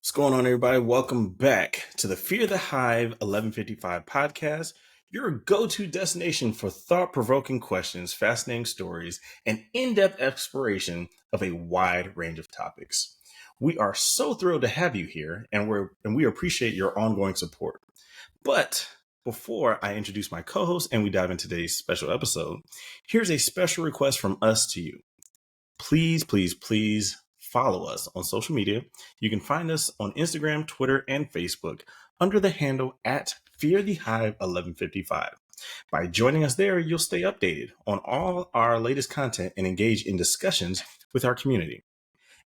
What's going on, everybody? Welcome back to the Fear the Hive 1155 podcast, your go-to destination for thought-provoking questions, fascinating stories, and in-depth exploration of a wide range of topics. We are so thrilled to have you here, and we appreciate your ongoing support. But before I introduce my co-host and we dive into today's special episode, here's a special request from us to you. Please follow us on social media. You can find us on Instagram, Twitter, and Facebook under the handle at Fear the Hive 1155. By joining us there, you'll stay updated on all our latest content and engage in discussions with our community.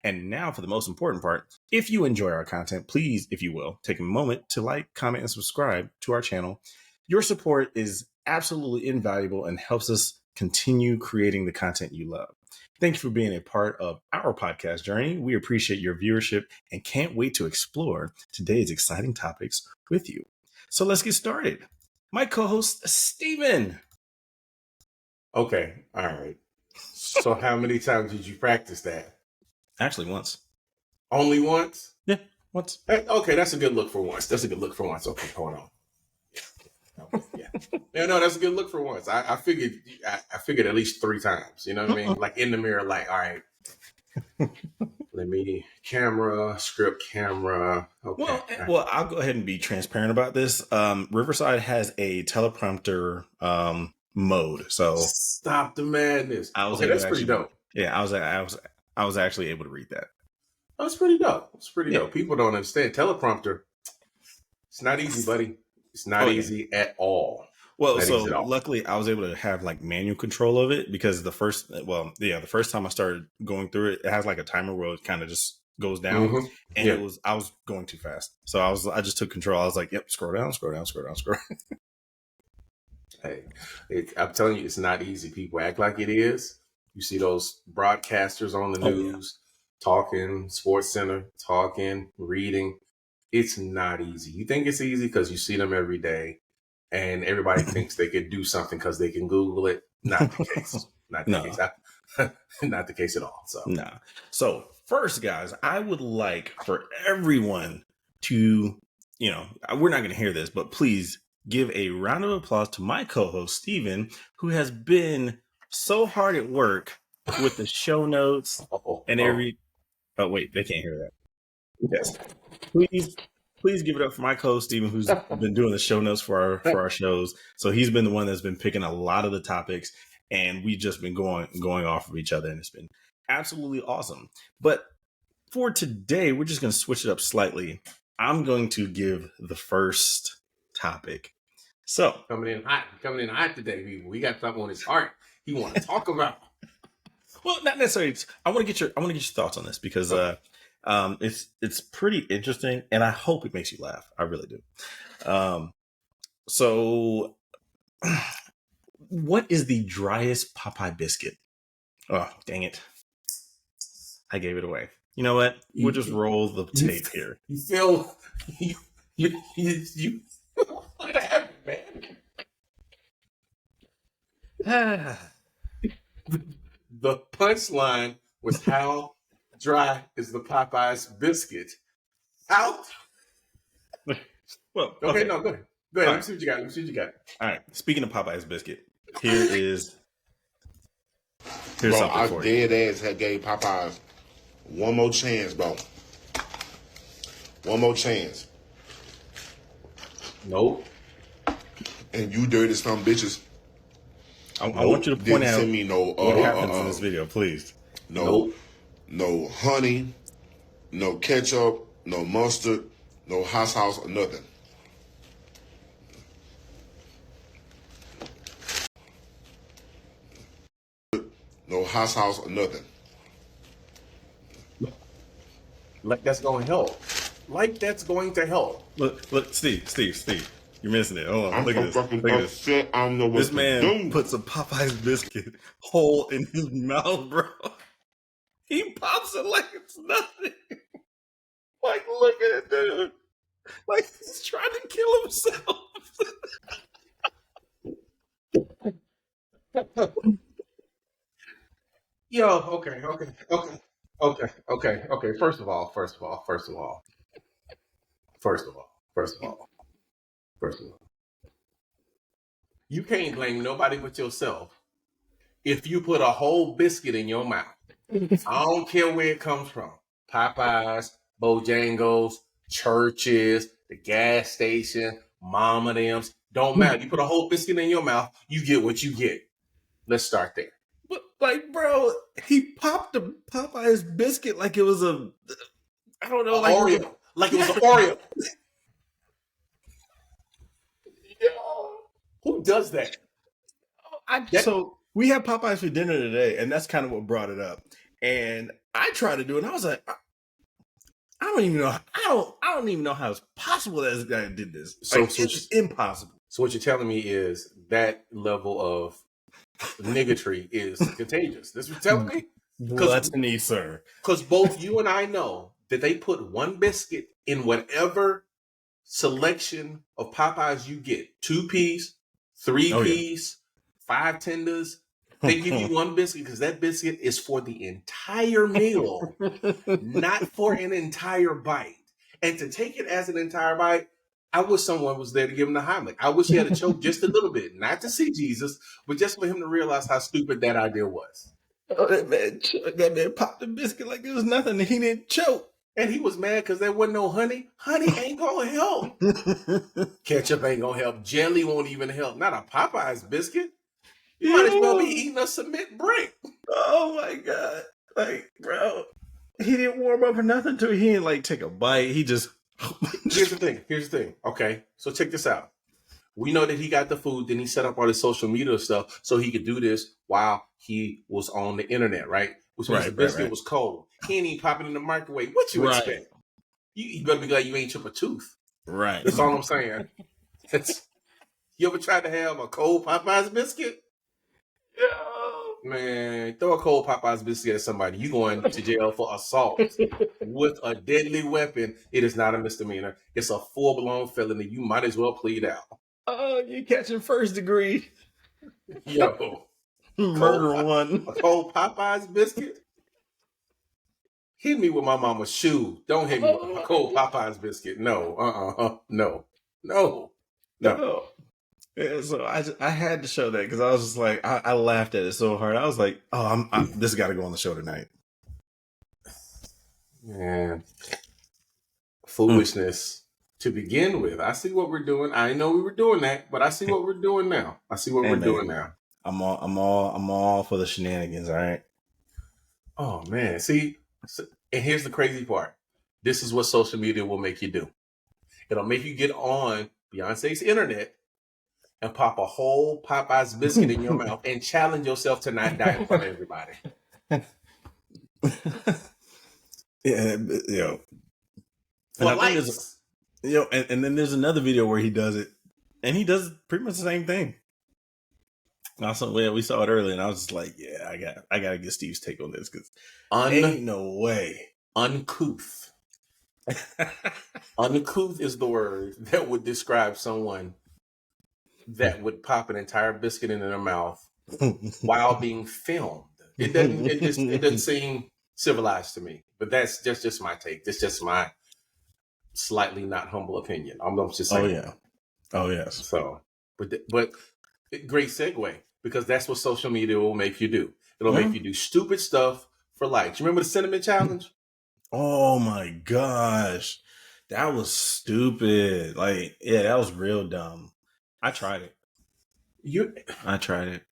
And now for the most important part, if you enjoy our content, please, if you will, take a moment to like, comment, and subscribe to our channel. Your support is absolutely invaluable and helps us continue creating the content you love. Thank you for being a part of our podcast journey. We appreciate your viewership and can't wait to explore today's exciting topics with you. So let's get started. My co-host, Steven. Okay, all right. So how many times did you practice that? Actually, once. Only once? Yeah, once. Okay, that's a good look for once. Okay, hold on. Yeah, no, that's a good look for once. I figured at least 3 times. You know what I mean? Like in the mirror, like, all right. Let me script camera. Okay. Well, I'll go ahead and be transparent about this. Riverside has a teleprompter mode, so stop the madness. That's pretty dope. Yeah, I was actually able to read that. That's pretty dope. It's pretty dope. People don't understand teleprompter. It's not easy, buddy. It's not easy at all. Well, so luckily I was able to have like manual control of it because the first time I started going through it, it has like a timer where it kind of just goes down, and I was going too fast. So I just took control. I was like, yep, scroll down. Hey, I'm telling you, it's not easy. People act like it is. You see those broadcasters on the news talking, Sports Center, talking, reading. It's not easy. You think it's easy because you see them every day and everybody thinks they could do something because they can Google it. Not the case. Not the case at all. So first, guys, I would like for everyone to, we're not going to hear this, but please give a round of applause to my co-host, Steven, who has been so hard at work with the show notes and every... Oh, wait, they can't hear that. Yes. Please give it up for my co-host, Steven, who's been doing the show notes for our shows. So he's been the one that's been picking a lot of the topics, and we've just been going off of each other, and it's been absolutely awesome. But for today, we're just going to switch it up slightly. I'm going to give the first topic. So coming in hot today, people. We got something on his heart he want to talk about. Well, not necessarily. I want to get your thoughts on this because it's pretty interesting, and I hope it makes you laugh. I really do. So, what is the driest Popeye biscuit? Oh, dang it! I gave it away. You know what? We'll just roll the tape here. You feel you what happened, man? The punchline was how dry is the Popeyes biscuit? Out. Well, okay. No, go ahead. Go ahead. Let me see what you got. All right. Speaking of Popeyes biscuit, here's bro, something I for you. dead ass had gave Popeyes one more chance, bro. One more chance. Nope. And you dirty some bitches. I want you to point out send me what happens in this video, please. No honey, no ketchup, no mustard, no hot sauce or nothing. No hot sauce or nothing. Like that's going to help. Look, Steve. You're missing it. Hold on. Look at this. I don't know what this man puts a Popeyes biscuit hole in his mouth, bro. He pops it like it's nothing. Like, look at it, dude. Like he's trying to kill himself. Yo, okay. First of all, First of all, you can't blame nobody but yourself if you put a whole biscuit in your mouth. I don't care where it comes from. Popeyes, Bojangles, churches, the gas station, Mama Them's. Don't matter. You put a whole biscuit in your mouth, you get what you get. Let's start there. But like, bro, he popped the Popeyes biscuit like it was I don't know, like Oreo. Like it was an Oreo. Who does that? So we had Popeyes for dinner today, and that's kind of what brought it up. And I tried to do it, and I was like, I don't even know. I don't even know how it's possible that this guy did this. So it's impossible. So what you're telling me is that level of niggatry is contagious. That's what you're telling me? Gluttony, sir. Because both you and I know that they put one biscuit in whatever selection of Popeyes you get. 2-piece, 3-piece, 5 tenders. They give you one biscuit because that biscuit is for the entire meal, not for an entire bite. And to take it as an entire bite, I wish someone was there to give him the Heimlich. I wish he had to choke just a little bit, not to see Jesus, but just for him to realize how stupid that idea was. Oh, that man popped the biscuit like it was nothing, and he didn't choke. And he was mad because there wasn't no honey. Honey ain't gonna help. Ketchup ain't gonna help. Jelly won't even help. Not a Popeyes biscuit. You might as well be eating a cement brick. Oh my God. Like, bro, he didn't warm up or nothing to it. He didn't like take a bite. He just. Here's the thing. Okay, so check this out. We know that he got the food, then he set up all his social media stuff so he could do this while he was on the internet, right? Which means the biscuit was cold. He ain't even popping in the microwave. What you expect? You better be glad you ain't chip a tooth. Right. That's all I'm saying. You ever tried to have a cold Popeyes biscuit? Man, throw a cold Popeyes biscuit at somebody. You going to jail for assault with a deadly weapon. It is not a misdemeanor. It's a full-blown felony. You might as well plead out. Oh, you catching first degree. Yo. Murder one. A cold Popeyes biscuit? Hit me with my mama's shoe. Don't hit me with a cold Popeyes biscuit. No. No. Yeah, so I had to show that because I was just like, I laughed at it so hard. I was like, oh, this got to go on the show tonight. Man, foolishness to begin with. I see what we're doing. I know we were doing that, but I see what we're doing now. I'm all for the shenanigans. All right. Oh man, see, and here's the crazy part. This is what social media will make you do. It'll make you get on Beyonce's internet and pop a whole Popeyes biscuit in your mouth and challenge yourself to not die in front of everybody. Yeah, and then there's another video where he does it, and he does pretty much the same thing. Also, we saw it earlier, and I was just like, yeah, I gotta get Steve's take on this because ain't no way. Uncouth. Uncouth is the word that would describe someone that would pop an entire biscuit in their mouth while being filmed. It doesn't seem civilized to me. But that's just my take. That's just my slightly not humble opinion. I'm just saying. Oh yes. So, but great segue because that's what social media will make you do. It'll make you do stupid stuff for likes. You remember the cinnamon challenge? Oh my gosh, that was stupid. Like, yeah, that was real dumb. I tried it. I tried it.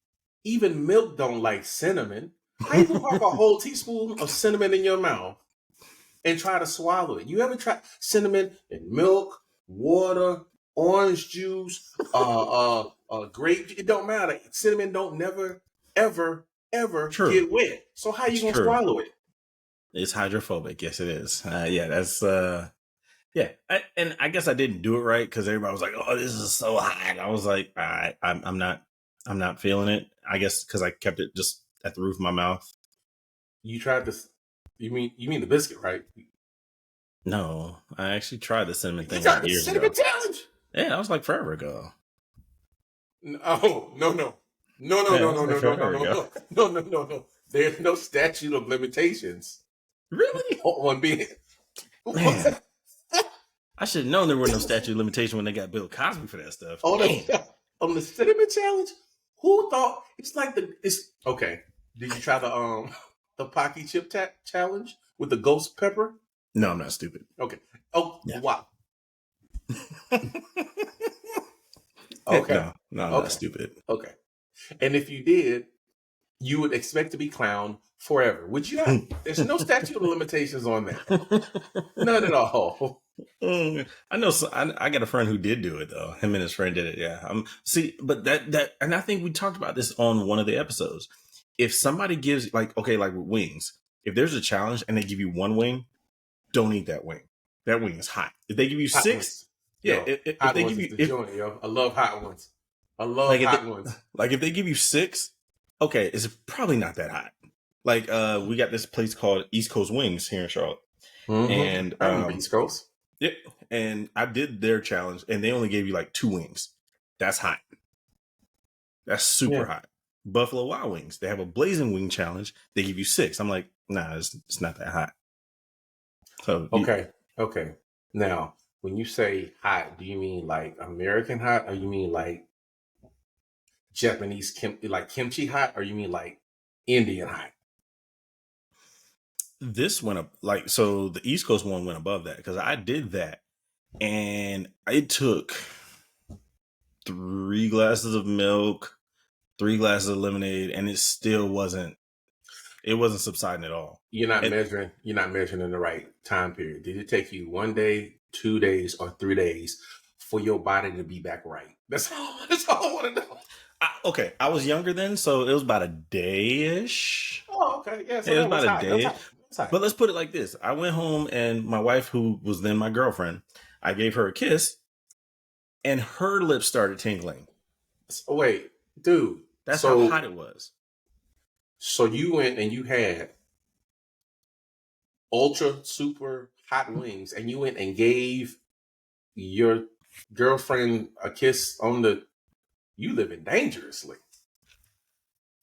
Even milk don't like cinnamon. How you gonna pop a whole teaspoon of cinnamon in your mouth and try to swallow it? You ever tried cinnamon in milk, water, orange juice, grape? It don't matter. Cinnamon don't never, ever get wet. So how you gonna swallow it? It's hydrophobic. Yes, it is. That's yeah. I guess I didn't do it right because everybody was like, "Oh, this is so hot." I was like, I'm not feeling it. I guess because I kept it just at the roof of my mouth. You tried this? You mean the biscuit, right? No, I actually tried the cinnamon thing. You tried the cinnamon challenge? Yeah, that was like forever ago. No. There's no statute of limitations. Really? On being. I should have known there were no statute of limitation when they got Bill Cosby for that stuff. On Damn. the cinnamon challenge, who thought it's like it's okay? Did you try the Pocky chip challenge with the ghost pepper? No, I'm not stupid. Okay. Oh, Yeah. wow. Okay. No, I'm not stupid. Okay. And if you did, you would expect to be clowned forever. Would you not? There's no statute of limitations on that. None at all. I know. I got a friend who did do it though. Him and his friend did it. Yeah. See, but that, and I think we talked about this on one of the episodes. If somebody gives like with wings, if there's a challenge and they give you one wing, don't eat that wing. That wing is hot. If they give you Hot 6, ones. yeah. Yo, If hot they ones give is you, the joint, yo. I love hot ones. I love hot ones. Like if they give you 6, okay, it's probably not that hot. Like we got this place called East Coast Wings here in Charlotte, and I remember East Coast. Yeah, and I did their challenge, and they only gave you like 2 wings. That's hot. That's super hot. Buffalo Wild Wings, they have a blazing wing challenge. They give you 6. I'm like, nah, it's not that hot. So okay. Now, when you say hot, do you mean like American hot, or you mean like Japanese kimchi hot, or you mean like Indian hot? This went up so the East Coast one went above that because I did that, and it took 3 glasses of milk, 3 glasses of lemonade, and it still wasn't subsiding at all. You're not measuring in the right time period. Did it take you 1 day, 2 days, or 3 days for your body to be back right? That's all I want to know. Okay, I was younger then, so it was about a day-ish. Oh, okay. Yeah, so it was about a day. But let's put it like this. I went home, and my wife, who was then my girlfriend, I gave her a kiss, and her lips started tingling. Wait, dude. That's how hot it was. So you went and you had ultra super hot wings, and you went and gave your girlfriend a kiss on the... You living dangerously.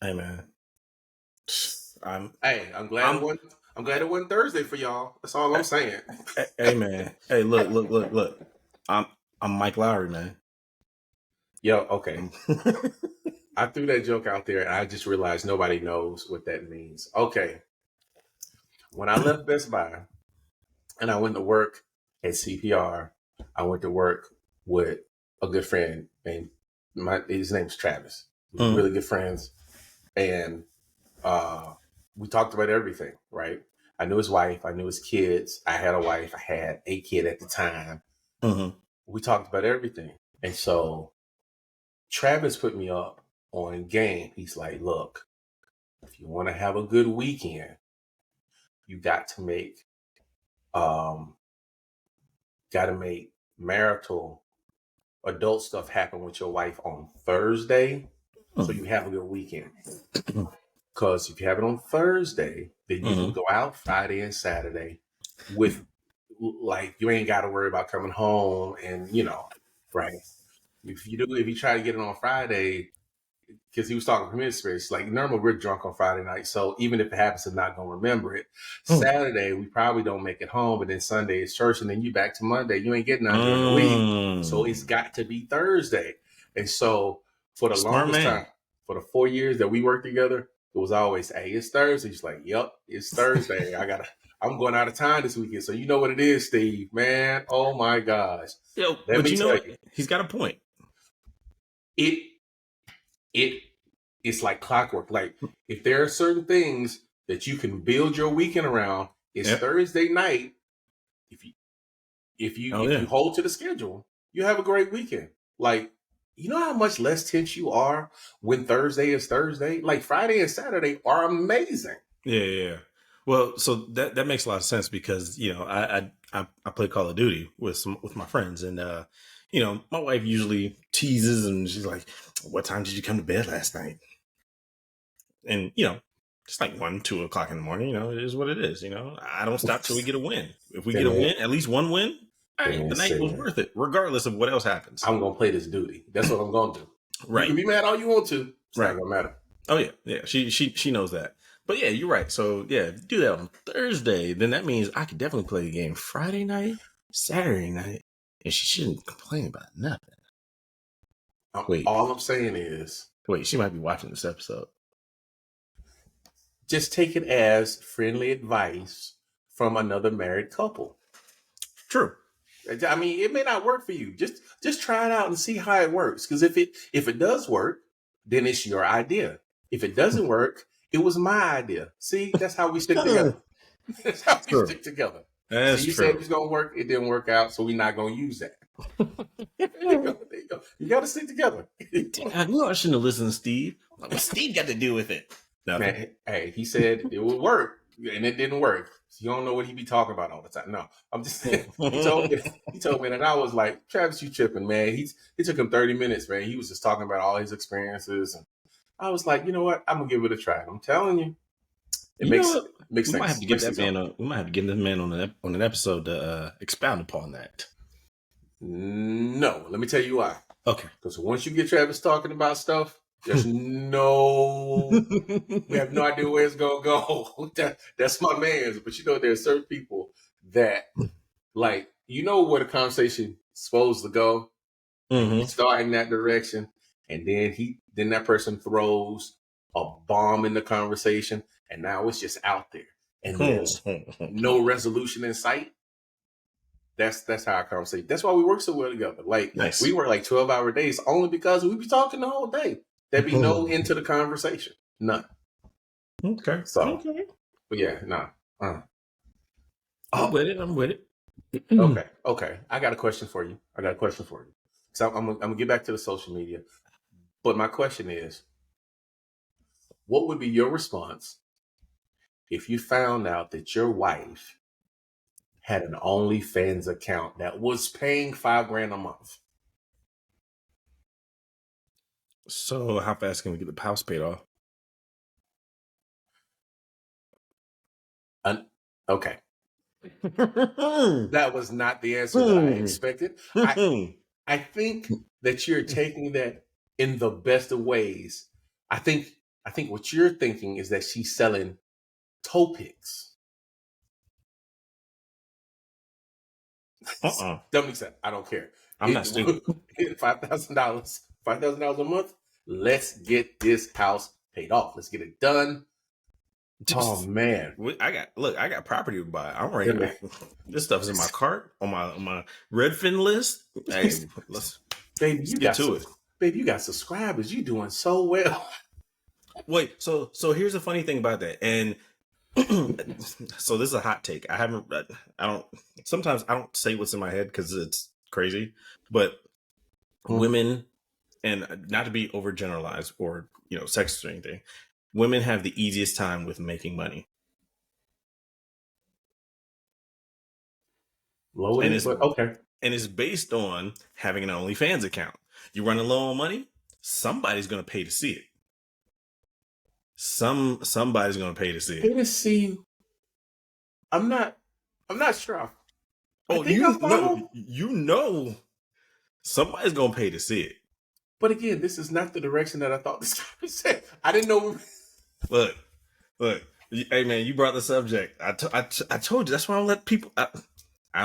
Hey, man. I'm glad it wasn't Thursday for y'all. That's all I'm saying. Hey, man. Hey, look. I'm Mike Lowry, man. Yo, okay. I threw that joke out there, and I just realized nobody knows what that means. Okay. When I left Best Buy and I went to work at CPR, I went to work with a good friend named his name's Travis. We're really good friends. And we talked about everything, right? I knew his wife. I knew his kids. I had a wife. I had a kid at the time. We talked about everything. And so Travis put me up on game. He's like, look, if you want to have a good weekend, you got to make marital adult stuff happen with your wife on Thursday, so you have a good weekend. Because if you have it on Thursday, then you can go out Friday and Saturday with, like, you ain't got to worry about coming home, and right. If you try to get it on Friday, because he was talking from his experience, like normally we're drunk on Friday night, so even if it happens, I'm not gonna remember it. Saturday we probably don't make it home, but then Sunday is church, and then you back to Monday. You ain't getting out during the week, so it's got to be Thursday. And so for the longest time, for the 4 years that we worked together, it was always, hey, it's Thursday. He's like, yep, it's Thursday. I'm going out of town this weekend, so you know what it is, Steve, man. Oh my gosh. Yo, but you know what? He's got a point. It's like clockwork. Like, if there are certain things that you can build your weekend around, it's Thursday night. If you hold to the schedule, you have a great weekend. Like, you know how much less tense you are when Thursday is Thursday? Like, Friday and Saturday are amazing. Yeah. Well, so that makes a lot of sense because I play Call of Duty with my friends, and my wife usually teases, and she's like, "What time did you come to bed last night?" And it's like 1, 2 o'clock in the morning. It is what it is. I don't stop till we get a win. If we get a win, at least one win, all right, the night was worth it, regardless of what else happens. I'm gonna play this duty. That's what I'm gonna do. Right. You can be mad all you want to. It's not gonna matter. Oh yeah. She knows that. But yeah, you're right. So yeah, do that on Thursday. Then that means I could definitely play the game Friday night, Saturday night, and she shouldn't complain about nothing. Wait. All I'm saying is, Wait, she might be watching this episode. just take it as friendly advice from another married couple. True. I mean, it may not work for you. Just try it out and see how it works. Because if it does work, then it's your idea. If it doesn't work, it was my idea. See, that's how we stick together. That's how we stick together. That's so you true. said it was gonna work, it didn't work out, so we're not gonna use that. There you go. You gotta stick together. I knew I shouldn't have listened to Steve. What Steve got to do with it? Nothing. Man, hey, he said it would work, and it didn't work. So you don't know what he be talking about all the time. No, I'm just saying. He told me, and I was like, Travis, you tripping, man. It took him 30 minutes, man. He was just talking about all his experiences, and I was like, you know what? I'm gonna give it a try. I'm telling you, it makes sense. We might have to get that man. We might have to get this man on an episode to expound upon that. No, let me tell you why. Okay. Because once you get Travis talking about stuff, there's we have no idea where it's gonna go. That's my man's. But there are certain people that, like, where the conversation is supposed to go. Mm-hmm. Start in that direction, and then that person throws a bomb in the conversation, and now it's just out there, and there's no resolution in sight. That's how our conversation. That's why we work so well together. Like, nice. We work like 12-hour days only because we be talking the whole day. There'd be no end to the conversation. None. Okay. So, but yeah, nah. I'm with it. Okay. I got a question for you. So I'm gonna get back to the social media. But my question is, what would be your response if you found out that your wife had an OnlyFans account that was paying $5,000 a month? So how fast can we get the house paid off? Okay. That was not the answer that I expected. I think that you're taking that in the best of ways. I think what you're thinking is that she's selling toe picks. Don't make sense. I don't care. I'm not stupid. $5,000 a month. Let's get this house paid off. Let's get it done. Oh man, I got property to buy. I'm ready. This stuff is in my cart on my Redfin list. Hey, baby, you get to it. Baby, you got subscribers. You doing so well. Wait, so here's the funny thing about that, and so this is a hot take. Sometimes I don't say what's in my head because it's crazy, but women, and not to be overgeneralized or sexist or anything, women have the easiest time with making money. Okay. And it's based on having an OnlyFans account. You run low on money, somebody's going to pay to see it. Somebody's going to pay to see it. Pay to see. I'm not sure. Somebody's going to pay to see it. But again, this is not the direction that I thought this guy was saying. I didn't know. Look. Hey man, you brought the subject. I told you that's why I don't let people. I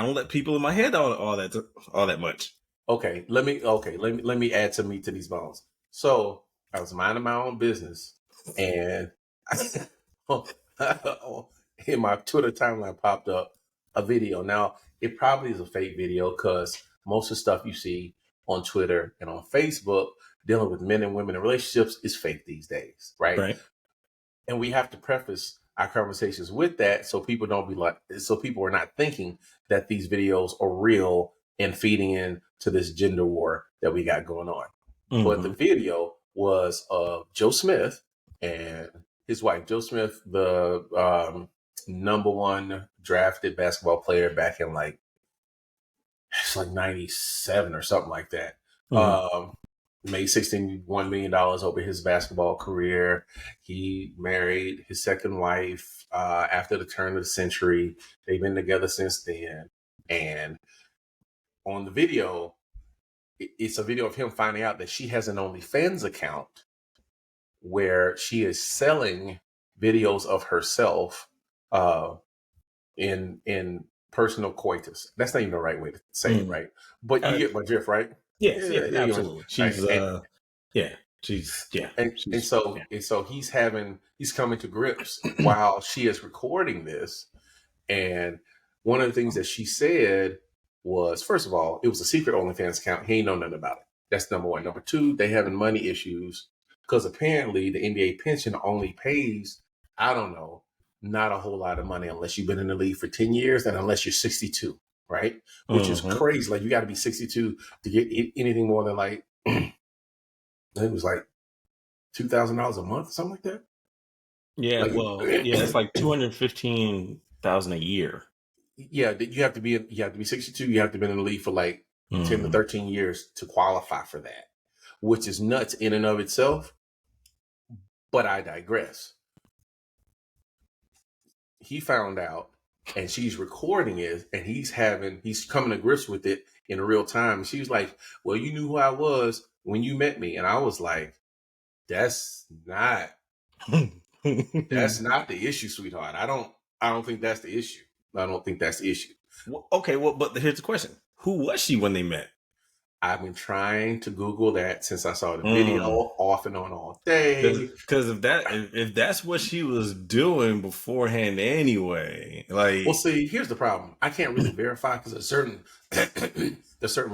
don't let people in my head all that much. Okay, let me add some meat to these bones. So I was minding my own business, and in my Twitter timeline popped up a video. Now it probably is a fake video because most of the stuff you see on Twitter and on Facebook dealing with men and women in relationships is fake these days, right? And we have to preface our conversations with that so people are not thinking that these videos are real and feeding into this gender war that we got going on. Mm-hmm. But the video was of Joe Smith and his wife. Joe Smith, the number one drafted basketball player back in it's like 97 or something like that. Mm-hmm. Made $61 million over his basketball career. He married his second wife after the turn of the century. They've been together since then. And on the video, it's a video of him finding out that she has an OnlyFans account where she is selling videos of herself in personal coitus. That's not even the right way to say it, right? But you get my drift, right? Yes, Yeah, yeah, absolutely. She's and so he's coming to grips while she is recording this. And one of the things that she said was, first of all, it was a secret OnlyFans account. He ain't know nothing about it. That's number one. Number two, they having money issues because apparently the NBA pension only pays, I don't know, not a whole lot of money unless you've been in the league for 10 years and unless you're 62, right? Which is crazy. Like, you got to be 62 to get anything more than like, it was like $2,000 a month, something like that. Yeah, Like, it's like $215,000 a year. Yeah, you have to be 62. You have to be in the league for like 10 to 13 years to qualify for that, which is nuts in and of itself. But I digress. He found out, and she's recording it, and he's coming to grips with it in real time. And she was like, "Well, you knew who I was when you met me," and I was like, "That's not the issue, sweetheart. I don't think that's the issue. I don't think that's the issue." Well, okay, but here's the question: who was she when they met? I've been trying to Google that since I saw the video off and on all day. Because if that's what she was doing beforehand anyway, like, well, see, here's the problem. I can't really verify because there's certain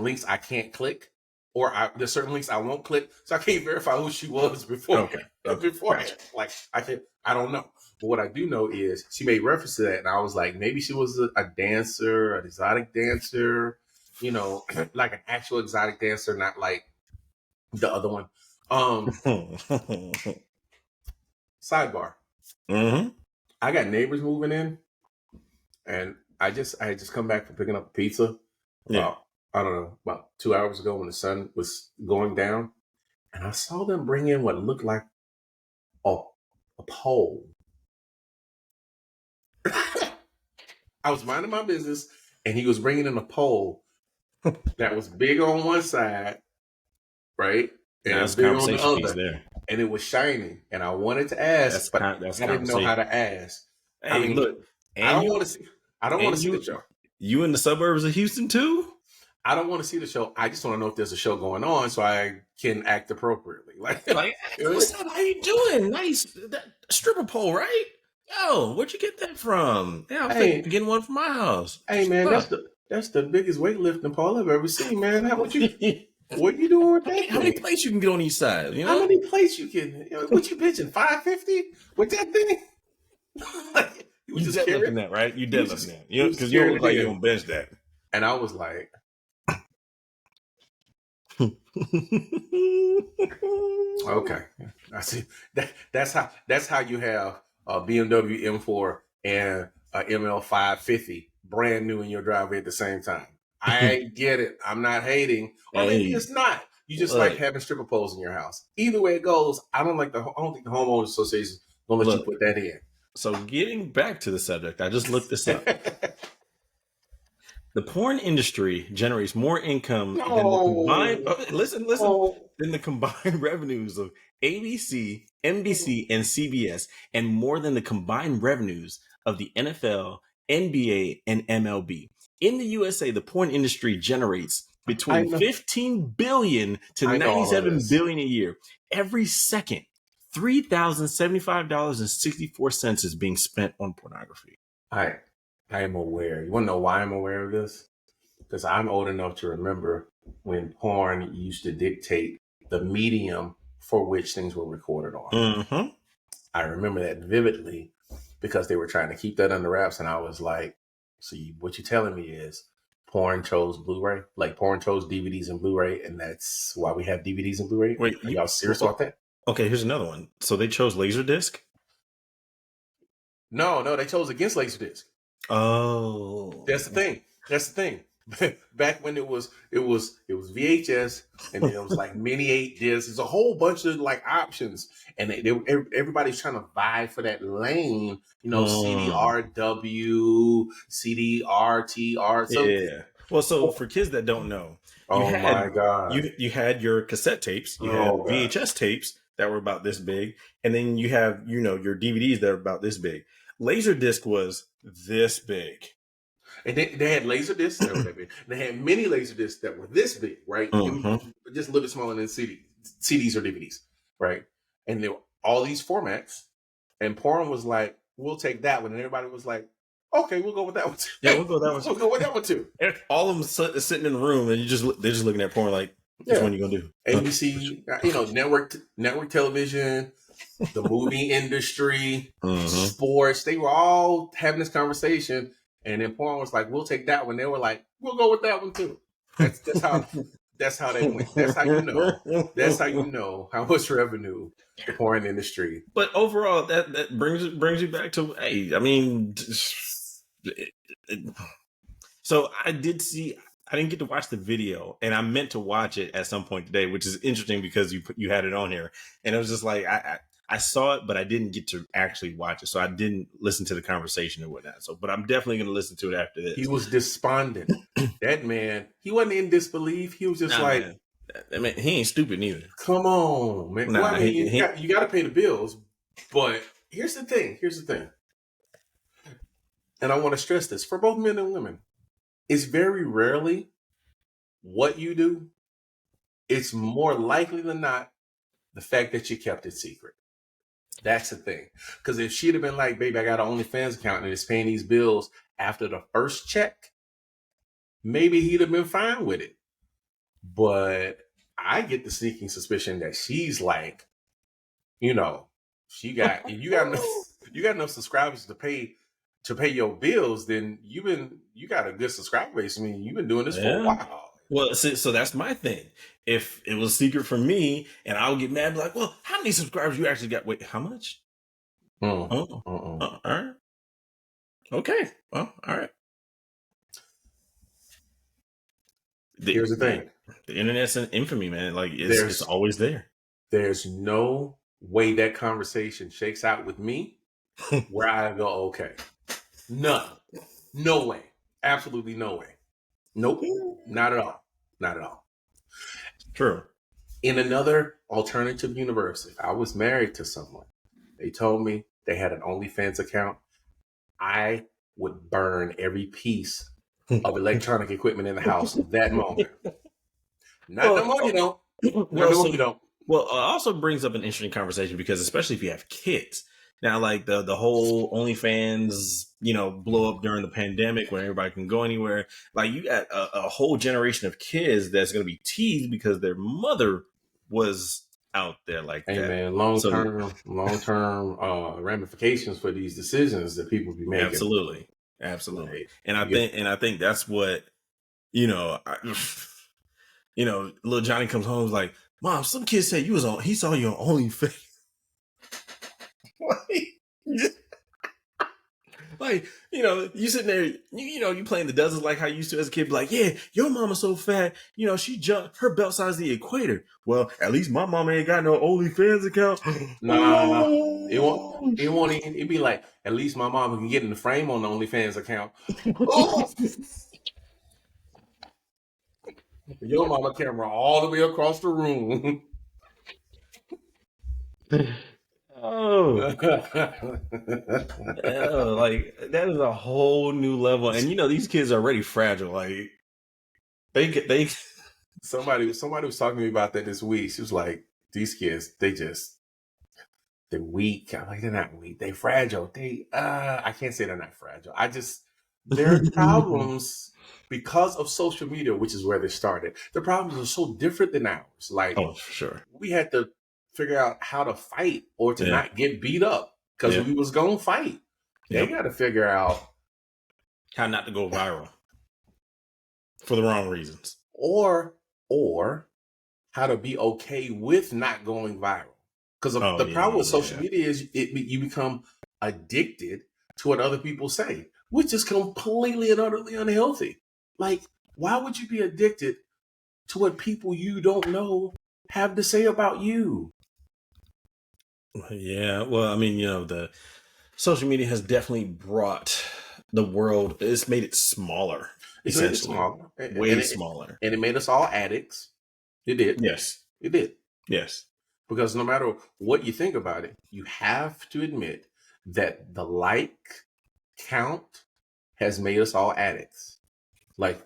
links I can't click, or there's certain links I won't click, so I can't verify who she was before. Okay. Beforehand, like I don't know. But what I do know is she made reference to that, and I was like, maybe she was a dancer, an exotic dancer. You know, like an actual exotic dancer, not like the other one. Sidebar. I got neighbors moving in, and I had just come back from picking up pizza about 2 hours ago when the sun was going down, and I saw them bring in what looked like a pole. I was minding my business, and he was bringing in a pole that was big on one side, right? And it was big on the other. There. And it was shining. And I wanted to ask, but I didn't know how to ask. Hey, I mean, look, I don't want to see the show. You in the suburbs of Houston too? I don't want to see the show. I just want to know if there's a show going on so I can act appropriately. Like what's up? How you doing? Nice. That stripper pole, right? Yo, where'd you get that from? Yeah, I'm thinking of getting one from my house. Hey, man, that's the biggest weightlifting pole I've ever seen, man. What you doing with that? How many plates you can get on each side? You know? How many plates you can? What you pitching? 550 with that thing? You deadlifting that, right? You deadlifting that, because you don't look like you don't bench that. And I was like, okay, I see. That's how you have a BMW M4 and a ML 550 brand new in your driveway at the same time. I get it. I'm not hating. Or maybe it's not. You just like having stripper poles in your house. Either way it goes, I don't think the homeowners association is gonna let you put that in. So getting back to the subject, I just looked this up. The porn industry generates more income than the combined revenues of ABC, NBC, and CBS, and more than the combined revenues of the NFL, NBA, and MLB. In the USA, the porn industry generates between $15 billion to $97 billion a year. Every second, $3,075.64 is being spent on pornography. I am aware. You want to know why I'm aware of this? Because I'm old enough to remember when porn used to dictate the medium for which things were recorded on. I remember that vividly because they were trying to keep that under wraps, and I was like, "See, what you're telling me is porn chose Blu-ray, like porn chose DVDs and Blu-ray, and that's why we have DVDs and Blu-ray." Wait, are y'all serious about that? Okay, here's another one. So they chose Laserdisc? No, they chose against Laserdisc. Oh, that's the thing. Back when it was VHS, and then it was like mini 8 discs. There's a whole bunch of like options, and everybody's trying to vie for that lane. CDRW, CDRTR. Yeah. Well, so for kids that don't know, my God, you had your cassette tapes, you had VHS tapes that were about this big, and then you have your DVDs that are about this big. Laserdisc was this big. And they had laser discs. They had many laser discs that were this big, right? Just a little bit smaller than CDs or DVDs, right? And there were all these formats. And porn was like, we'll take that one. And everybody was like, okay, we'll go with that one too. Yeah, we'll go with that one. We'll go with that one too. All of them sitting in the room, and they're just looking at porn like, which one you gonna do? ABC, network television, the movie industry, sports. They were all having this conversation, and then porn was like, "We'll take that one." They were like, "We'll go with that one too." That's how they went. That's how you know. That's how you know how much revenue the porn industry. But overall, that brings you back to, hey, I mean, so I didn't get to watch the video, and I meant to watch it at some point today, which is interesting because you had it on here, and it was just like I saw it, but I didn't get to actually watch it, so I didn't listen to the conversation and whatnot. So, but I'm definitely going to listen to it after this. He was despondent. That man, he wasn't in disbelief. He was just like, man. I mean, he ain't stupid neither. Come on, man. Well, I mean, you got to pay the bills, but here's the thing. And I want to stress this for both men and women. It's very rarely what you do. It's more likely than not the fact that you kept it secret. That's the thing. Because if she'd have been like, baby, I got an OnlyFans account and it's paying these bills after the first check, maybe he'd have been fine with it. But I get the sneaking suspicion that she's like, you got enough subscribers to pay your bills, then you got a good subscriber base. I mean, you've been doing this for a while. Well, so that's my thing. If it was secret from me, and I would get mad, like, well, how many subscribers you actually got? Wait, how much? All right. Okay. Well, all right. Here's the thing. The internet's an infamy, man. Like, it's always there. There's no way that conversation shakes out with me where I go, okay. None. No way. Absolutely no way. Nope. Not at all. Not at all. True. In another alternative universe, if I was married to someone, they told me they had an OnlyFans account, I would burn every piece of electronic equipment in the house that moment. No more, you don't. You don't. Well, it also brings up an interesting conversation because especially if you have kids. Now, like the whole OnlyFans, blow up during the pandemic when everybody can go anywhere. Like you got a whole generation of kids that's going to be teased because their mother was out there like that. Hey man, long term ramifications for these decisions that people be making. Absolutely. Right. And I think that's what little Johnny comes home and is like, Mom, some kid said he saw you on OnlyFans. Like, you sitting there, you playing the dozens like how you used to as a kid, be like, yeah, your mama's so fat, she jumped her belt size the equator. Well, at least my mama ain't got no OnlyFans account. Nah. It won't even, it'd be like, at least my mama can get in the frame on the OnlyFans account. Your mama camera all the way across the room. Like that is a whole new level, and these kids are already fragile. Like they. Somebody was talking to me about that this week. She was like, "These kids, they're weak." I'm like, "They're not weak. They're fragile. I can't say they're not fragile. Their problems because of social media, which is where they started. Their problems are so different than ours. Like, oh, for sure, we had to figure out how to fight or to not get beat up because we was gonna fight. They got to figure out how not to go viral for the wrong reasons, or how to be okay with not going viral. Because the problem with social media is you become addicted to what other people say, which is completely and utterly unhealthy. Like, why would you be addicted to what people you don't know have to say about you? Yeah, well, I mean, the social media has definitely brought the world. It's made it smaller, essentially, way smaller, and it made us all addicts. It did. Yes, it did. Yes, because no matter what you think about it, you have to admit that the like count has made us all addicts. Like,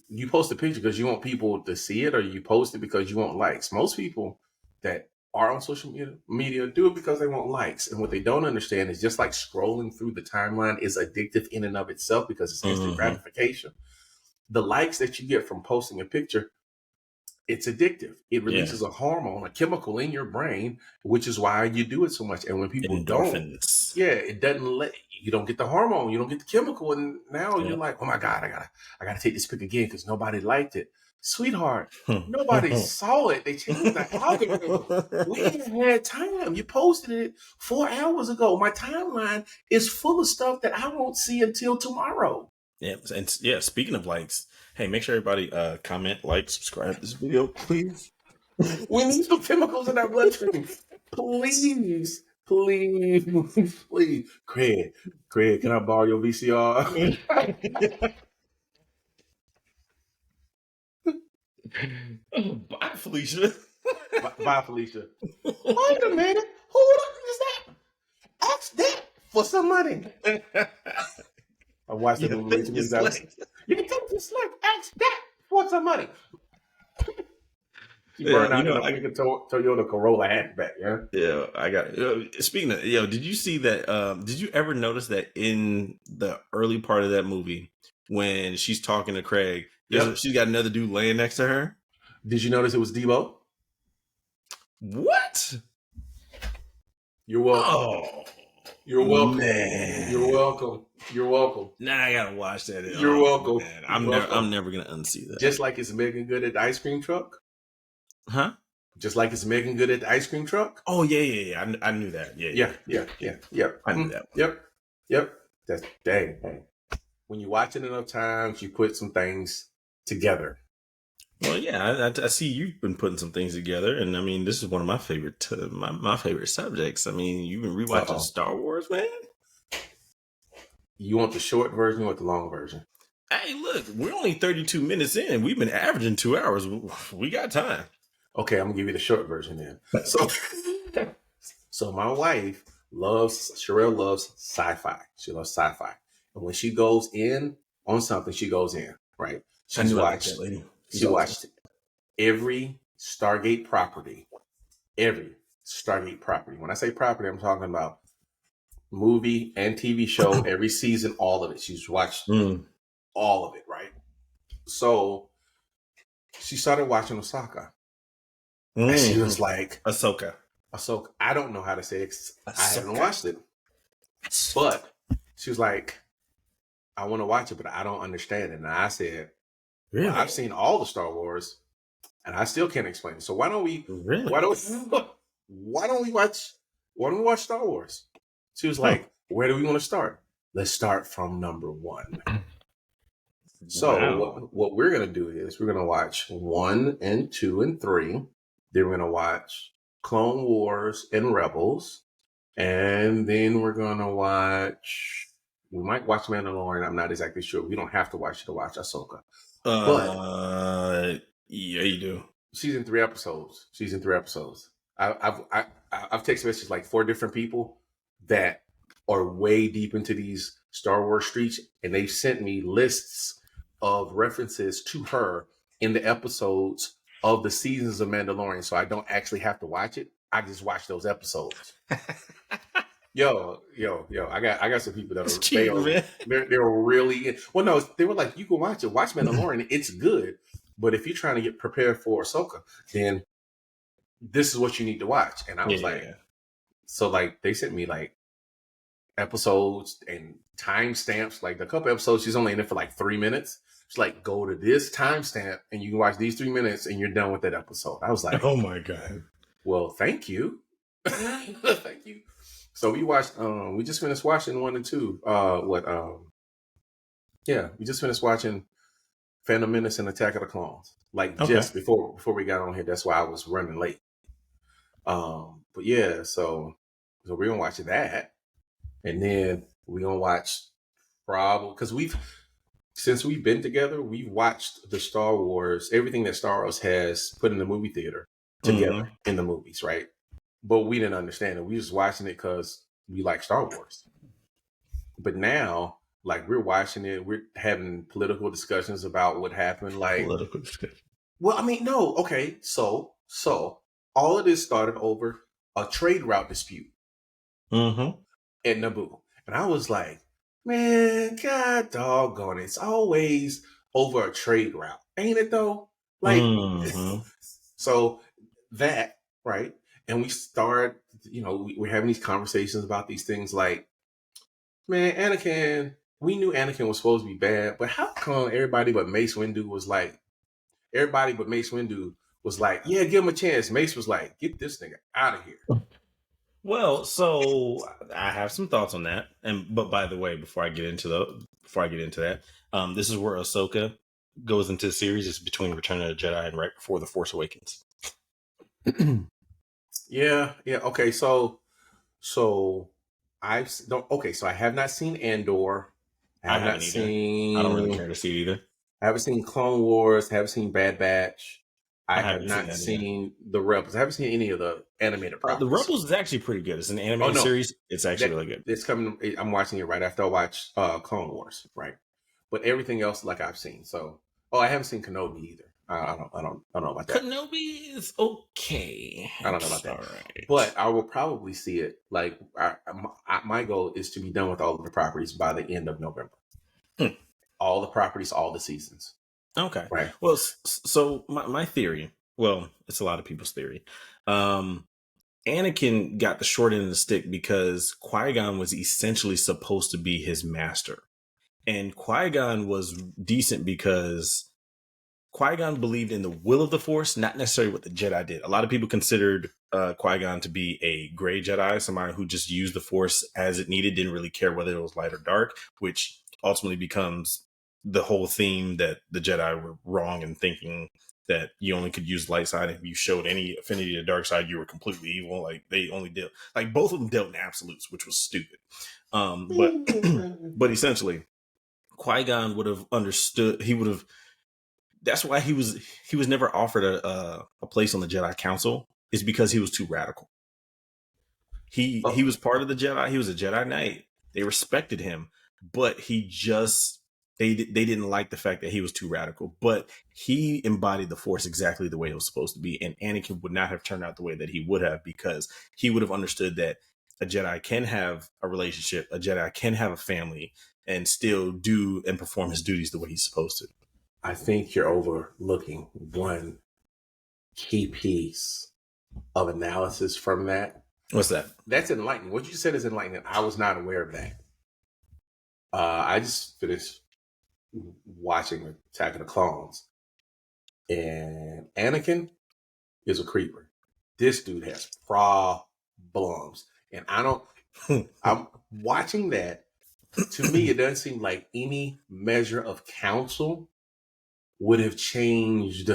you post a picture because you want people to see it, or you post it because you want likes. Most people that are on social media do it because they want likes. And what they don't understand is, just like scrolling through the timeline is addictive in and of itself because it's instant gratification. The likes that you get from posting a picture, it's addictive. It releases a hormone, a chemical in your brain, which is why you do it so much. And when people Endorphins. it doesn't you don't get the hormone, you don't get the chemical, and now you're like, oh my God, I gotta take this pic again because nobody liked it. Sweetheart, nobody saw it. They changed the algorithm. We haven't had time. You posted it 4 hours ago. My timeline is full of stuff that I won't see until tomorrow. Yeah, and yeah, speaking of likes, hey, make sure everybody comment, like, subscribe to this video, please. We need some chemicals in our bloodstream. Please. Craig, can I borrow your VCR? Bye, Felicia. Bye, Felicia. Wait a minute. Who is that? Ask that for some money. I watched that movie way too many times. You think it's like, ask that for some money. She burned out in a freaking Toyota Corolla hatchback, yeah? Yeah, I got it. Speaking of, did you see that? Did you ever notice that in the early part of that movie, when she's talking to Craig, she's got another dude laying next to her? Did you notice it was Debo? What? You're welcome. Oh, you're welcome. Man. You're welcome. You're welcome. Now I gotta watch that. You're welcome. Man. I'm never gonna unsee that. Just like it's Megan Good at the ice cream truck. Huh? Just like it's Megan Good at the ice cream truck. Oh yeah. I knew that. Yeah. I knew that. Yep. That's dang. When you watch it enough times, you put some things together. Well, yeah, I see you've been putting some things together, and I mean, this is one of my favorite my favorite subjects. I mean, you've been rewatching Star Wars, man. You want the short version or the long version? Hey, look, we're only 32 minutes in. We've been averaging 2 hours. We got time. Okay, I'm gonna give you the short version then. So my wife Sherelle loves sci-fi. She loves sci-fi, and when she goes in on something, she goes in, right? She watched every Stargate property. Every Stargate property. When I say property, I'm talking about movie and TV show, every season, all of it. She's watched all of it, right? So she started watching Osaka. And she was like, Ahsoka. I don't know how to say it. I haven't watched it. But she was like, I want to watch it, but I don't understand it. And I said, really? Well, I've seen all the Star Wars and I still can't explain it. So why don't we watch Star Wars? She was like, where do we want to start? Let's start from number 1. So what we're going to do is we're going to watch 1 and 2 and 3. Then we're going to watch Clone Wars and Rebels. And then we're going to we might watch Mandalorian. I'm not exactly sure. We don't have to watch Ahsoka. But yeah, you do. Season 3 episodes. I've text messages like 4 different people that are way deep into these Star Wars streets, and they've sent me lists of references to her in the episodes of the seasons of Mandalorian, so I don't actually have to watch it. I just watch those episodes. Yo, I got some people that they're really well. No, they were like, you can watch Mandalorian. It's good, but if you're trying to get prepared for Ahsoka, then this is what you need to watch. And I was so like they sent me like episodes and timestamps. Like a couple episodes, she's only in it for like 3 minutes. It's like, go to this timestamp and you can watch these 3 minutes and you're done with that episode. I was like, oh my God. Well, thank you. Thank you. So we watched, we just finished watching 1 and 2. We just finished watching Phantom Menace and Attack of the Clones. Like just before we got on here. That's why I was running late. But yeah, so we're gonna watch that. And then we're gonna watch because since we've been together, we've watched the Star Wars, everything that Star Wars has put in the movie theater together in the movies, right? But we didn't understand it. We was watching it because we like Star Wars. But now Like we're watching it, we're having political discussions about what happened. Like, Political discussion. well, I mean, no, okay, so all of this started over a trade route dispute Mm-hmm. at Naboo, and I was like, man, god doggone it, it's always over a trade route, ain't it though? Like, Mm-hmm. so that right, and we start, we're having these conversations about these things like, man, Anakin. We knew Anakin was supposed to be bad, but how come everybody but Mace Windu was like, yeah, give him a chance. Mace was like, get this nigga out of here. Well, so I have some thoughts on that, but by the way, before I get into that, this is where Ahsoka goes into the series. It's between Return of the Jedi and right before The Force Awakens. Yeah. Okay, so I have not seen Andor. I haven't either. I don't really care to see it either. I haven't seen Clone Wars. Haven't seen Bad Batch. I have haven't not seen the Rebels. I haven't seen any of the animated properties. The Rebels is actually pretty good. It's an animated series. It's actually really good. It's coming. I'm watching it right after I watch Clone Wars, right? But everything else, like I've seen. So, I haven't seen Kenobi either. I don't know about that. Kenobi is okay. I don't know about that. Right. But I will probably see it. Like my goal is to be done with all of the properties by the end of November. All the properties, all the seasons. Okay. Right. Well, so my theory, well, it's a lot of people's theory. Anakin got the short end of the stick because Qui-Gon was essentially supposed to be his master. And Qui-Gon was decent because Qui-Gon believed in the will of the Force, not necessarily what the Jedi did. A lot of people considered Qui-Gon to be a gray Jedi, somebody who just used the Force as it needed, didn't really care whether it was light or dark, which ultimately becomes the whole theme that the Jedi were wrong in thinking that you only could use the light side. If you showed any affinity to the dark side, you were completely evil. Like they only dealt, like both of them dealt in absolutes, which was stupid. But essentially, Qui-Gon would have understood. He would have. That's why he was never offered a place on the Jedi Council, is because he was too radical. He was part of the Jedi. He was a Jedi Knight. They respected him, but they didn't like the fact that he was too radical. But he embodied the Force exactly the way it was supposed to be, and Anakin would not have turned out the way that he would have, because he would have understood that a Jedi can have a relationship, a Jedi can have a family, and still do and perform his duties the way he's supposed to. I think you're overlooking one key piece of analysis from that. What's that? That's enlightening. What you said is enlightening. I was not aware of that. I just finished watching Attack of the Clones, and Anakin is a creeper. This dude has problems, and I'm watching that. To me, it doesn't seem like any measure of counsel would have changed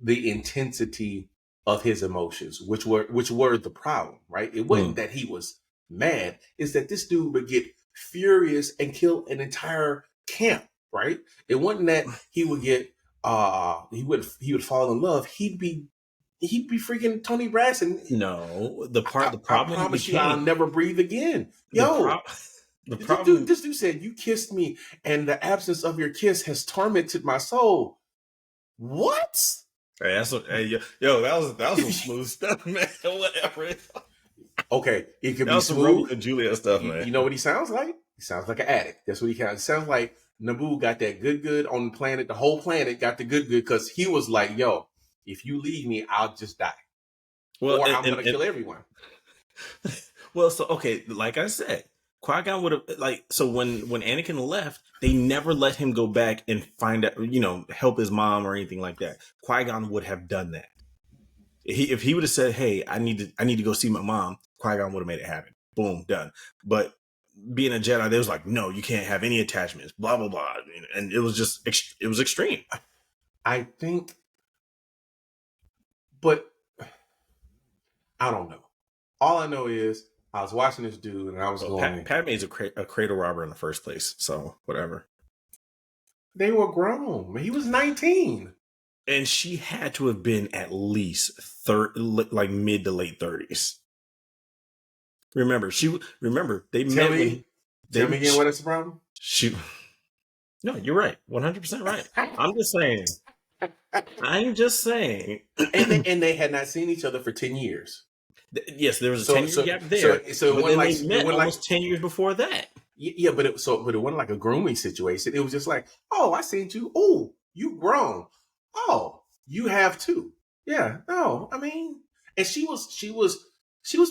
the intensity of his emotions, which were the problem, right? It wasn't that he was mad; it's that this dude would get furious and kill an entire camp, right? It wasn't that he would get he would fall in love. He'd be freaking Tony Braxton. No, the problem. I promise you, I'll never breathe again. Yo. This dude said, "You kissed me, and the absence of your kiss has tormented my soul." What? Hey, that was some smooth stuff, man. Whatever. Okay, it could be smooth. And Julia stuff, man. You know what he sounds like? He sounds like an addict. That's what he sounds. It sounds like Naboo got that good on the planet. The whole planet got the good because he was like, "Yo, if you leave me, I'll just die, or I'm gonna kill everyone." Well, so okay, like I said. Qui-Gon would have, so when Anakin left, they never let him go back and find out, help his mom or anything like that. Qui-Gon would have done that. If he would have said, "Hey, I need to go see my mom," Qui-Gon would have made it happen. Boom, done. But being a Jedi, they was like, "No, you can't have any attachments." Blah blah blah, and it was extreme. I think, but I don't know. All I know is, I was watching this dude, and I was going... Padme's a cradle robber in the first place, so whatever. They were grown. He was 19. And she had to have been at least mid to late 30s. Remember, they met Tell me again, what is the problem? She. No, you're right. 100% right. I'm just saying. And they had not seen each other for 10 years. Yes, there was a 10-year gap there. So but then they met almost 10 years before that. Yeah, but it wasn't like a grooming situation. It was just like, oh, I seen you. Oh, you grown. Oh, you have too. Yeah. No, I mean, and she was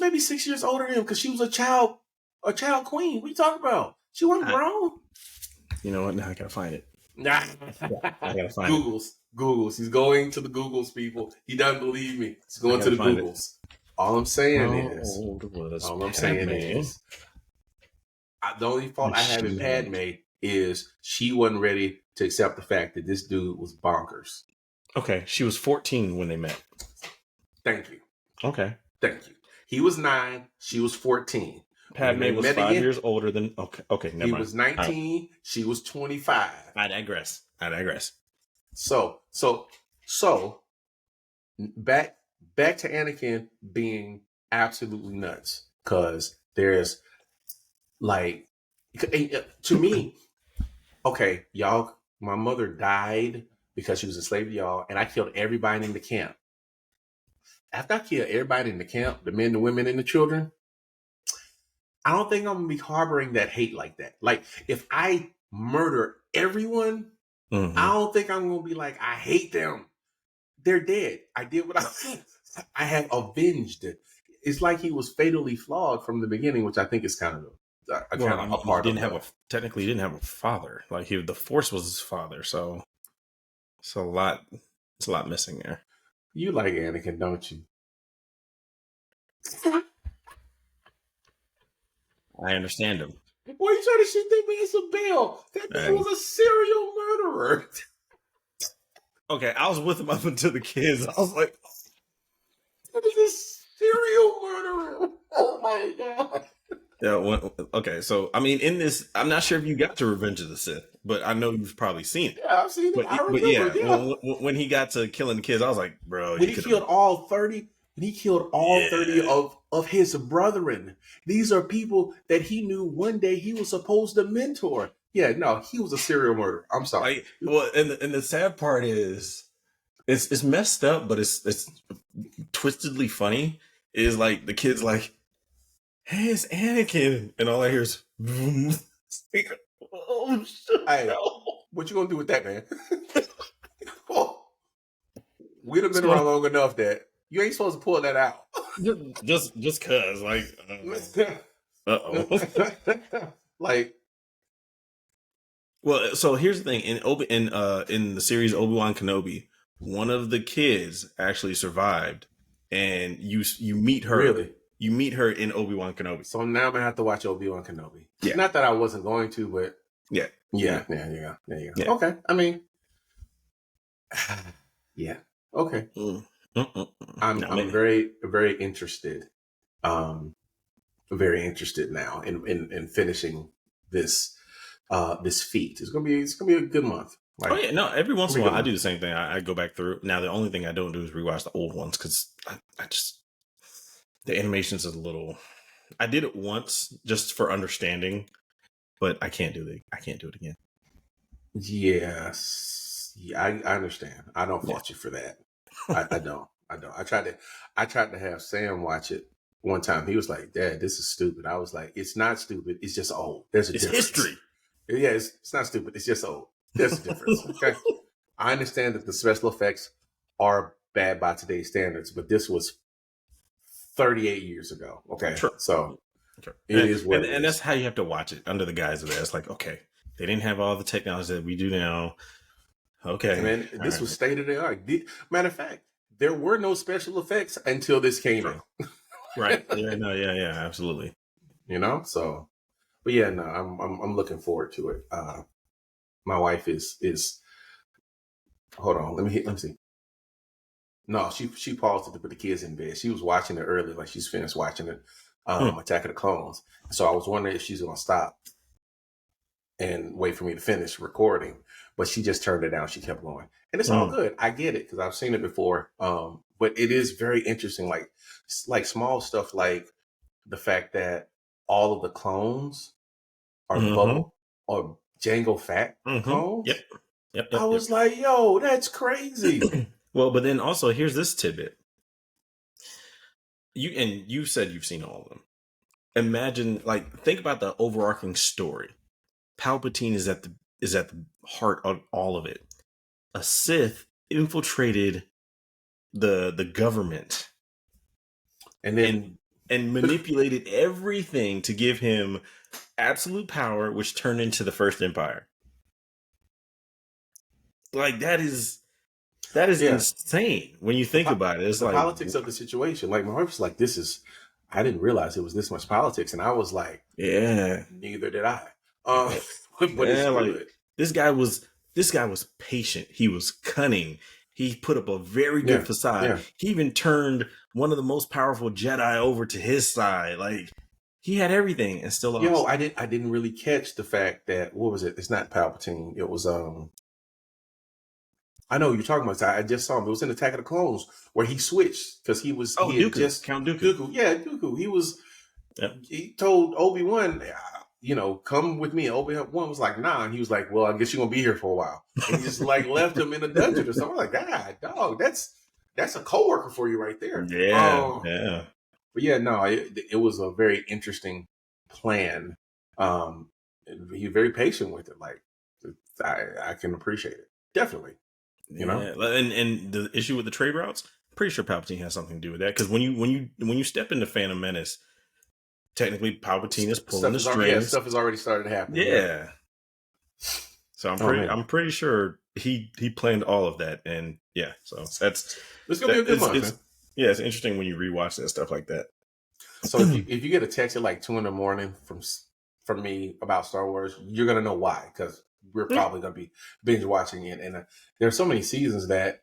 maybe 6 years older than him because she was a child queen. What are you talking about? She wasn't grown. You know what? Now I gotta find it. Nah. I gotta find Googles. He's going to the Googles, people. He doesn't believe me. He's going to the Googles. All I'm saying is, the only fault I have in Padme is she wasn't ready to accept the fact that this dude was bonkers. Okay, she was 14 when they met. Thank you. Okay. Thank you. He was 9. She was 14. Padme was 5 years older than. Okay. Never mind. He was 19. Right. She was 25. I digress. So back to Anakin being absolutely nuts, because there's like, to me, okay, y'all, my mother died because she was a slave to y'all, and I killed everybody in the camp. After I killed everybody in the camp, the men, the women, and the children, I don't think I'm gonna be harboring that hate like that. Like, if I murder everyone, I don't think I'm gonna be like, I hate them. They're dead. I did what I have avenged. It's like he was fatally flawed from the beginning, which I think is kind of a part of it. Technically, he didn't have a father. Like, the Force was his father, so it's a lot missing there. You like Anakin, don't you? I understand him. Why are you trying to shoot that man some bail? That man was a serial murderer. Okay, I was with him up until the kids. I was like, that is a serial murderer. Oh my God. Yeah. Okay. So, I mean, in this, I'm not sure if you got to Revenge of the Sith, but I know you've probably seen it. Yeah, I've seen it. I remember. When he got to killing the kids, I was like, bro. When he killed all 30 of his brethren. These are people that he knew one day he was supposed to mentor. Yeah, no, he was a serial murderer. I'm sorry. And the sad part is, it's messed up, but it's twistedly funny. Is like the kid's like, "Hey, it's Anakin," and all I hear is, "Oh shit!" Hey, what you gonna do with that, man? We'd have been around long enough that you ain't supposed to pull that out. just cause, like, like. Well, so here's the thing: in the series Obi-Wan Kenobi, one of the kids actually survived, and you meet her. Really? You meet her in Obi-Wan Kenobi. So now I'm gonna have to watch Obi-Wan Kenobi. Yeah. Not that I wasn't going to, but yeah. There you go. Yeah. Okay. I mean, yeah. Okay. I'm very, very interested. Very interested now in finishing this feat. It's gonna be a good month. Like, oh yeah, no. Every once in a while, I do the same thing. I go back through. Now, the only thing I don't do is rewatch the old ones because I just the animations is a little. I did it once just for understanding, but I can't do it again. Yes, yeah, I understand. I don't fault you for that. I don't. I tried to have Sam watch it one time. He was like, "Dad, this is stupid." I was like, "It's not stupid. It's just old. There's a difference." History. Yeah, it's not stupid. It's just old. There's a difference. Okay. I understand that the special effects are bad by today's standards, but this was 38 years ago. Okay. Sure. So it is what it is. And that's how you have to watch it, under the guise of that. It's like, okay, they didn't have all the technology that we do now. Okay. Man, this was state of the art. Matter of fact, there were no special effects until this came out. Right. Yeah, absolutely. You know, so, but yeah, no, I'm looking forward to it. My wife is hold on, let me see. No, she paused it to put the kids in bed. She was watching it early, like she's finished watching it, Attack of the Clones. So I was wondering if she's gonna stop and wait for me to finish recording, but she just turned it down. She kept going, and it's all good. I get it because I've seen it before. But it is very interesting, like small stuff, like the fact that all of the clones or bubble or Django fat cones. Yep. I was like, yo, that's crazy. Well, but then also here's this tidbit. You said you've seen all of them. Imagine, like, think about the overarching story. Palpatine is at the heart of all of it. A Sith infiltrated the government and manipulated everything to give him absolute power, which turned into the First Empire. Like, that is insane when you think about it. It's the like politics of the situation. Like, my wife was like, I didn't realize it was this much politics. And I was like, yeah, neither did I. But it's good. Like, this guy was patient. He was cunning. He put up a very good facade. Yeah. He even turned one of the most powerful Jedi over to his side. Like, he had everything and still lost. Yo, I didn't really catch the fact that, what was it? It's not Palpatine. It was I know you're talking about. I just saw him. It was in Attack of the Clones where he switched because he was. Oh, Dooku. Count Dooku. Yeah, Dooku. He was. Yep. He told Obi-Wan, come with me. Obi-Wan was like, nah, and he was like, well, I guess you're gonna be here for a while. And he just like left him in a dungeon or something. I'm like, God, dog, that's a coworker for you right there. Yeah, yeah. But yeah, no, it was a very interesting plan. He's very patient with it. Like, I can appreciate it. Definitely. And the issue with the trade routes, I'm pretty sure Palpatine has something to do with that. Because when you step into Phantom Menace, technically Palpatine is pulling the strings. Stuff has already started happening. Yeah. So I'm pretty sure he planned all of that, and yeah. So it's gonna be a good month. It's interesting when you rewatch that stuff like that. So if you get a text at like 2 a.m. from me about Star Wars, you're gonna know why, because we're probably going to be binge watching it. And there are so many seasons that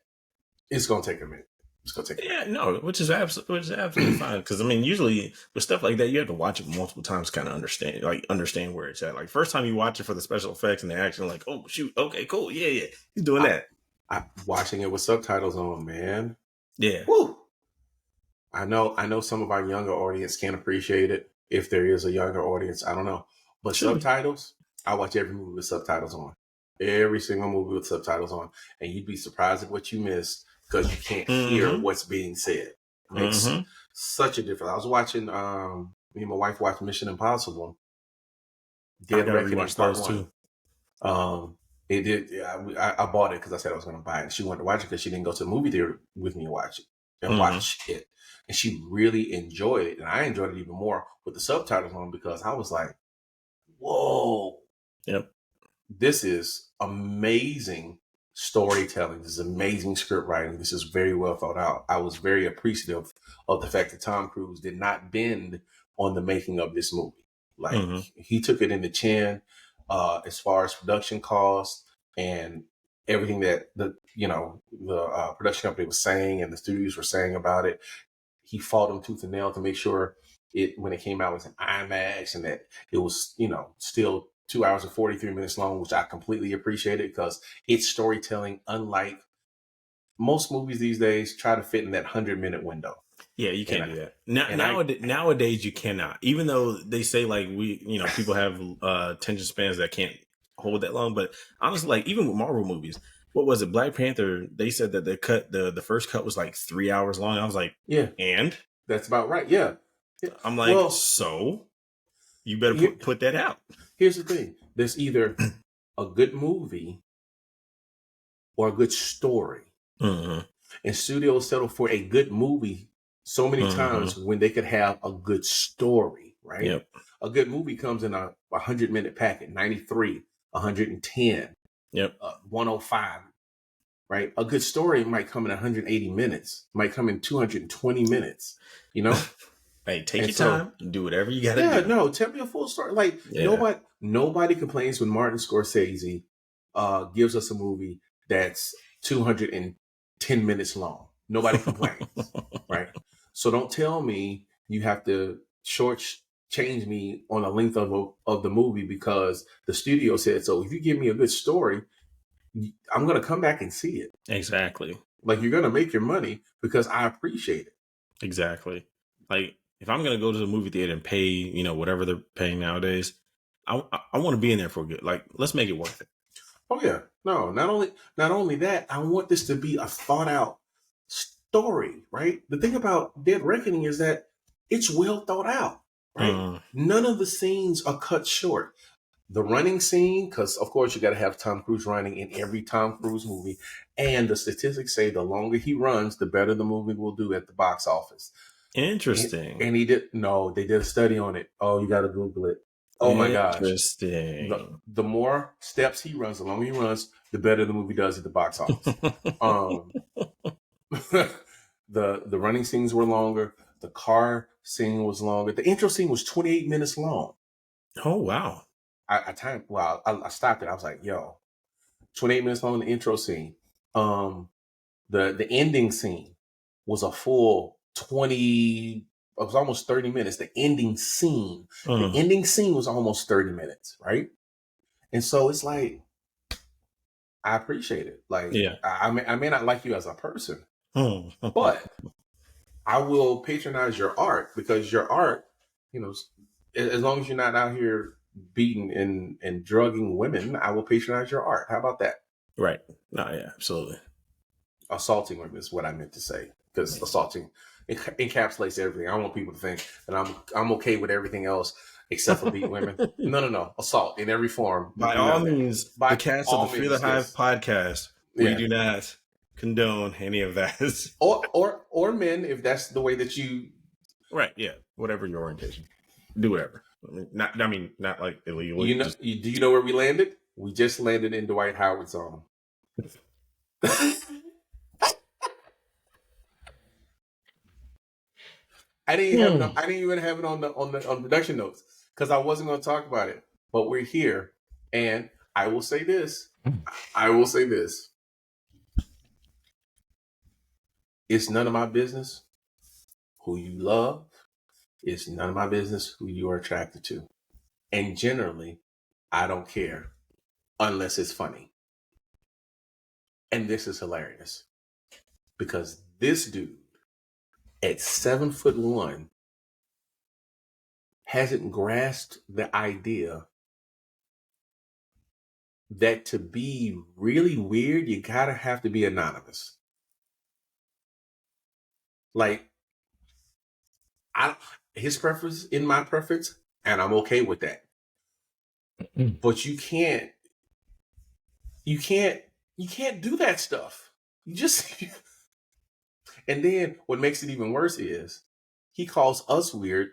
it's going to take a minute. It's going to take a minute. Yeah, no, which is absolutely fine. Because, I mean, usually with stuff like that, you have to watch it multiple times to kind of understand where it's at. Like, first time you watch it for the special effects and the action, like, oh, shoot, okay, cool. Yeah. He's doing that. I'm watching it with subtitles on, man. Yeah. Woo! I know some of our younger audience can't appreciate it. If there is a younger audience, I don't know. But subtitles... I watch every movie with subtitles on. Every single movie with subtitles on. And you'd be surprised at what you missed because you can't hear what's being said. It makes such a difference. I was watching, me and my wife watched Mission Impossible. Dead Reckoning Part 1. It did. Yeah, I bought it because I said I was going to buy it. She wanted to watch it because she didn't go to the movie theater with me to watch it. And watch it. And she really enjoyed it. And I enjoyed it even more with the subtitles on because I was like, whoa. Yep. This is amazing storytelling. This is amazing script writing. This is very well thought out. I was very appreciative of the fact that Tom Cruise did not bend on the making of this movie. Like, he took it in the chin as far as production costs and everything that the production company was saying and the studios were saying about it. He fought them tooth and nail to make sure when it came out was an IMAX and that it was, still 2 hours and 43 minutes long, which I completely appreciated because it's storytelling unlike most movies these days try to fit in that 100-minute window. Yeah, you can't do that. Nowadays, you cannot. Even though they say like people have attention spans that can't hold that long, but honestly, like even with Marvel movies, what was it? Black Panther? They said that the first cut was like 3 hours long. I was like, yeah, and that's about right. Yeah, I'm like, well, so you better put that out. Here's the thing. There's either a good movie or a good story. And studios settle for a good movie so many times when they could have a good story, right? Yep. A good movie comes in a 100-minute packet, 93, 110, 105, right? A good story might come in 180 minutes, might come in 220 minutes, Hey, take your time and do whatever you gotta do. Yeah, no, tell me a full story. Like, nobody complains when Martin Scorsese gives us a movie that's 210 minutes long. Nobody complains, right? So don't tell me you have to change me on the length of the movie because the studio said so. If you give me a good story, I'm going to come back and see it. Exactly. Like, you're going to make your money because I appreciate it. Exactly. Like, if I'm going to go to the movie theater and pay, whatever they're paying nowadays, I want to be in there for good. Like, let's make it worth it. Oh yeah, no. Not only that, I want this to be a thought out story, right? The thing about Dead Reckoning is that it's well thought out, right? None of the scenes are cut short. The running scene, because of course you got to have Tom Cruise running in every Tom Cruise movie, and the statistics say the longer he runs, the better the movie will do at the box office. Interesting. And they did a study on it. Oh, you got to Google it. Oh my gosh. Interesting. The more steps he runs, the longer he runs, the better the movie does at the box office. The running scenes were longer. The car scene was longer. The intro scene was 28 minutes long. Oh wow! I stopped it. I was like, yo, 28 minutes long, the intro scene. The ending scene was a full 20. It was almost 30 minutes. The ending scene. The ending scene was almost 30 minutes, right? And so it's like, I appreciate it. Like, yeah. I may not like you as a person, but I will patronize your art, because your art, you know, as long as you're not out here beating and drugging women, I will patronize your art. How about that? Right. No, yeah, absolutely. Assaulting women is what I meant to say, because assaulting encapsulates everything. I don't want people to think that I'm okay with everything else except for beating women. No. Assault in every form. By all means, the cast of the Fear the Hive podcast, we do not condone any of that. or men, if that's the way that you. Right. Yeah. Whatever your orientation, do whatever. Not like illegal. You know, do you know where we landed? We just landed in Dwight Howard's zone. I didn't even have it on production notes, because I wasn't going to talk about it. But we're here, and I will say this. It's none of my business who you love. It's none of my business who you are attracted to. And generally, I don't care unless it's funny. And this is hilarious, because this dude at 7'1" hasn't grasped the idea that to be really weird, you gotta have to be anonymous. Like, his preference in my preference, and I'm okay with that. But you can't do that stuff. You just. And then what makes it even worse is he calls us weird,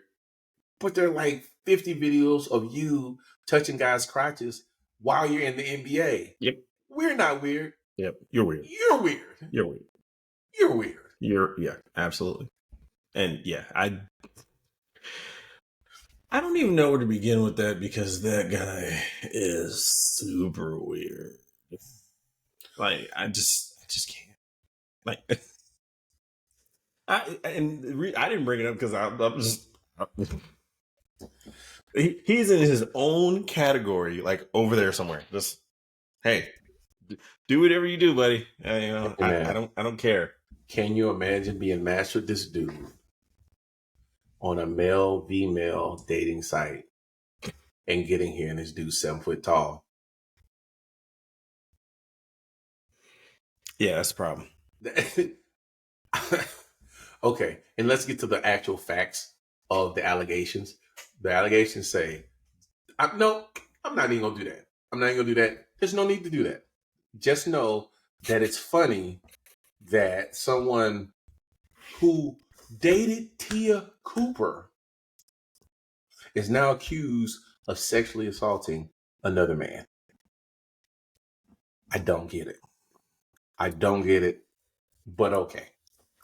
but there are like 50 videos of you touching guys' crotches while you're in the NBA. Yep. We're not weird. Yep. You're weird. You're weird. You're weird. You're weird. Yeah, absolutely. And yeah, I don't even know where to begin with that, because that guy is super weird. Like, I just can't. Like, I didn't bring it up because I'm just. He's in his own category, like over there somewhere. Just, hey, do whatever you do, buddy. I don't care. Can you imagine being matched with this dude on a male-female dating site and getting here, and this dude's 7 foot tall? Yeah, that's the problem. Okay, and let's get to the actual facts of the allegations. The allegations say, no, I'm not even going to do that. I'm not even going to do that. There's no need to do that. Just know that it's funny that someone who dated Tia Cooper is now accused of sexually assaulting another man. I don't get it. But okay.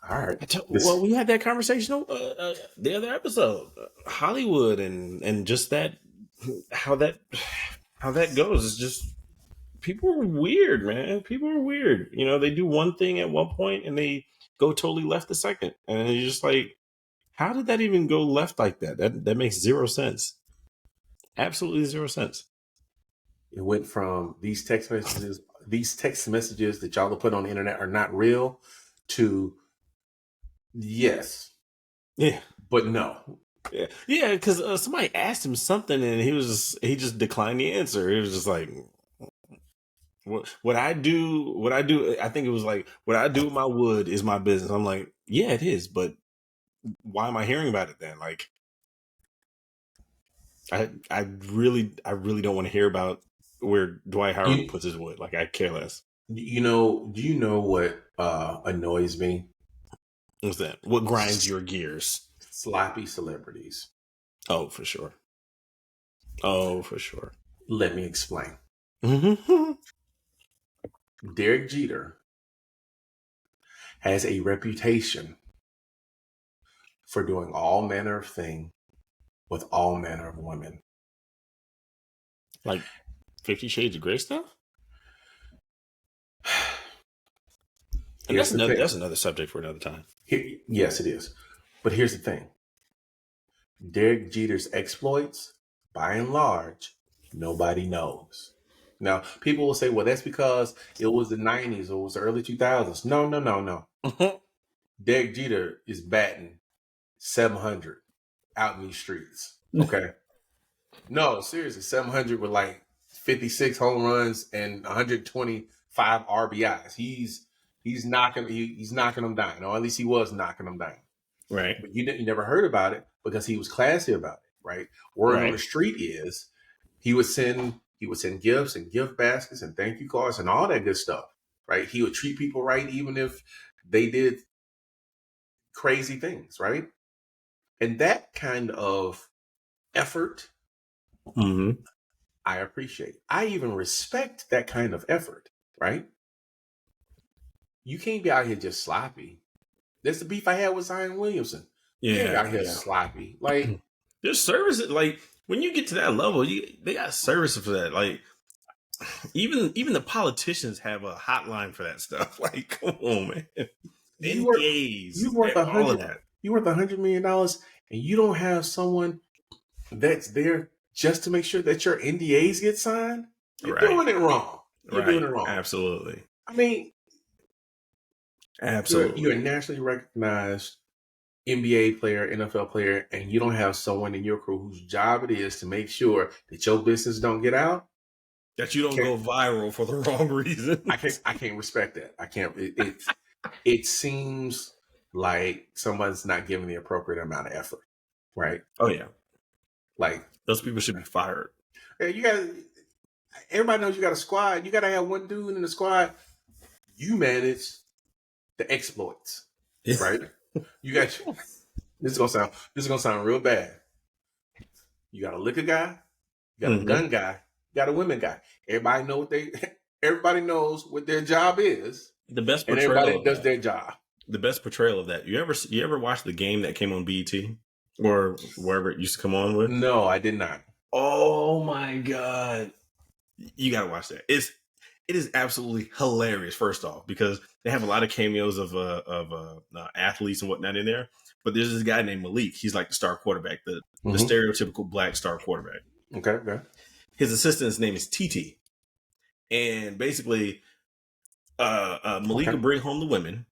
All right. Well, we had that conversation the other episode, Hollywood, and just that how that goes is just, people are weird, man. People are weird. You know, they do one thing at one point and they go totally left the second, and you're just like, how did that even go left like that? That makes zero sense. Absolutely zero sense. It went from these text messages that y'all have put on the internet are not real to yes. Yeah. But no. Yeah, because somebody asked him something and he just declined the answer. It was just like, what I do. I think it was like, what I do with my wood is my business. I'm like, yeah, it is, but why am I hearing about it then? Like, I really don't want to hear about where Dwight Howard puts his wood. Like, I care less. Do you know what annoys me? What's that? What grinds your gears? Sloppy celebrities. Oh, for sure. Oh, for sure. Let me explain. Mm-hmm. Derek Jeter has a reputation for doing all manner of things with all manner of women. Like 50 Shades of Grey stuff? And that's another subject for another time. Yes, it is. But here's the thing. Derek Jeter's exploits, by and large, nobody knows. Now, people will say, well, that's because it was the 90s or it was the early 2000s. No. Derek Jeter is batting 700 out in these streets. Okay? No, seriously, 700 with like 56 home runs and 125 RBIs. He's knocking them down. Or at least he was knocking them down. Right. But you never heard about it because he was classy about it, right? Word on the street is he would send gifts and gift baskets and thank you cards and all that good stuff, right? He would treat people right even if they did crazy things, right? And that kind of effort, I appreciate. I even respect that kind of effort, right? You can't be out here just sloppy. That's the beef I had with Zion Williamson. You can't be out here sloppy. Like, there's services. Like, when you get to that level, they got services for that. Like, even the politicians have a hotline for that stuff. Like, come on, man. You worth $100 million, and you don't have someone that's there just to make sure that your NDAs get signed. You're doing it wrong. You're doing it wrong. Absolutely. I mean, absolutely. You're a nationally recognized NBA player, NFL player, and you don't have someone in your crew whose job it is to make sure that your business don't get out. That you don't go viral for the wrong reason. I can't respect that. I can't. It seems like someone's not giving the appropriate amount of effort, right? Oh yeah. Like, those people should be fired. Everybody knows you got a squad. You got to have one dude in the squad. You manage the exploits, right? You got this is gonna sound real bad. You got a liquor guy, you got a gun guy, you got a women guy. Everybody knows what their job is. The best portrayal, and everybody does their job. The best portrayal of that. You ever watch the game that came on BET or wherever it used to come on with? No, I did not. Oh my god, you gotta watch that. It is absolutely hilarious. First off, because they have a lot of cameos of athletes and whatnot in there. But there's this guy named Malik. He's like the star quarterback, the stereotypical black star quarterback. Okay. His assistant's name is TT, and basically, Malik would bring home the women,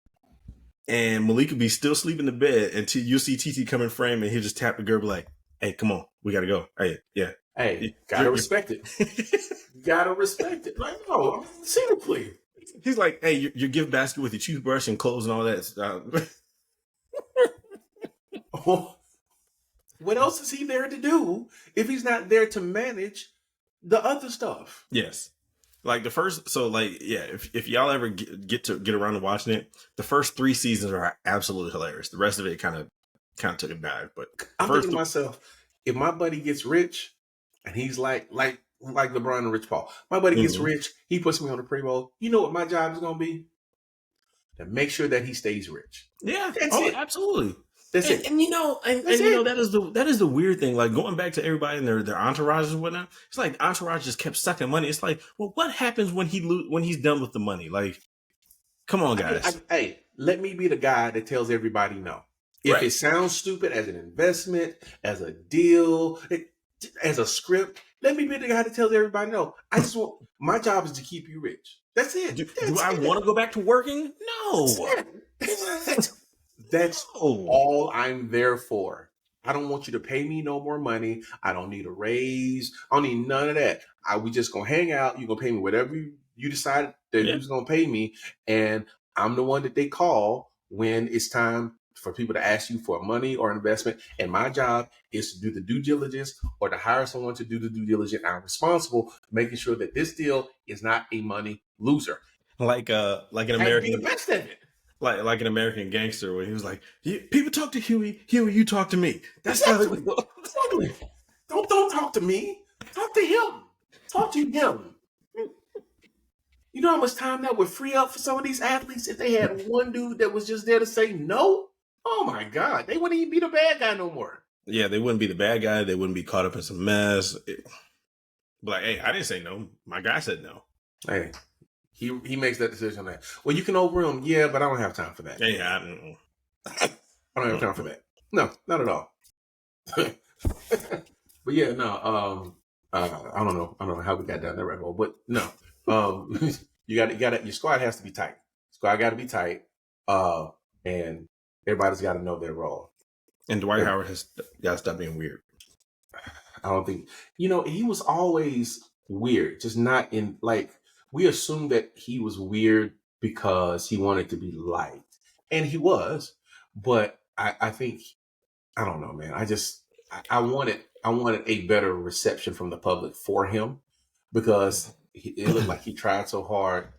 and Malik would be still sleeping in the bed until you see TT come in frame, and he'll just tap the girl, like, "Hey, come on, we gotta go. Hey, yeah, hey, gotta respect it." Gotta respect it. Like, no, seriously. He's like, hey, your gift basket with your toothbrush and clothes and all that stuff. What else is he there to do if he's not there to manage the other stuff? Yes. Like the first, so like, yeah, if y'all ever get around to watching it, the first 3 seasons are absolutely hilarious. The rest of it kind of took a dive. But I'm thinking to myself, if my buddy gets rich and he's like LeBron and Rich Paul. My buddy gets rich. He puts me on the pre-roll. You know what my job is going to be? To make sure that he stays rich. Yeah. That's it. Absolutely. That's it. And you know, that is the weird thing. Like going back to everybody and their entourages and whatnot. It's like the entourage just kept sucking money. It's like, well, what happens when he's done with the money? Like, come on, guys. Hey, let me be the guy that tells everybody no. If it sounds stupid as an investment, as a deal, as a script, let me be the guy that tells everybody no. I just want, my job is to keep you rich. That's it. Do I want to go back to working? No. That's all I'm there for. I don't want you to pay me no more money. I don't need a raise. I don't need none of that. We just gonna hang out. You're gonna pay me whatever you decided that you was gonna pay me. And I'm the one that they call when it's time for people to ask you for money or investment. And my job is to do the due diligence or to hire someone to do the due diligence. I'm responsible for making sure that this deal is not a money loser. Like an American, I be the best at it. Like an American Gangster, where he was like, "People talk to Huey, you talk to me." That's exactly. Don't talk to me. Talk to him. Talk to him. You know how much time that would free up for some of these athletes if they had one dude that was just there to say no? Oh my God, they wouldn't even be the bad guy no more. Yeah, they wouldn't be the bad guy. They wouldn't be caught up in some mess. Like, hey, I didn't say no. My guy said no. Hey, he makes that decision on that. Well, you can overrule him, yeah, but I don't have time for that. Yeah, I don't know. I don't have time for that. No, not at all. But yeah, no. I don't know how we got down that rabbit hole, but no. You got your squad has to be tight. Squad got to be tight, and everybody's got to know their role. And Dwight Howard has got to stop being weird. I don't think he was always weird, just not in like we assumed that he was weird because he wanted to be liked, and he was. But I think I don't know, man. I wanted a better reception from the public for him because it looked like he tried so hard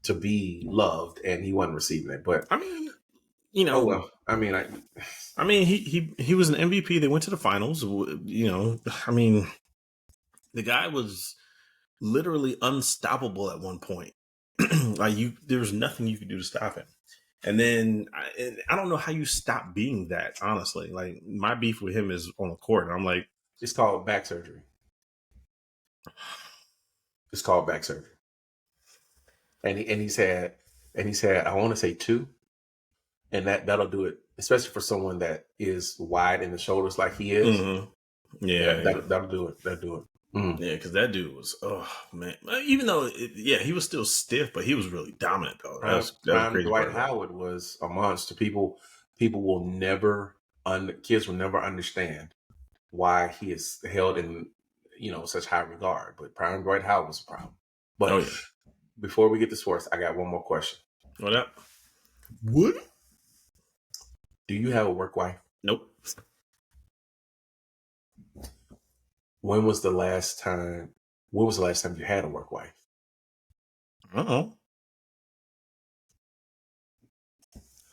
to be loved and he wasn't receiving it. But I mean, you know, oh well. I mean, he was an MVP. They went to the finals. You know, I mean, the guy was literally unstoppable at one point. Like there was nothing you could do to stop him. And then I don't know how you stop being that. Honestly, like my beef with him is on the court. I'm like, it's called back surgery. It's called back surgery. And he's had I want to say 2, and that'll do it, especially for someone that is wide in the shoulders like he is. Mm-hmm. Yeah, that'll do it. That'll do it. Mm. Yeah, because that dude was, oh man. Even though, he was still stiff, but he was really dominant though. That was crazy. Dwight Howard was a monster. People will never, kids will never understand why he is held in such high regard. But prime Dwight Howard was a problem. But before we get to sports, I got one more question. What up? What? Do you have a work wife? Nope. When was the last time you had a work wife?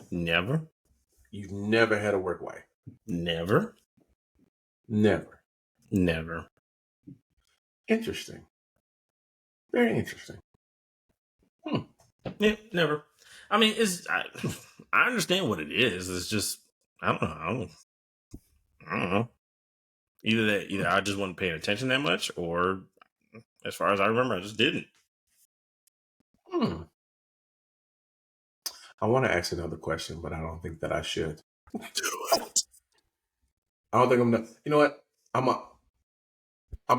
Never. You've never had a work wife? Never. Interesting. Very interesting. Yeah, never. I mean, I understand what it is. It's just I don't know. Either I just wasn't paying attention that much, or as far as I remember, I just didn't. I want to ask another question, but I don't think that I should. I don't think I'm not. You know what? I'm a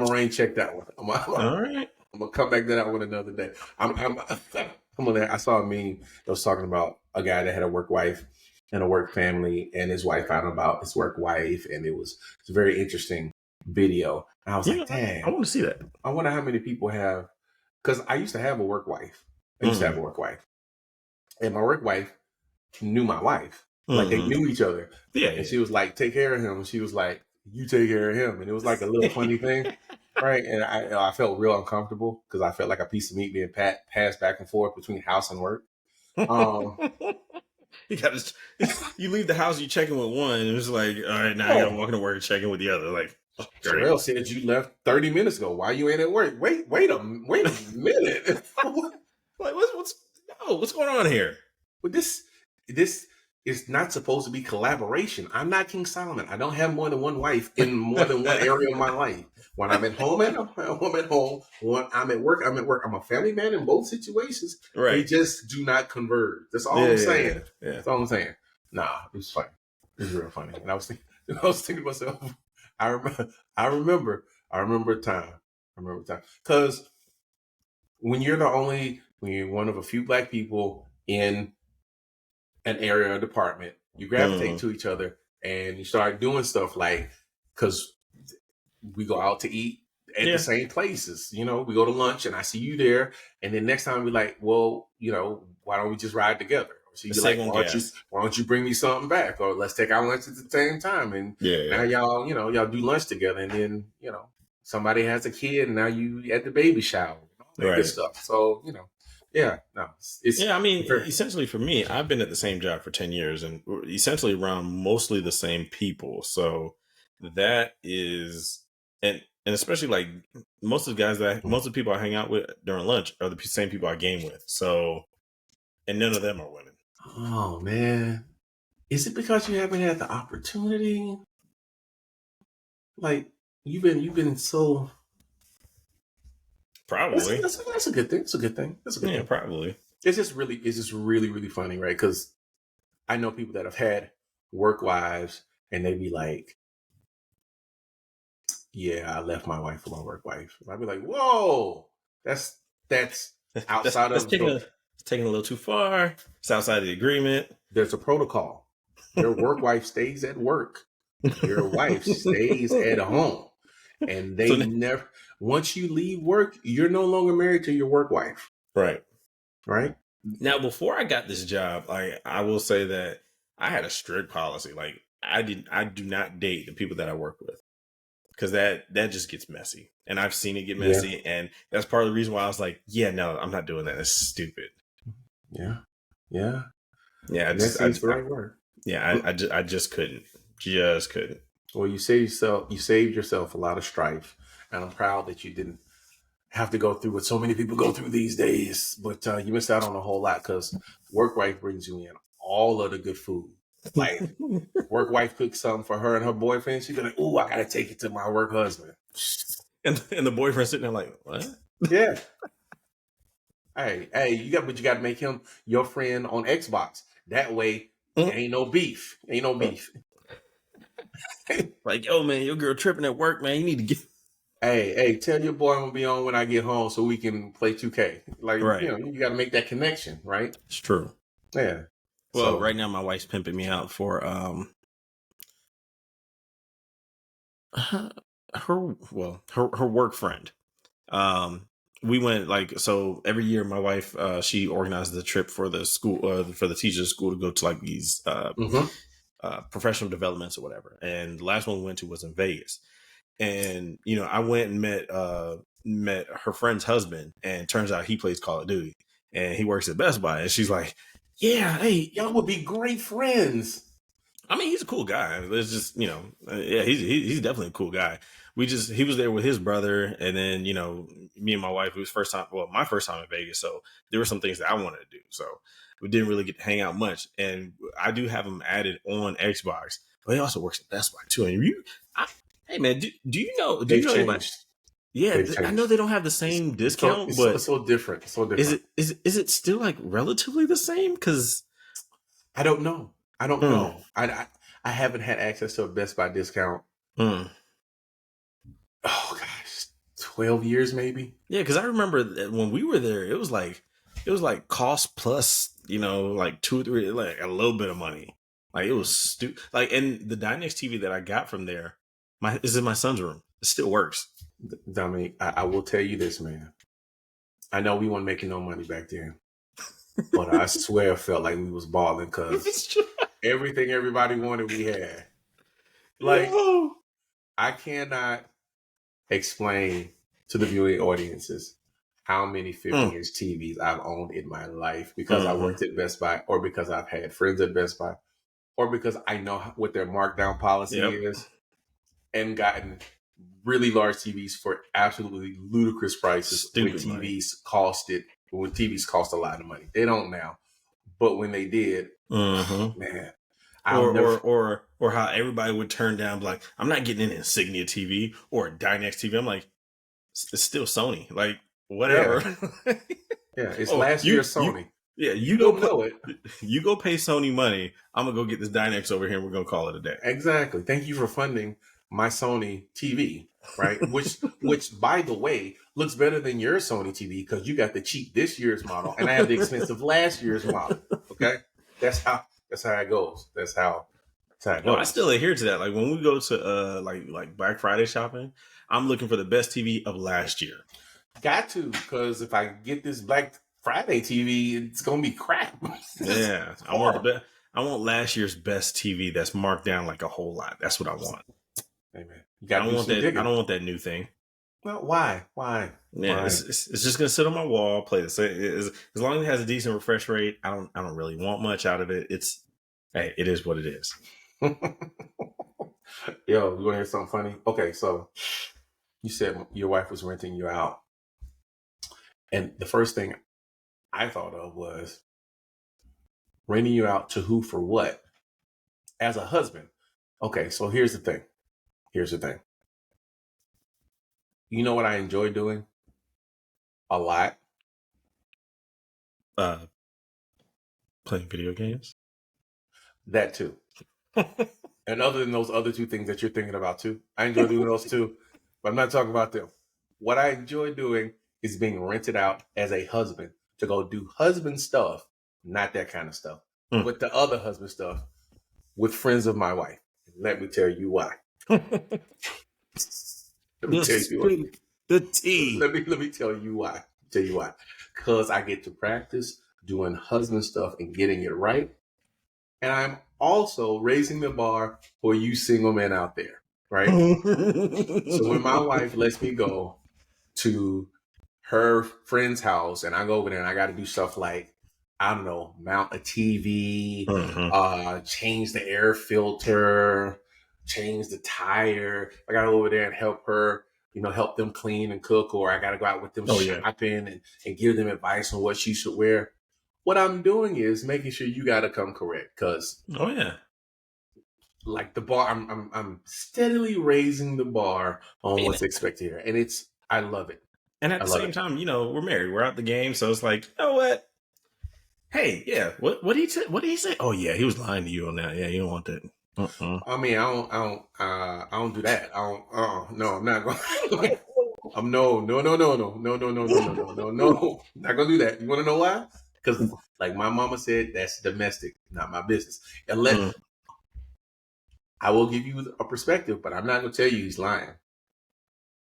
rain check that one. All right. I'm gonna come back to that one another day. I saw a meme that was talking about a guy that had a work wife and a work family, and his wife found out about his work wife, and it's a very interesting video. And I was like, dang, I want to see that. I wonder how many people have, because I used to have a work wife. And my work wife knew my wife. Like they knew each other. Yeah. And she was like, take care of him. And she was like, you take care of him. And it was like a little funny thing. Right. And I felt real uncomfortable because I felt like a piece of meat being passed back and forth between house and work. You leave the house, you check in with one, and it's like, all right, now I gotta walk into work and check in with the other. Like, Terrell said you left 30 minutes ago. Why you ain't at work? Wait a minute. Like, what's going on here? But this is not supposed to be collaboration. I'm not King Solomon. I don't have more than one wife in more than one area of my life. When I'm at home, I'm at home. When I'm at work, I'm at work. I'm a family man in both situations. Right. They just do not converge. That's all I'm saying. Yeah. That's all I'm saying. Nah, it was funny. It was real funny. And I was thinking to myself, I remember a time. Because when you're one of a few black people in an area or department, you gravitate to each other and you start doing stuff like, because we go out to eat at the same places. You know, we go to lunch and I see you there, and then next time we're like, well, you know, why don't we just ride together? So you're like, why don't you bring me something back, or let's take our lunch at the same time, and now y'all, you know, y'all do lunch together, and then, you know, somebody has a kid, and now you at the baby shower, all that good stuff. So, you know, I mean, essentially for me, I've been at the same job for 10 years and essentially around mostly the same people. So that is, and especially like most of the people I hang out with during lunch are the same people I game with. So, and none of them are women. Oh man, is it because you haven't had the opportunity? Like you've been so. Probably that's a good thing. It's a good thing. That's a good thing. Probably. It's just really, really funny, right? Because I know people that have had work wives, and they be like, "Yeah, I left my wife for my work wife." And I'd be like, "Whoa, that's outside that's taking a little too far. It's outside of the agreement. There's a protocol. Your work wife stays at work. Your wife stays at home, and they never. Once you leave work, you're no longer married to your work wife. Right. Right. Now, before I got this job, I will say that I had a strict policy. Like I do not date the people that I work with, because that just gets messy, and I've seen it get messy, and that's part of the reason why I was like, yeah, no, I'm not doing that. That's stupid. Yeah. I just the right word. Yeah, I just couldn't. Well, you saved yourself a lot of strife, and I'm proud that you didn't have to go through what so many people go through these days. But you missed out on a whole lot, because work wife brings you in all of the good food. Like work wife cooks something for her and her boyfriend, she's like, "Ooh, I gotta take it to my work husband." And the boyfriend sitting there like, "What?" Yeah. Hey, you got to make him your friend on Xbox. That way, ain't no beef. Like, yo, man, your girl tripping at work, man. You need to get. Hey, tell your boy I'm gonna be on when I get home so we can play 2K. Like, you know, you got to make that connection, right? It's true. Yeah. Well, right now my wife's pimping me out for her work friend. We went so every year my wife she organizes the trip for the school for the teachers' school to go to like these professional developments or whatever. And the last one we went to was in Vegas. And you know, I went and met her friend's husband, and turns out he plays Call of Duty and he works at Best Buy. And she's like, "Yeah, hey, y'all would be great friends." I mean, he's a cool guy. It's just, you know, he's definitely a cool guy. He was there with his brother, and then, you know, me and my wife, it was my first time in Vegas. So there were some things that I wanted to do. So we didn't really get to hang out much. And I do have him added on Xbox, but he also works at Best Buy too. And hey man, do you know about? Yeah, I know they don't have the same discount, but it's so different. Is it still like relatively the same? Because I don't know. I haven't had access to a Best Buy discount. Oh gosh, 12 years maybe. Yeah, because I remember that when we were there, it was like cost plus, you know, like 2 or 3, like a little bit of money. Like it was stupid. Like, and the Dynex TV that I got from there, is in my son's room. It still works. Dominique, I will tell you this, man. I know we weren't making no money back then, but I swear I felt like we was balling, because everything everybody wanted, we had. Like, I cannot explain to the viewing audiences how many 50-inch TVs I've owned in my life, because I worked at Best Buy, or because I've had friends at Best Buy, or because I know what their markdown policy is, and gotten really large TVs for absolutely ludicrous prices. When TVs cost a lot of money. They don't now, but when they did, man. Or how everybody would turn down, like, I'm not getting an Insignia TV or a Dynex TV. I'm like, it's still Sony. Like, whatever. Yeah, it's last year's Sony. You go know it. You go pay Sony money. I'm gonna go get this Dynex over here, and we're gonna call it a day. Exactly. Thank you for funding my Sony TV, right? which by the way looks better than your Sony TV, because you got the cheap this year's model, and I have the expensive last year's model. Okay, that's how it goes. That's how No, I still adhere to that. Like when we go to like Black Friday shopping, I'm looking for the best TV of last year. Got to, because if I get this Black Friday TV, it's gonna be crap. Yeah, I want the best. I want last year's best TV that's marked down like a whole lot. That's what I want. Hey man, you I got don't want that. digging. I don't want that new thing. Well, why? Yeah, why? it's just gonna sit on my wall. Play this as long as it has a decent refresh rate. I don't really want much out of it. It is what it is. Yo, you want to hear something funny? Okay, so you said your wife was renting you out, and the first thing I thought of was renting you out to who for what? As a husband. Okay, so here's the thing. You know what I enjoy doing? A lot? Playing video games. That too. And other than those other two things that you're thinking about too, I enjoy doing those too, but I'm not talking about them. What I enjoy doing is being rented out as a husband to go do husband stuff, not that kind of stuff, but the other husband stuff with friends of my wife. Let me tell you why. Let me tell you why. The tea. Let me tell you why. Because I get to practice doing husband stuff and getting it right. And I'm also raising the bar for you single men out there, right? So when my wife lets me go to her friend's house and I go over there and I got to do stuff like, I don't know, mount a TV, change the air filter, change the tire. I got to go over there and help her, help them clean and cook, or I got to go out with them shopping and give them advice on what she should wear. What I'm doing is making sure you got to come correct, because like the bar, I'm steadily raising the bar on what's expected here, and I love it. And at the same time, we're married, we're out the game, so it's like, you know what? Hey, yeah, what did he say? Oh yeah, he was lying to you on that. Yeah, you don't want that. I mean, I don't do that. No, I'm not going. No, not gonna do that. You want to know why? Because, like my mama said, that's domestic, not my business. Unless I will give you a perspective, but I'm not gonna tell you he's lying.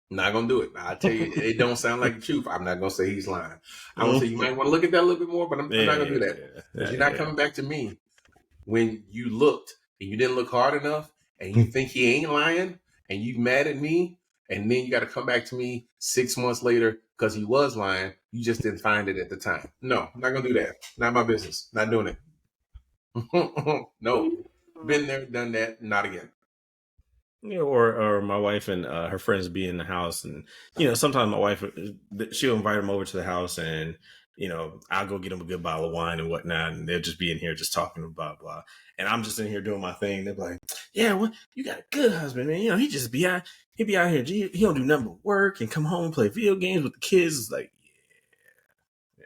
I'm not gonna do it. I'll tell you, it don't sound like the truth. I'm not gonna say he's lying. I'm gonna say you might want to look at that a little bit more, but I'm not gonna do that. Because you're not coming back to me when you looked and you didn't look hard enough, and you think he ain't lying, and you mad at me, and then you got to come back to me 6 months later because he was lying. You just didn't find it at the time. No, I'm not gonna do that. Not my business. Not doing it. No, been there, done that. Not again. Or my wife and her friends be in the house, and sometimes my wife, she'll invite them over to the house, and I'll go get them a good bottle of wine and whatnot, and they'll just be in here just talking blah blah, and I'm just in here doing my thing. They're like, "Yeah, well, you got a good husband, man. He just be out here. He don't do nothing but work and come home and play video games with the kids." It's like, yeah.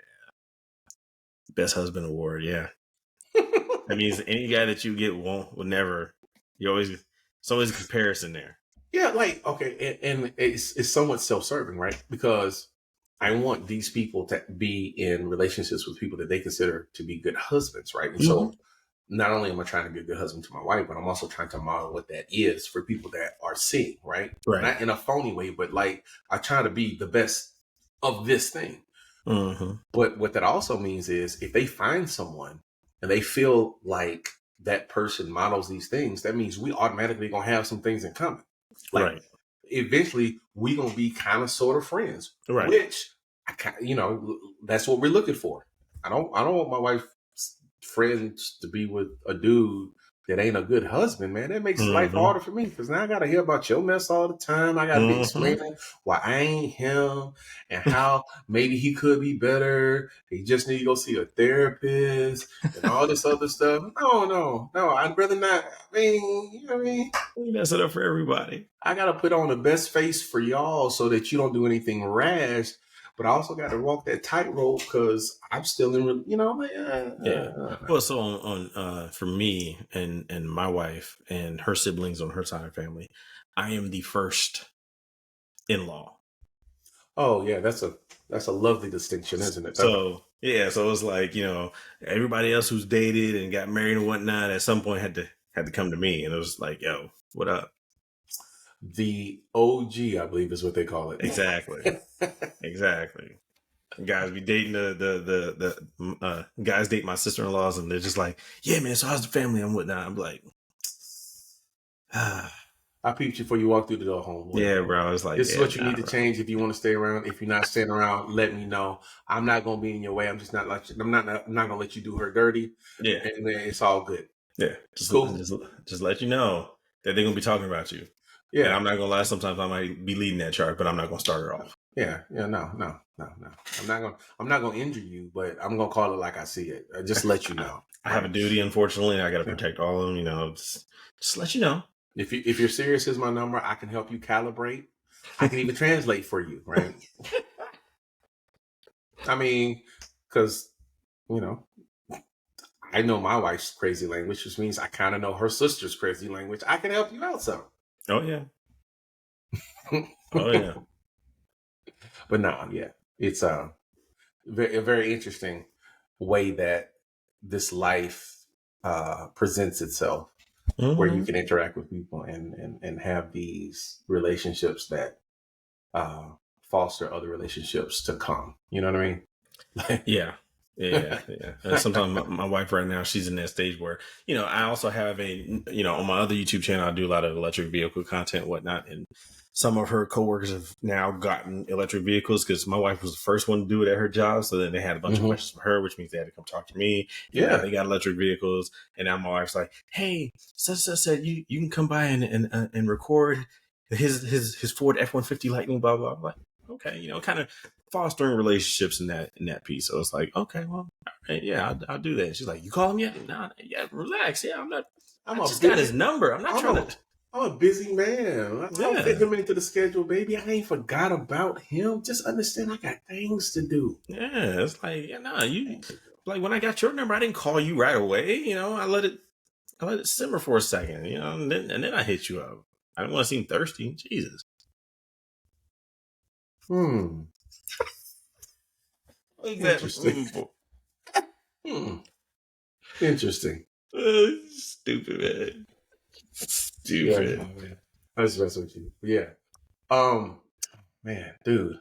Best husband award, yeah. That means any guy that you get will never. It's always a comparison there. Yeah, like, okay, and it's somewhat self-serving, right? Because I want these people to be in relationships with people that they consider to be good husbands, right? And so not only am I trying to be a good husband to my wife, but I'm also trying to model what that is for people that are seeing, right? Not in a phony way, but like I try to be the best of this thing. But what that also means is if they find someone and they feel like that person models these things, that means we automatically gonna have some things in common. Like eventually we gonna be kind of sort of friends, which that's what we're looking for. I don't want my wife's friends to be with a dude that ain't a good husband, man. That makes life harder for me, because now I gotta hear about your mess all the time. I gotta be explaining why I ain't him and how maybe he could be better. He just need to go see a therapist and all this other stuff. No, I'd rather not. I mean, you know what I mean? That's it up for everybody. I gotta put on the best face for y'all so that you don't do anything rash. But I also got to walk that tightrope because I'm still in, Well, so on for me and my wife and her siblings on her side of the family, I am the first in-law. Oh yeah, that's a lovely distinction, isn't it? So yeah, so it's like everybody else who's dated and got married and whatnot at some point had to had to come to me, and it was like, yo, what up? The OG, I believe, is what they call it. Exactly. Exactly. Guys be dating the guys date my sister-in-laws, and they're just like, yeah, man, so how's the family and whatnot? I'm like, I peeped you before you walked through the door, homeboy. yeah, bro. I was like, this is what you need to bro. change if you want to stay around. If you're not staying around, let me know. I'm not gonna be in your way. I'm just not like I'm not gonna let you do her dirty. Yeah, and then it's all good. yeah. Just Cool. just let you know that they're gonna be talking about you. Yeah, and I'm not gonna lie. Sometimes I might be leading that chart, but I'm not gonna start her off. Yeah, no. I'm not gonna injure you, but I'm gonna call it like I see it. Just let you know. I have a duty, unfortunately, and I got to protect all of them. You know, just let you know. If you're serious, here's my number. I can help you calibrate. I can even translate for you, right? I mean, because I know my wife's crazy language, which means I kind of know her sister's crazy language. I can help you out some. Oh yeah. Oh yeah. But no, yeah, it's a very interesting way that this life presents itself, where you can interact with people and have these relationships that foster other relationships to come. You know what I mean? Yeah. And sometimes my wife right now, she's in that stage where, I also have on my other YouTube channel, I do a lot of electric vehicle content and whatnot. And some of her coworkers have now gotten electric vehicles because my wife was the first one to do it at her job. So then they had a bunch of questions for her, which means they had to come talk to me. Yeah. They got electric vehicles. And now my wife's like, hey, such said you can come by and record his Ford F-150 Lightning, blah, blah, blah. Okay, kind of fostering relationships in that piece. So it's like, okay, well, all right, yeah, I'll do that. She's like, you call him yet? Nah, yeah, relax. Yeah, I just got his number. I'm a busy man. I'll fit him into the schedule, baby. I ain't forgot about him. Just understand I got things to do. Yeah, it's like, you like when I got your number, I didn't call you right away. I let it simmer for a second, and then I hit you up. I didn't want to seem thirsty. Jesus. Interesting. Interesting. Stupid, man. Stupid. Yeah, man. I was messing with you. Yeah. Man, dude,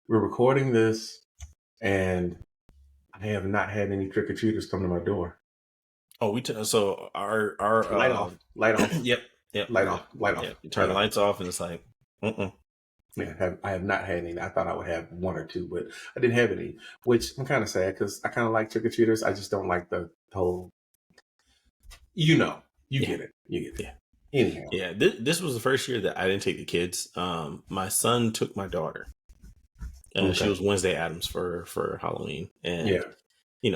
we're recording this, and I have not had any trick or treaters come to my door. Oh, so our light off. Yep. Light off. Yeah. You turn the lights off, and it's like, Yeah, I have not had any. I thought I would have one or two, but I didn't have any, which I'm kind of sad because I kind of like trick or treaters. I just don't like the whole. You get it. Yeah. Anyhow. Yeah. This was the first year that I didn't take the kids. My son took my daughter, and she was Wednesday Addams for Halloween, and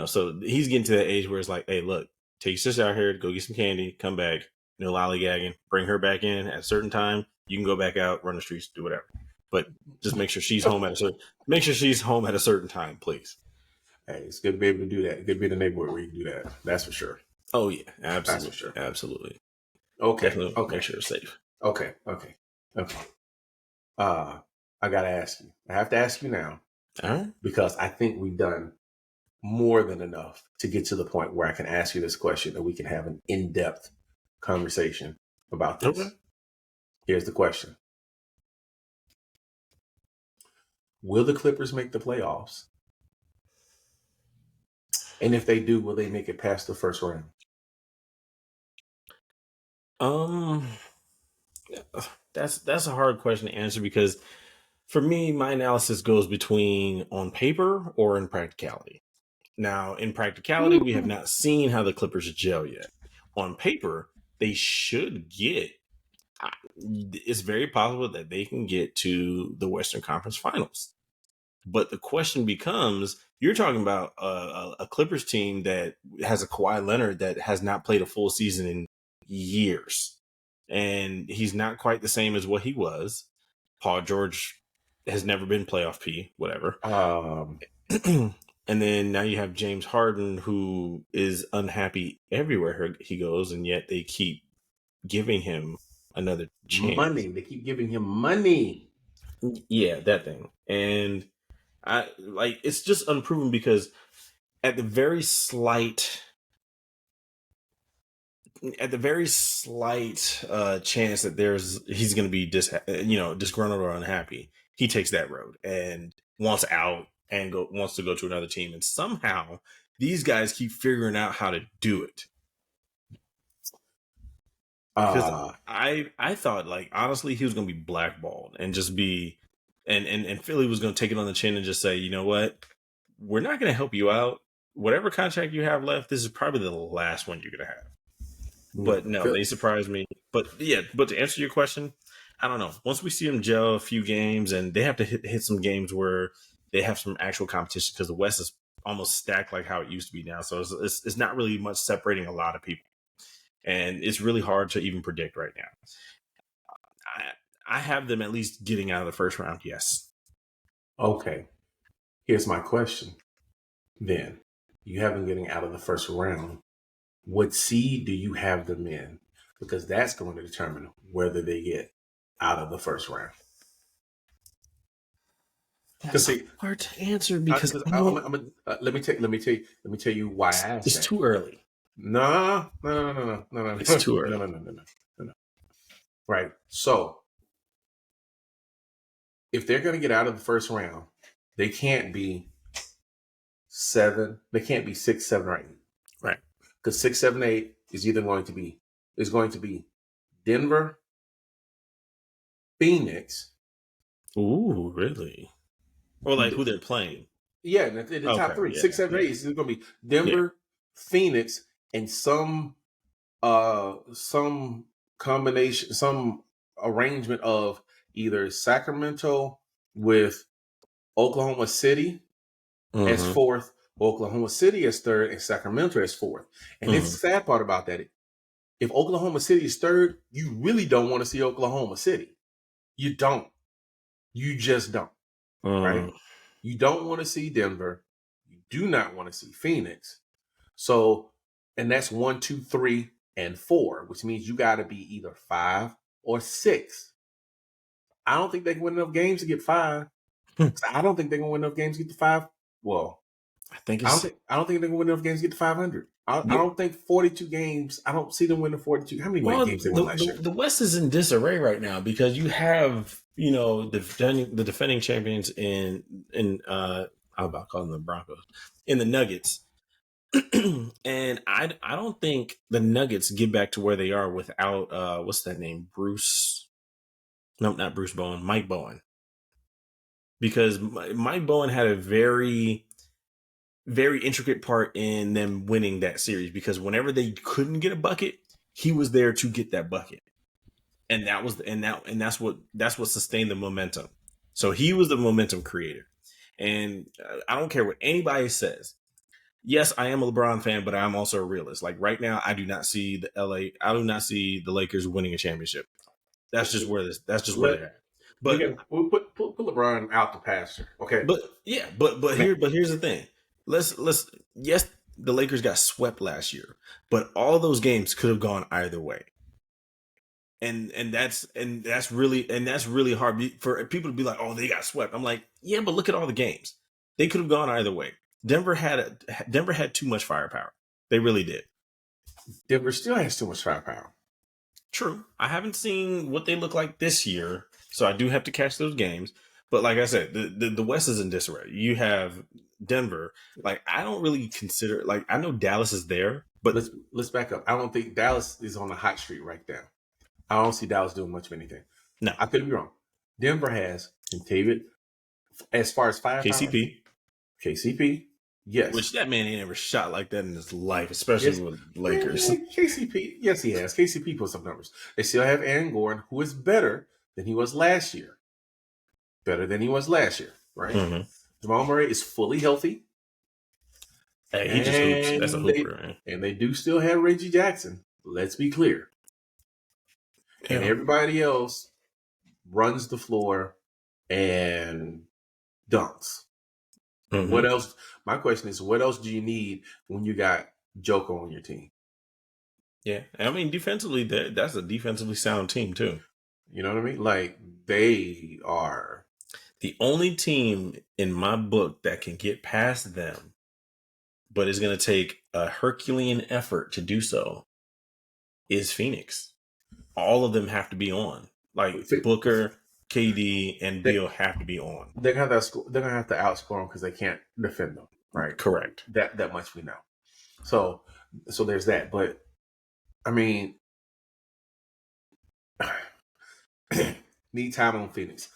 so he's getting to that age where it's like, hey, look, take your sister out here, go get some candy, come back, no lollygagging, bring her back in at a certain time. You can go back out, run the streets, do whatever. But just make sure she's home at a certain time, please. Hey, it's good to be able to do that. Good to be in the neighborhood where you can do that. That's for sure. Oh yeah, absolutely. That's for sure. Absolutely. Okay. Definitely okay. Make sure it's safe. Okay. I gotta ask you. I have to ask you now. All right. Because I think we've done more than enough to get to the point where I can ask you this question and we can have an in-depth conversation about this. Okay. Here's the question. Will the Clippers make the playoffs? And if they do, will they make it past the first round? That's a hard question to answer because for me, my analysis goes between on paper or in practicality. Now, in practicality, we have not seen how the Clippers gel yet. On paper, they should get. It's very possible that they can get to the Western Conference Finals. But the question becomes, you're talking about a Clippers team that has a Kawhi Leonard that has not played a full season in years. And he's not quite the same as what he was. Paul George has never been playoff P, whatever. And then now you have James Harden, who is unhappy everywhere he goes, and yet they keep giving him another chance. Money. They keep giving him money. Yeah, that thing. And it's just unproven because at the very slight at the very slight chance that he's going to be disgruntled or unhappy, he takes that road and wants out and wants to go to another team. And somehow these guys keep figuring out how to do it. Because I thought, like, honestly, he was going to be blackballed and just be, and Philly was going to take it on the chin and just say, you know what, we're not going to help you out. Whatever contract you have left, this is probably the last one you're going to have. But no, they surprised me. But yeah, but to answer your question, I don't know. Once we see them gel a few games, and they have to hit some games where they have some actual competition, because the West is almost stacked like how it used to be now. So it's not really much separating a lot of people. And it's really hard to even predict right now. I have them at least getting out of the first round, yes. Okay. Here's my question. Then, you have them getting out of the first round. What seed do you have them in? Because that's going to determine whether they get out of the first round. That's hard to answer because let me tell you why I asked. It's too early. No. It's too early. No. Right. So, if they're going to get out of the first round, they can't be 7. They can't be 6, 7, or 8. Right. Because 6, 7, 8 is going to be Denver, Phoenix. Ooh, really? Or like who they're playing? Yeah, the top 3, 6, 7, 8 is going to be Denver, Phoenix, and some combination, some arrangement of either Sacramento with Oklahoma City as 4th, Oklahoma City as 3rd, and Sacramento as 4th. And it's the sad part about that. If Oklahoma City is 3rd, you really don't want to see Oklahoma City. You don't. You just don't. Right? You don't want to see Denver. You do not want to see Phoenix. So, and that's 1, 2, 3, and 4, which means you got to be either 5 or 6. I don't think they can win enough games to get 5. I don't think they're gonna win enough games to get to 5. Well, I don't think they can win enough games to get to 500. I don't think 42 games. I don't see them winning 42. How many games they won last year? The West is in disarray right now because you have, the defending champions in I'm about calling them the Broncos, in the Nuggets. And I don't think the Nuggets get back to where they are without what's that name? Not Bruce Bowen, Mike Bowen. Because Mike Bowen had a very, very intricate part in them winning that series, because whenever they couldn't get a bucket, he was there to get that bucket. And that's what sustained the momentum. So he was the momentum creator. And I don't care what anybody says. Yes, I am a LeBron fan, but I'm also a realist. Like right now, I do not see the Lakers winning a championship. That's just where they're at. But we'll put LeBron out the pasture. Okay. But here's the thing. Yes, the Lakers got swept last year, but all those games could have gone either way. And that's really hard for people to be like, oh, they got swept. I'm like, yeah, but look at all the games. They could have gone either way. Denver had too much firepower. They really did. Denver still has too much firepower. True. I haven't seen what they look like this year, so I do have to catch those games. But like I said, the West is in disarray. You have Denver. Like, I don't really consider, like, I know Dallas is there, but let's back up. I don't think Dallas is on the hot streak right now. I don't see Dallas doing much of anything. No, I could be wrong. Denver has David, as far as firepower, KCP. Yes. Which that man ain't ever shot like that in his life, especially with Lakers. KCP, yes, he has. KCP puts up numbers. They still have Aaron Gordon, who is better than he was last year. Right? Mm-hmm. Jamal Murray is fully healthy. Hey, he just hoops. That's a hooper, man. And they do still have Reggie Jackson. Let's be clear. Yeah. And everybody else runs the floor and dunks. Mm-hmm. What else? My question is, what else do you need when you got Joker on your team? Yeah, I mean, defensively, that's a defensively sound team too. You know what I mean? Like, they are the only team in my book that can get past them, but it's going to take a Herculean effort to do so, is Phoenix. All of them have to be on. Like Booker, KD, and Beal have to be on. They're gonna have to outscore them because they can't defend them, right? Correct. That much we know. So there's that. But I mean, need time on Phoenix.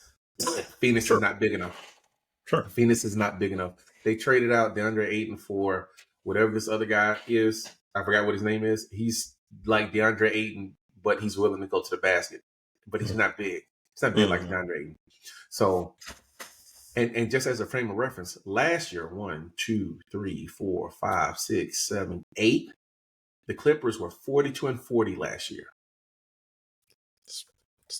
Phoenix is not big enough. Sure. Phoenix is not big enough. They traded out DeAndre Ayton for whatever this other guy is. I forgot what his name is. He's like DeAndre Ayton, but he's willing to go to the basket. But he's not big. He's not big like DeAndre Ayton. So, and just as a frame of reference, last year, 1, 2, 3, 4, 5, 6, 7, 8, the Clippers were 42-40 last year.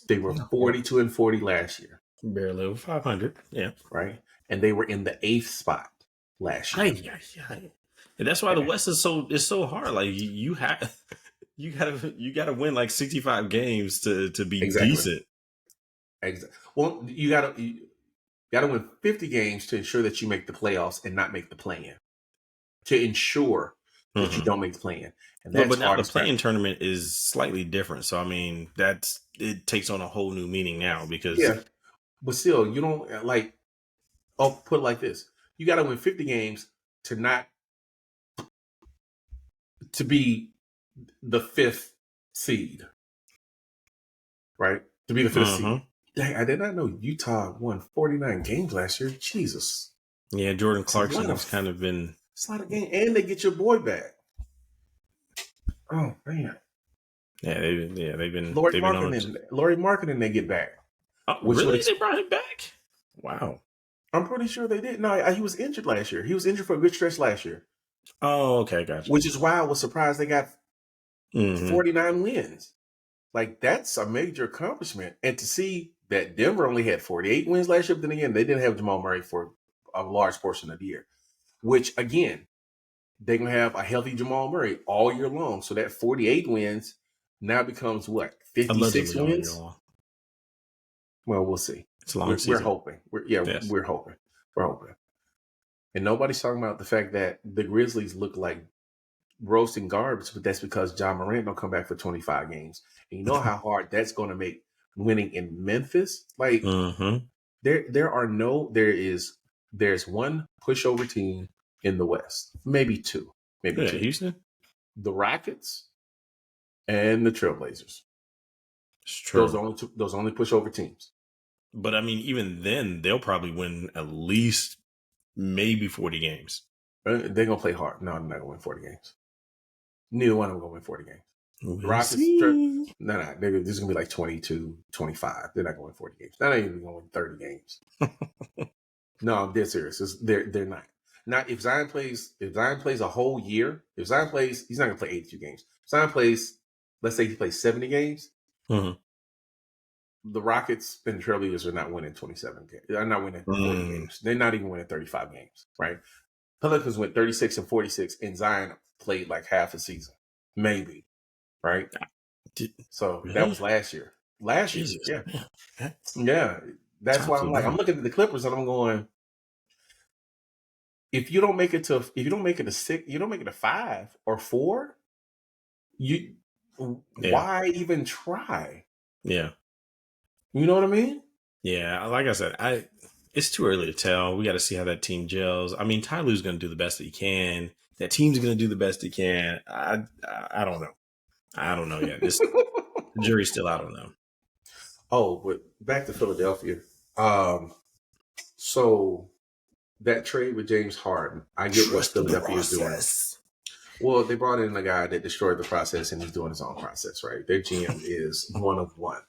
They were 42-40 last year. Barely over 500. Yeah. Right. And they were in the 8th spot last year. And that's why the West is so hard. Like you gotta win like 65 games to be decent. Exactly. Well, you gotta win 50 games to ensure that you make the playoffs and not make the play-in. To ensure that you don't make the play-in. And that's but now the play-in tournament is slightly different. So I mean, it takes on a whole new meaning now because but still, you don't like. I'll put it like this: you got to win 50 games to be the 5th seed, right? To be the 5th seed. Dang, I did not know Utah won 49 games last year. Jesus. Yeah, Jordan Clarkson has kind of been. It's not a game, and they get your boy back. Oh man. Yeah, they've been. Laurie Marketing, they get back. Oh, really? They brought him back? Wow. I'm pretty sure they did. No, he was injured last year. He was injured for a good stretch last year. Oh, okay, gotcha. Which is why I was surprised they got 49 wins. Like, that's a major accomplishment. And to see that Denver only had 48 wins last year, but then again, they didn't have Jamal Murray for a large portion of the year. Which, again, they're going to have a healthy Jamal Murray all year long. So that 48 wins now becomes what? 56 wins? Well, we'll see. It's a long season. We're hoping. We're hoping. We're hoping. And nobody's talking about the fact that the Grizzlies look like roasting garbage, but that's because John Morant don't come back for 25 games. And you know how hard that's going to make winning in Memphis? Like, there's one pushover team in the West. Maybe two. Maybe two. Houston? The Rockets and the Trailblazers. It's true. Those only pushover teams. But I mean, even then, they'll probably win at least maybe 40 games. They're going to play hard. No, they're not going to win 40 games. Neither one of them going to win 40 games. The Rockets, this is going to be like 22, 25. They're not going to win 40 games. They're not even going to win 30 games. No, I'm dead serious. They're not. Not if Zion plays a whole year. If Zion plays, he's not going to play 82 games. If Zion plays, let's say he plays 70 games. The Rockets and the Trailblazers are not winning 27 games. They're not winning 40 games. They're not even winning 35 games, right? Pelicans went 36 and 46, and Zion played like half a season, maybe, right? So that was last year. Yeah. That's why I'm looking at the Clippers and I'm going, if you don't make it a 6, you don't make it a 5 or 4, why even try? Yeah. You know what I mean? Yeah, like I said, it's too early to tell. We got to see how that team gels. I mean, Ty Lue's going to do the best that he can. That team's going to do the best he can. I don't know. I don't know yet. The jury's still out on them. Oh, but back to Philadelphia. So that trade with James Harden, I get what Philadelphia is doing. Well, they brought in a guy that destroyed the process, and he's doing his own process, right? Their GM is one of one.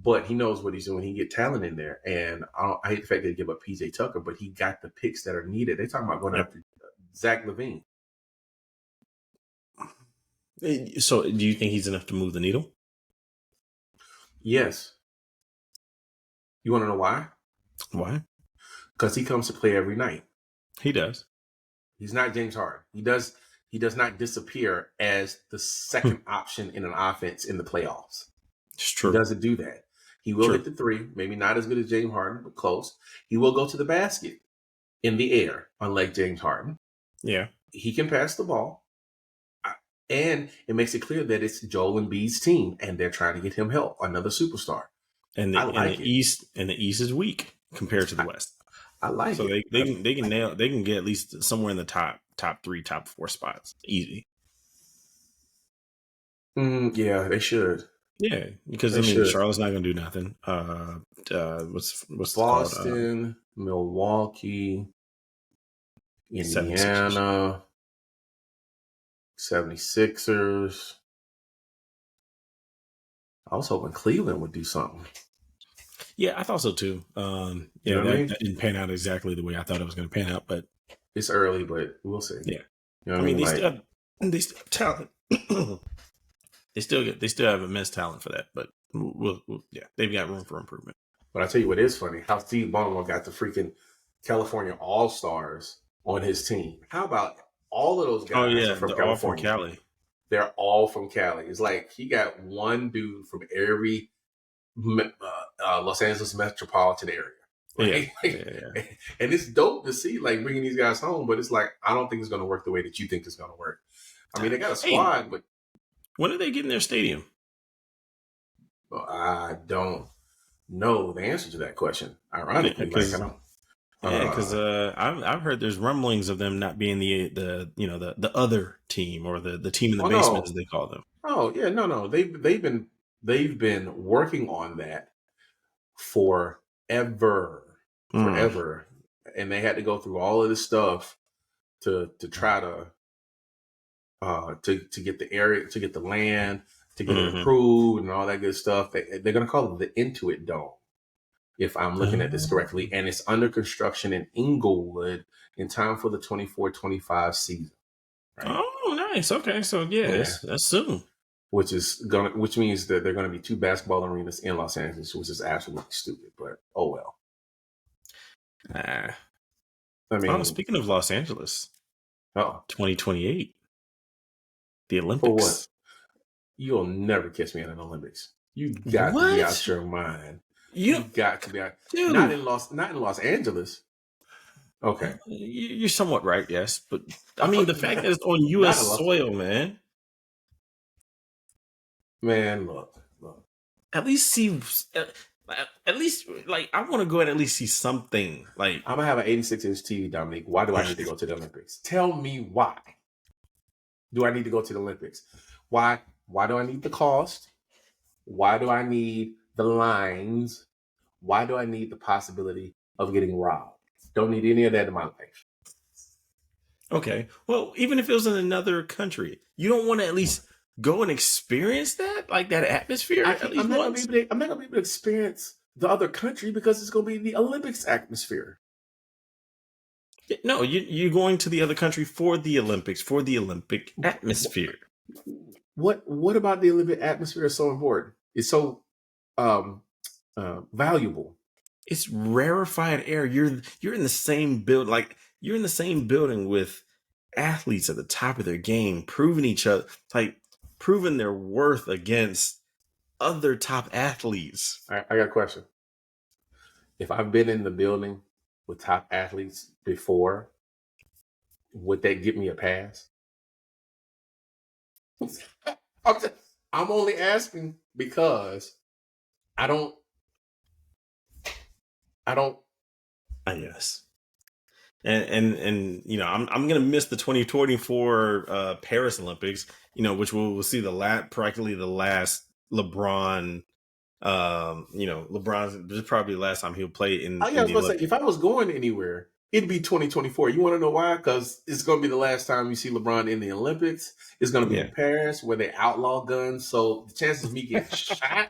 But he knows what he's doing. He get talent in there. And I hate the fact that they give up PJ Tucker, but he got the picks that are needed. They're talking about going after Zach LaVine. So do you think he's enough to move the needle? Yes. You want to know why? Why? Because he comes to play every night. He does. He's not James Harden. He does not disappear as the second option in an offense in the playoffs. It's true. He doesn't do that. He will hit the three, maybe not as good as James Harden, but close. He will go to the basket in the air, unlike James Harden. Yeah. He can pass the ball. And it makes it clear that it's Joel Embiid's team, and they're trying to get him help, another superstar. And the East is weak compared to the West. I like so it. they can get at least somewhere in the top 3, top 4 spots easy. Yeah, they should. Yeah, because Charlotte's not going to do nothing. What's Boston, Milwaukee, Indiana, 76ers. I was hoping Cleveland would do something. Yeah, I thought so too. That didn't pan out exactly the way I thought it was going to pan out, but it's early, but we'll see. Yeah, you know I mean, they still have talent. they still have immense talent for that, but they've got room for improvement. But I tell you what is funny: how Steve Ballmer got the freaking California All-Stars on his team. How about all of those guys? Oh yeah, from California. All from Cali. They're all from Cali. It's like he got one dude from every Los Angeles metropolitan area. Right? Yeah. And it's dope to see, like, bringing these guys home, but it's like, I don't think it's going to work the way that you think it's going to work. I mean, they got a squad, but when are they getting their stadium? Well, I don't know the answer to that question. Ironically, because I've heard there's rumblings of them not being the other team, or the team in the basement, as they call them. Oh yeah, no. They've been working on that forever, and they had to go through all of this stuff to try to get the area, to get the land, to get it approved, and all that good stuff. They're going to call it the Intuit Dome, if I'm looking at this correctly, and it's under construction in Inglewood in time for the 24-25 season. Right? Oh, nice. Okay, so that's soon. Which means that there are going to be 2 basketball arenas in Los Angeles, which is absolutely stupid. But oh well. I mean, speaking of Los Angeles, 2028, the Olympics. For what? You'll never catch me at an Olympics. You got to be out your mind. You got to be out. Dude. Not in Los Angeles. Okay, you're somewhat right. Yes, but I mean, the fact that it's on U.S. soil, man. Man, look. At least like, I want to go and at least see something. Like, I'm gonna have an 86-inch TV, Dominique. Why do I need to go to the Olympics? Tell me why. Do I need to go to the Olympics? Why do I need the cost? Why do I need the lines? Why do I need the possibility of getting robbed? Don't need any of that in my life. Okay. Well, even if it was in another country, you don't want to at least go and experience that, like that atmosphere. I'm not gonna be able to experience the other country because it's gonna be the Olympics atmosphere. No, you're going to the other country for the Olympics, for the Olympic atmosphere. What about the Olympic atmosphere is so important? It's so valuable. It's rarefied air. You're in the same build, like you're in the same building with athletes at the top of their game, proving each other, like proving their worth against other top athletes. I got a question. If I've been in the building with top athletes before, would that give me a pass? I'm only asking because I don't. Yes. And you know, I'm gonna miss the 2024 Paris Olympics, you know, which we'll see practically the last LeBron. LeBron, this is probably the last time he'll play in. I was gonna say, if I was going anywhere, it'd be 2024. You want to know why? Because it's gonna be the last time you see LeBron in the Olympics. It's gonna be in Paris, where they outlaw guns. So the chances of me getting shot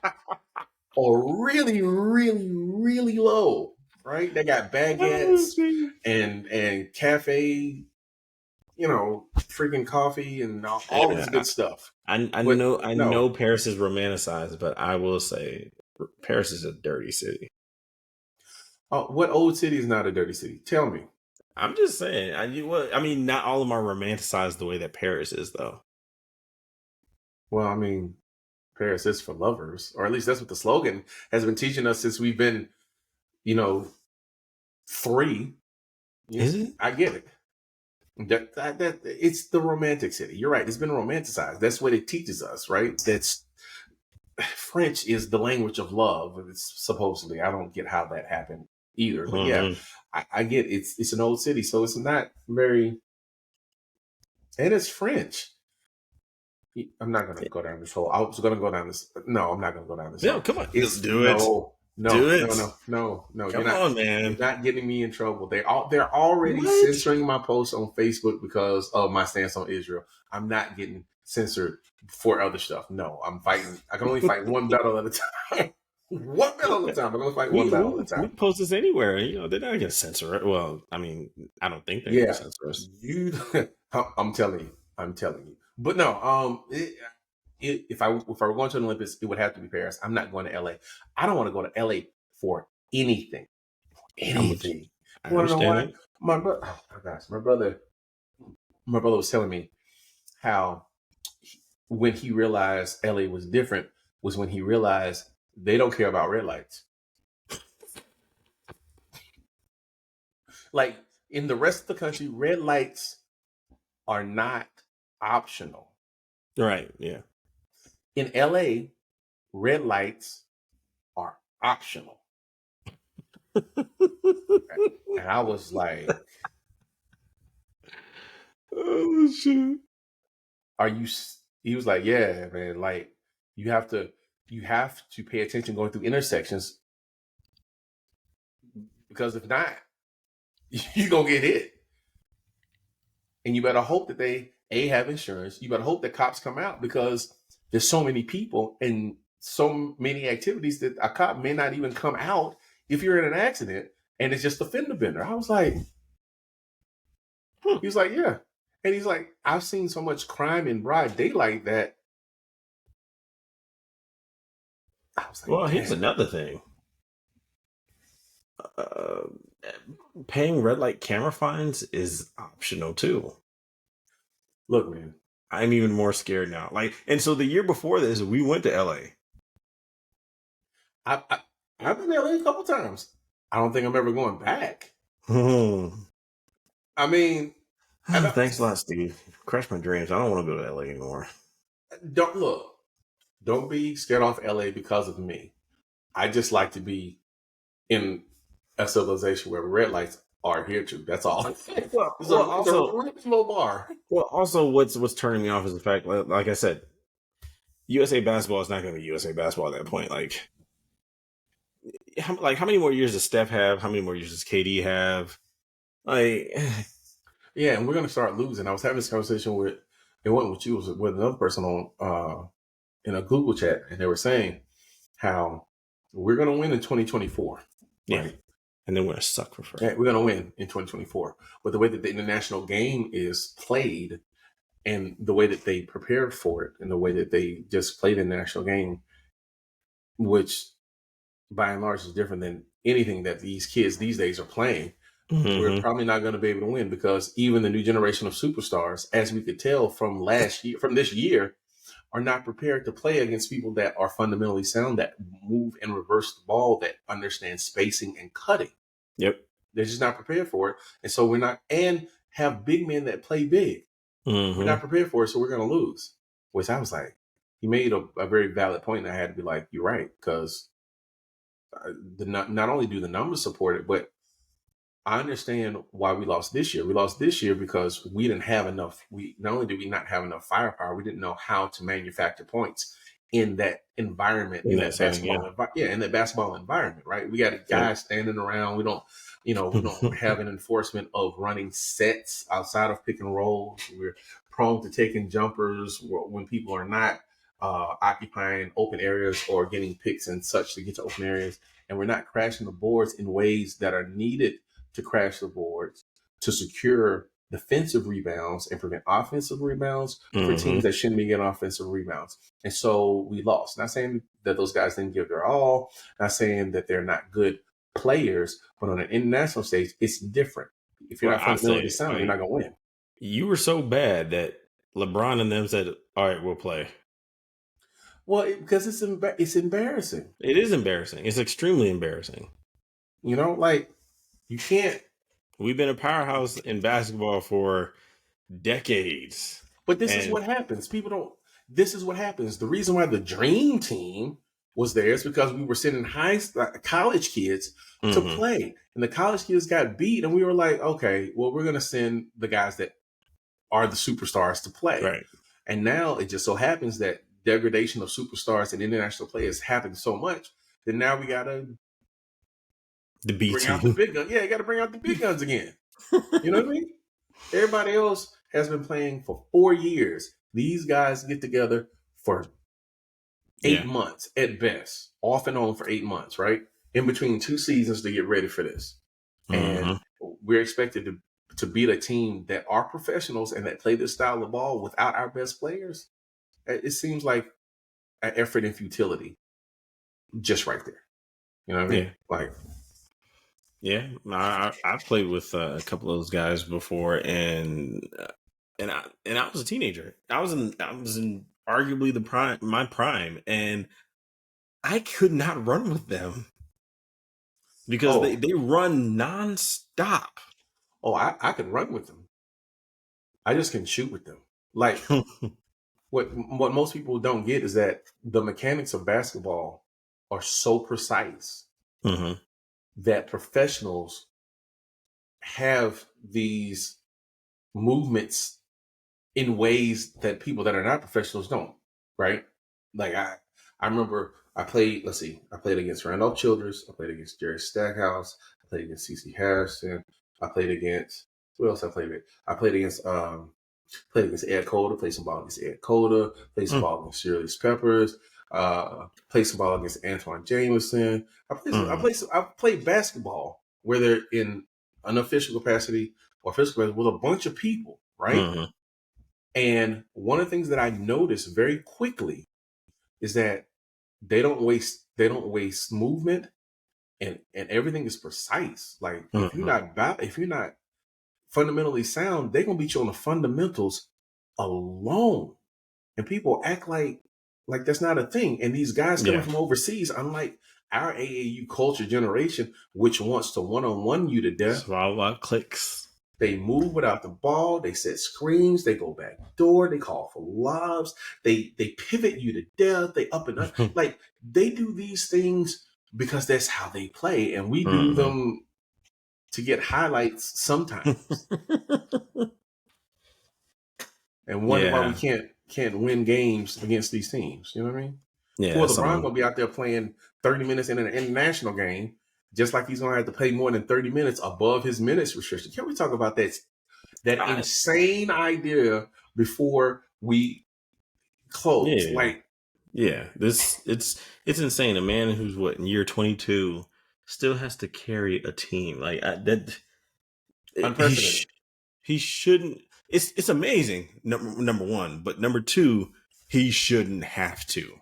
are really, really, really low. Right? They got baguettes and cafe, freaking coffee and all this good stuff. I know Paris is romanticized, but I will say Paris is a dirty city. Oh, what old city is not a dirty city? Tell me. I'm just saying. I mean, not all of them are romanticized the way that Paris is, though. Well, I mean, Paris is for lovers, or at least that's what the slogan has been teaching us since we've been, 3. Is it? I get it. That it's the romantic city. You're right. It's been romanticized. That's what it teaches us, right? That's French is the language of love. It's supposedly. I don't get how that happened either, but yeah, I get it's an old city, so it's not very, and it's French. I'm not going to go down this hole. I was going to go down this. No, I'm not going to go down this hole. Come on. It's Do it. No. Come on, man. You're not getting me in trouble. They're already censoring my posts on Facebook because of my stance on Israel. I'm not getting censored for other stuff. No, I'm fighting. I can only fight one battle at a time. One battle at a time. I'm going to fight one battle at a time. We post this anywhere. They're not going to censor it. Well, I mean, I don't think they're going to censor us. I'm telling you. But no, if I were going to an Olympics, it would have to be Paris. I'm not going to LA. I don't want to go to LA for anything. Anything. I understand. My brother. Oh my gosh, my brother was telling me how when he realized LA was different was when he realized they don't care about red lights. Like in the rest of the country, red lights are not optional. Right. Yeah. In LA, red lights are optional. And I was like, oh shit. He was like, yeah, man, like you have to pay attention going through intersections, because if not, you're gonna get hit. And you better hope that they have insurance. You better hope that cops come out, because there's so many people and so many activities that a cop may not even come out if you're in an accident and it's just a fender bender. I was like, he was like, yeah. And he's like, I've seen so much crime in broad daylight that I was like, well, here's another thing. Paying red light camera fines is optional too. Look, man, I'm even more scared now. And so the year before this, we went to LA. I've been to LA a couple times. I don't think I'm ever going back. I mean, thanks a lot, Steve. Crushed my dreams. I don't want to go to LA anymore. Don't be scared off LA because of me. I just like to be in a civilization where red lights are here too. That's all. Also, a small bar. Well, also, what's turning me off is the fact, like I said, USA basketball is not going to be USA basketball at that point. Like how many more years does Steph have? How many more years does KD have? Yeah, and we're going to start losing. I was having this conversation it wasn't with you, it was with another person on in a Google chat, and they were saying how we're going to win in 2024. Yeah. Right? And then we're going to suck for free. Yeah, we're going to win in 2024. But the way that the international game is played and the way that they prepared for it and the way that they just played the national game, which by and large is different than anything that these kids these days are playing, we're probably not going to be able to win, because even the new generation of superstars, as we could tell from this year, are not prepared to play against people that are fundamentally sound, that move and reverse the ball, that understand spacing and cutting. Yep. They're just not prepared for it. And so and have big men that play big. We're not prepared for it, so we're going to lose. Which I was like, he made a very valid point, and I had to be like, you're right, because not only do the numbers support it, but I understand why we lost this year. We lost this year because we didn't have enough. Not only did we not have enough firepower, we didn't know how to manufacture points in that environment, in that basketball environment, right? We got guys standing around. We don't have an enforcement of running sets outside of pick and roll. We're prone to taking jumpers when people are not occupying open areas or getting picks and such to get to open areas. And we're not crashing the boards in ways that are needed to crash the boards, to secure defensive rebounds and prevent offensive rebounds for teams that shouldn't be getting offensive rebounds. And so we lost. Not saying that those guys didn't give their all, not saying that they're not good players, but on an international stage, it's different. If you're not fundamentally sound, you're not going to win. You were so bad that LeBron and them said, all right, we'll play. Well, because it's embarrassing. It is embarrassing. It's extremely embarrassing. You can't. We've been a powerhouse in basketball for decades. But this is And what happens. People don't. This is what happens. The reason why the dream team was there is because we were sending college kids to mhm, play, and the college kids got beat, and we were like, okay, well, we're gonna send the guys that are the superstars to play. right, And now it just so happens that degradation of superstars and international players happened so much that now we gotta the B bring out the team. big guns. Yeah, you gotta bring out the big guns again. You know what I mean? Everybody else has been playing for 4 years. These guys get together for 8 months at best, off and on for 8 months, right? In between 2 seasons to get ready for this. And Mhm. we're expected to beat a team that are professionals and that play this style of ball without our best players. It seems like an effort in futility just right there. You know what I mean? Yeah. Like, Yeah, I've played with a couple of those guys before, and I was a teenager. I was in arguably my prime, and I could not run with them because they oh, they run nonstop. I can run with them. I just can shoot with them. Like, what most people don't get is that the mechanics of basketball are so precise hmm that professionals have these movements in ways that people that are not professionals don't, right? Like I remember I played, let's see, I played against Randolph Childress, I played against Jerry Stackhouse, I played against CC Harrison, I played against, who else I played with? I played against Ed Coda, played some ball against Ed Coda, played some ball against Shirley Peppers, played some ball against Antoine Jameson. I played basketball, whether in unofficial capacity or official capacity, with a bunch of people, right? hmm And one of the things that I noticed very quickly is that they don't waste movement, and everything is precise. Like if you're not fundamentally sound, they're gonna beat you on the fundamentals alone. And people act like that's not a thing. And these guys coming Yeah, from overseas, unlike our AAU culture generation, which wants to one-on-one you to death, so a lot of clicks. they move without the ball, they set screens, they go back door, they call for lobs, they pivot you to death, they up and up. Like they do these things because that's how they play. And we do hmm them to get highlights sometimes. And wonder why we Yeah, can't win games against these teams. You know what I mean? yeah. Poor LeBron Something. gonna be out there playing 30 minutes in an international game, just like he's gonna have to play more than 30 minutes above his minutes restriction. Can we talk about that I, insane idea before we close? yeah, Like, yeah. It's insane. A man who's what in year 22 still has to carry a team like that. He unprecedented. he shouldn't. It's amazing. Number one, but number two, he shouldn't have to.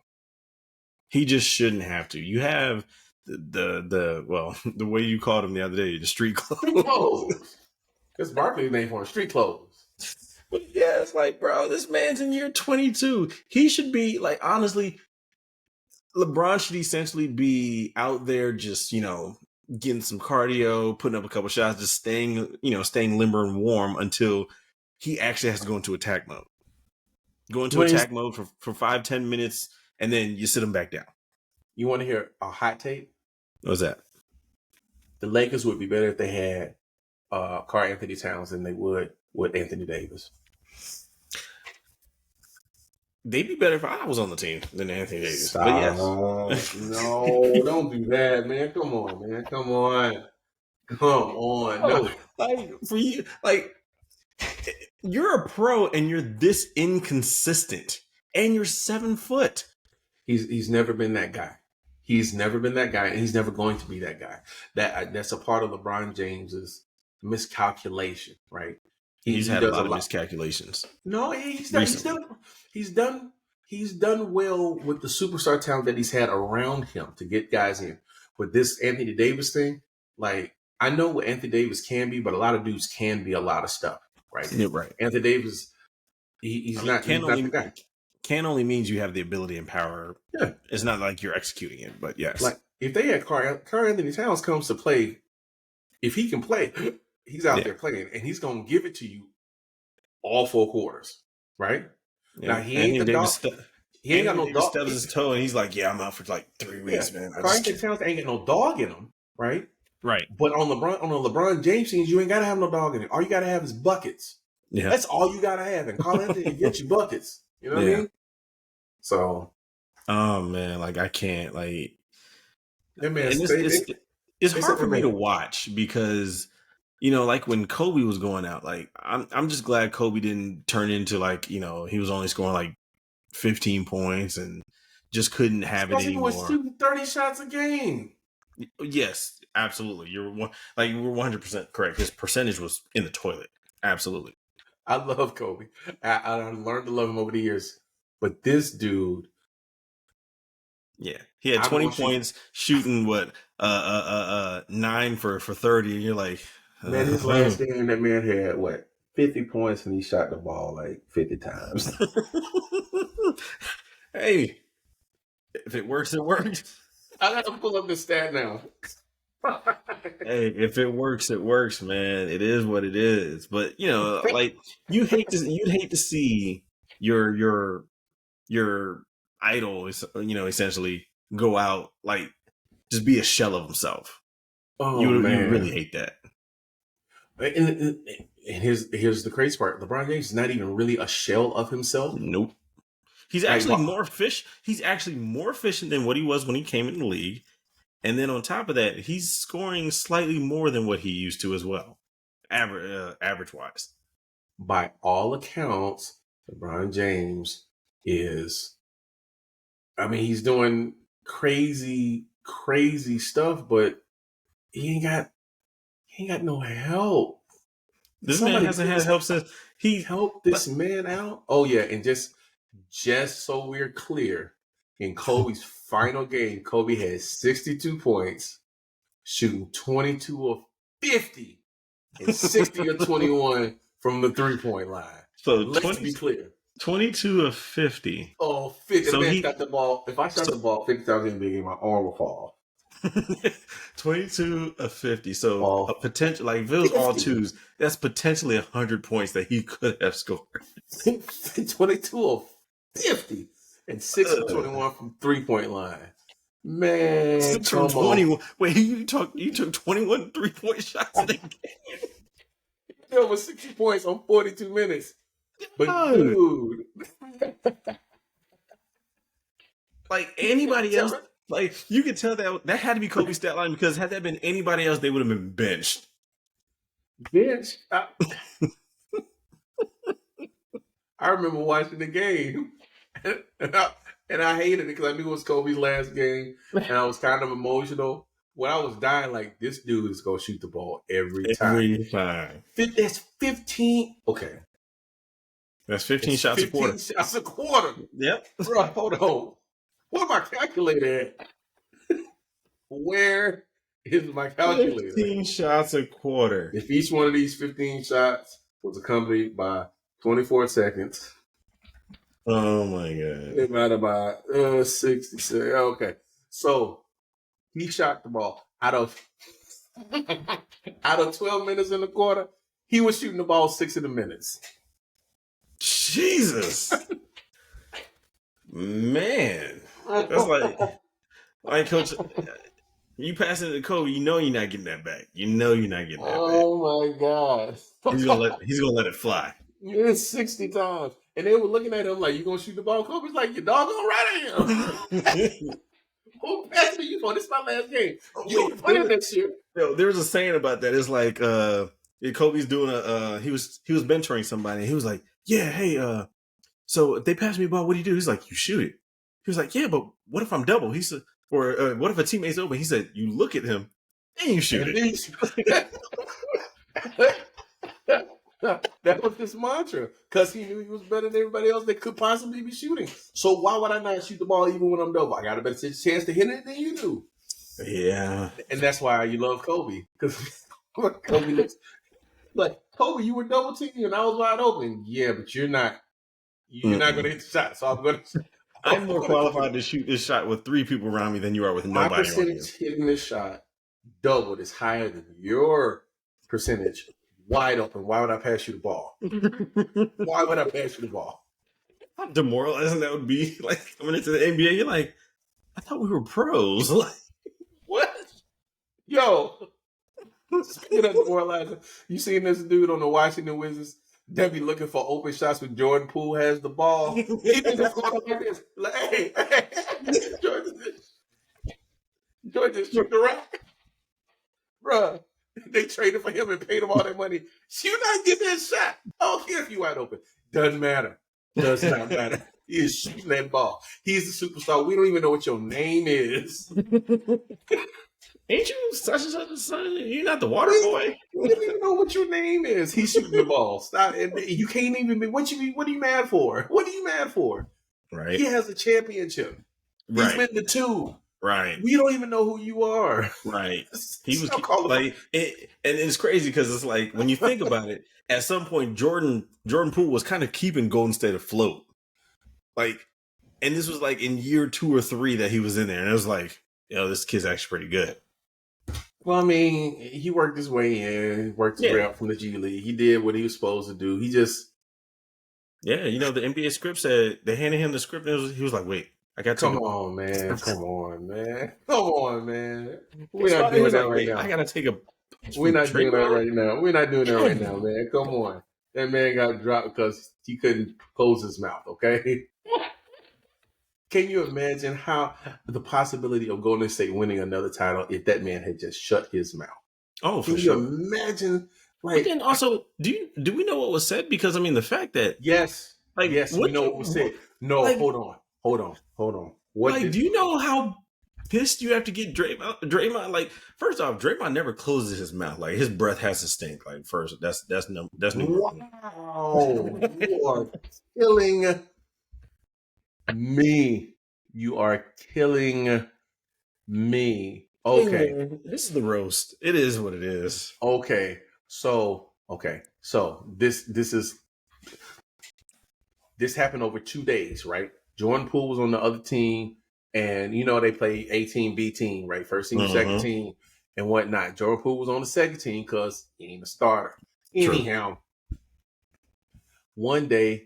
He just shouldn't have to. You have the well, the way you called him the other day, the street Street clothes. clothes. That's Barkley's name for street clothes. But yeah, it's like, bro, this man's in year 22. He should be like, honestly, LeBron should essentially be out there just, getting some cardio, putting up a couple shots, just staying limber and warm until he actually has to go into attack mode. Go into When attack mode for 5-10 minutes, and then you sit him back down. you want to hear a hot take? What's that? The Lakers would be better if they had Karl Anthony Towns than they would with Anthony Davis. They'd be better if I was on the team than Anthony Davis. But Stop. yes. No, don't do that, man. Come on, man. Come on. Come on. No. Like for you, like you're a pro and you're this inconsistent, and you're 7 foot. He's never been that guy. He's never been that guy, and he's never going to be that guy. That's a part of LeBron James's miscalculation, right? He's He had a does lot of miscalculations. No, Recently. he's done well with the superstar talent that he's had around him to get guys in. With this Anthony Davis thing, like I know what Anthony Davis can be, but a lot of dudes can be a lot of stuff, right? Yeah, right. Anthony Davis, he's not the guy. Can only means you have the ability and power. Yeah, It's not like you're executing it, but yes. like if they had Karl Anthony Towns comes to play, if he can play, he's out there playing, and he's gonna give it to you all 4 quarters, right? Yeah. Now he ain't the dog. He ain't got no Davis dog. stubs his toe, and he's like, "Yeah, I'm out for like 3 weeks, man." Frank Towns ain't got no dog in him, right? Right. But on the LeBron James scenes, you ain't gotta have no dog in it. All you gotta have is buckets. Yeah. That's all you gotta have. And Carl Anthony get you buckets. You know what I mean? So, oh man, like I can't like. that man, it's hard for me to watch because, you know, like when Kobe was going out, like I'm just glad Kobe didn't turn into like, you know, he was only scoring like 15 points and just couldn't have it anymore. He was shooting 30 shots a game. Yes, absolutely. You're 100% correct. His percentage was in the toilet. Absolutely. I love Kobe. I learned to love him over the years. But this dude, yeah, he had 20 points, shooting what 9 for 30, and you're like, man, his last game, that man had what 50 points, and he shot the ball like 50 times. Hey, if it works, it works. I gotta pull up the stat now. Hey, if it works, it works, man. It is what it is. But you know, like you'd hate to see your idol, you know, essentially go out like just be a shell of himself. Oh you man, you really hate that. And here's the crazy part: LeBron James is not even really a shell of himself. Nope. He's actually He's actually more efficient than what he was when he came in the league. And then on top of that, he's scoring slightly more than what he used to as well, average wise. By all accounts, LeBron James is, I mean, he's doing crazy stuff, but he ain't got no help. Somebody man hasn't had help since he helped this man out. Oh yeah, and just so we're clear, in Kobe's final game, Kobe had 62 points, shooting 22 of 50 and 60 of 21 from the 3-point line. So let's be clear. 22 of 50. Oh, 50. So man shot the ball. If I shot the ball 50 times in the game, my arm will fall. 22 of 50. So a potential, like if it was all twos, that's potentially 100 points that he could have scored. 22 of 50 and 6 of 21 from 3-point line. Man, come 21. On. Wait, you took 21 3-point shots in the game. There was 60 points on 42 minutes. But dude, like anybody else, like you could tell that had to be Kobe's stat line, because had that been anybody else, they would have been benched. Benched? I remember watching the game, and I hated it because I knew it was Kobe's last game, and I was kind of emotional. When I was dying, like, this dude is going to shoot the ball every time. Every time. That's 15. Okay. That's 15 shots a quarter. 15 shots a quarter. Yep. Bro, hold on. What my calculator at? Where is my calculator? 15 shots a quarter. If each one of these 15 shots was accompanied by 24 seconds. Oh my God. Divided by 66. Okay. So he shot the ball out of 12 minutes in the quarter. He was shooting the ball 6 of the minutes. Jesus. Man. That's like Coach, you pass it to Kobe, you know you're not getting that back. You know you're not getting that back. Oh my God. He's gonna let it fly. It's 60 times. And they were looking at him like, you gonna shoot the ball? Kobe's like, you doggone right I am. Who passed me you for? This is my last game. You ain't playing that shit. There was a saying about that. It's like Kobe's doing he was mentoring somebody, and he was like, yeah, hey, so if they pass me the ball, what do you do? He's like, you shoot it. He was like, yeah, but what if I'm double? He said, or what if a teammate's open? He said, you look at him and you shoot it. That was his mantra, because he knew he was better than everybody else that could possibly be shooting. So why would I not shoot the ball even when I'm double? I got a better chance to hit it than you do. Yeah. And that's why you love Kobe, because Kobe looks like, Kobe, you were double teaming and I was wide open. Yeah, but you're not going to hit the shot. So I'm going to. I'm more qualified to shoot this shot with 3 people around me than you are with nobody. My percentage hitting this shot doubled is higher than your percentage wide open. Why would I pass you the ball? Why would I pass you the ball? How demoralizing that would be. Like, coming into the NBA, you're like, I thought we were pros. Like, What? Yo, speaking of demoralizing, you seen this dude on the Washington Wizards that be looking for open shots when Jordan Poole has the ball? He be just going up like this. Like, hey, Jordan shoot the rack. Bruh, they traded for him and paid him all that money. You not getting that shot. I don't care if you wide open. Doesn't matter. Does not matter. He is shooting that ball. He's the superstar. We don't even know what your name is. ain't you such and such a son? You're not the water boy. We don't even know what your name is. He's shooting the ball. Stop. You can't even be. What are you mad for? What are you mad for? Right. He has a championship. He's been to 2. Right. We don't even know who you are. Right. He was like, and it's crazy because it's like when you think about it, at some point Jordan Poole was kind of keeping Golden State afloat. Like, and this was like in year 2 or 3 that he was in there, and it was like, this kid's actually pretty good. Well, I mean, he worked his way in, worked his way up from the G League. He did what he was supposed to do. He just, the NBA script said they handed him the script, and he was like, wait. Come on, man. We're not doing that right now. I gotta take a. We're not doing that right now. We're not doing that right now, man. Come on. That man got dropped because he couldn't close his mouth. Okay. Can you imagine how the possibility of Golden State winning another title if that man had just shut his mouth? Oh, for Can sure. you imagine? Like, but then also, do we know what was said? Because I mean, the fact that yes, we know what was said. No, like, hold on. What? Like, do you know how pissed you have to get Draymond? Like, first off, Draymond never closes his mouth. Like, his breath has to stink. Like, first, that's new. Wow, you are killing me. You are killing me. Okay, this is the roast. It is what it is. Okay, so this happened over 2 days, right? Jordan Poole was on the other team, and they play A team, B team, right? First team, second team, and whatnot. Jordan Poole was on the second team because he ain't a starter. Anyhow, one day,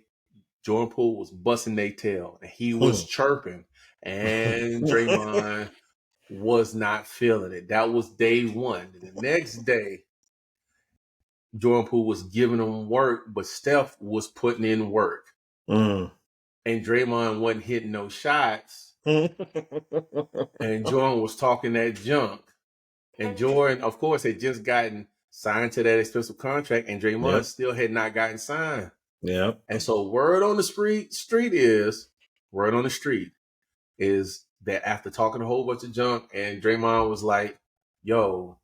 Jordan Poole was busting their tail, and he was chirping, and Draymond was not feeling it. That was day 1. The next day, Jordan Poole was giving him work, but Steph was putting in work. And Draymond wasn't hitting no shots. And Jordan was talking that junk. And Jordan, of course, had just gotten signed to that expensive contract, and Draymond still had not gotten signed. Yeah. And so word on the street is that after talking a whole bunch of junk, and Draymond was like, yo,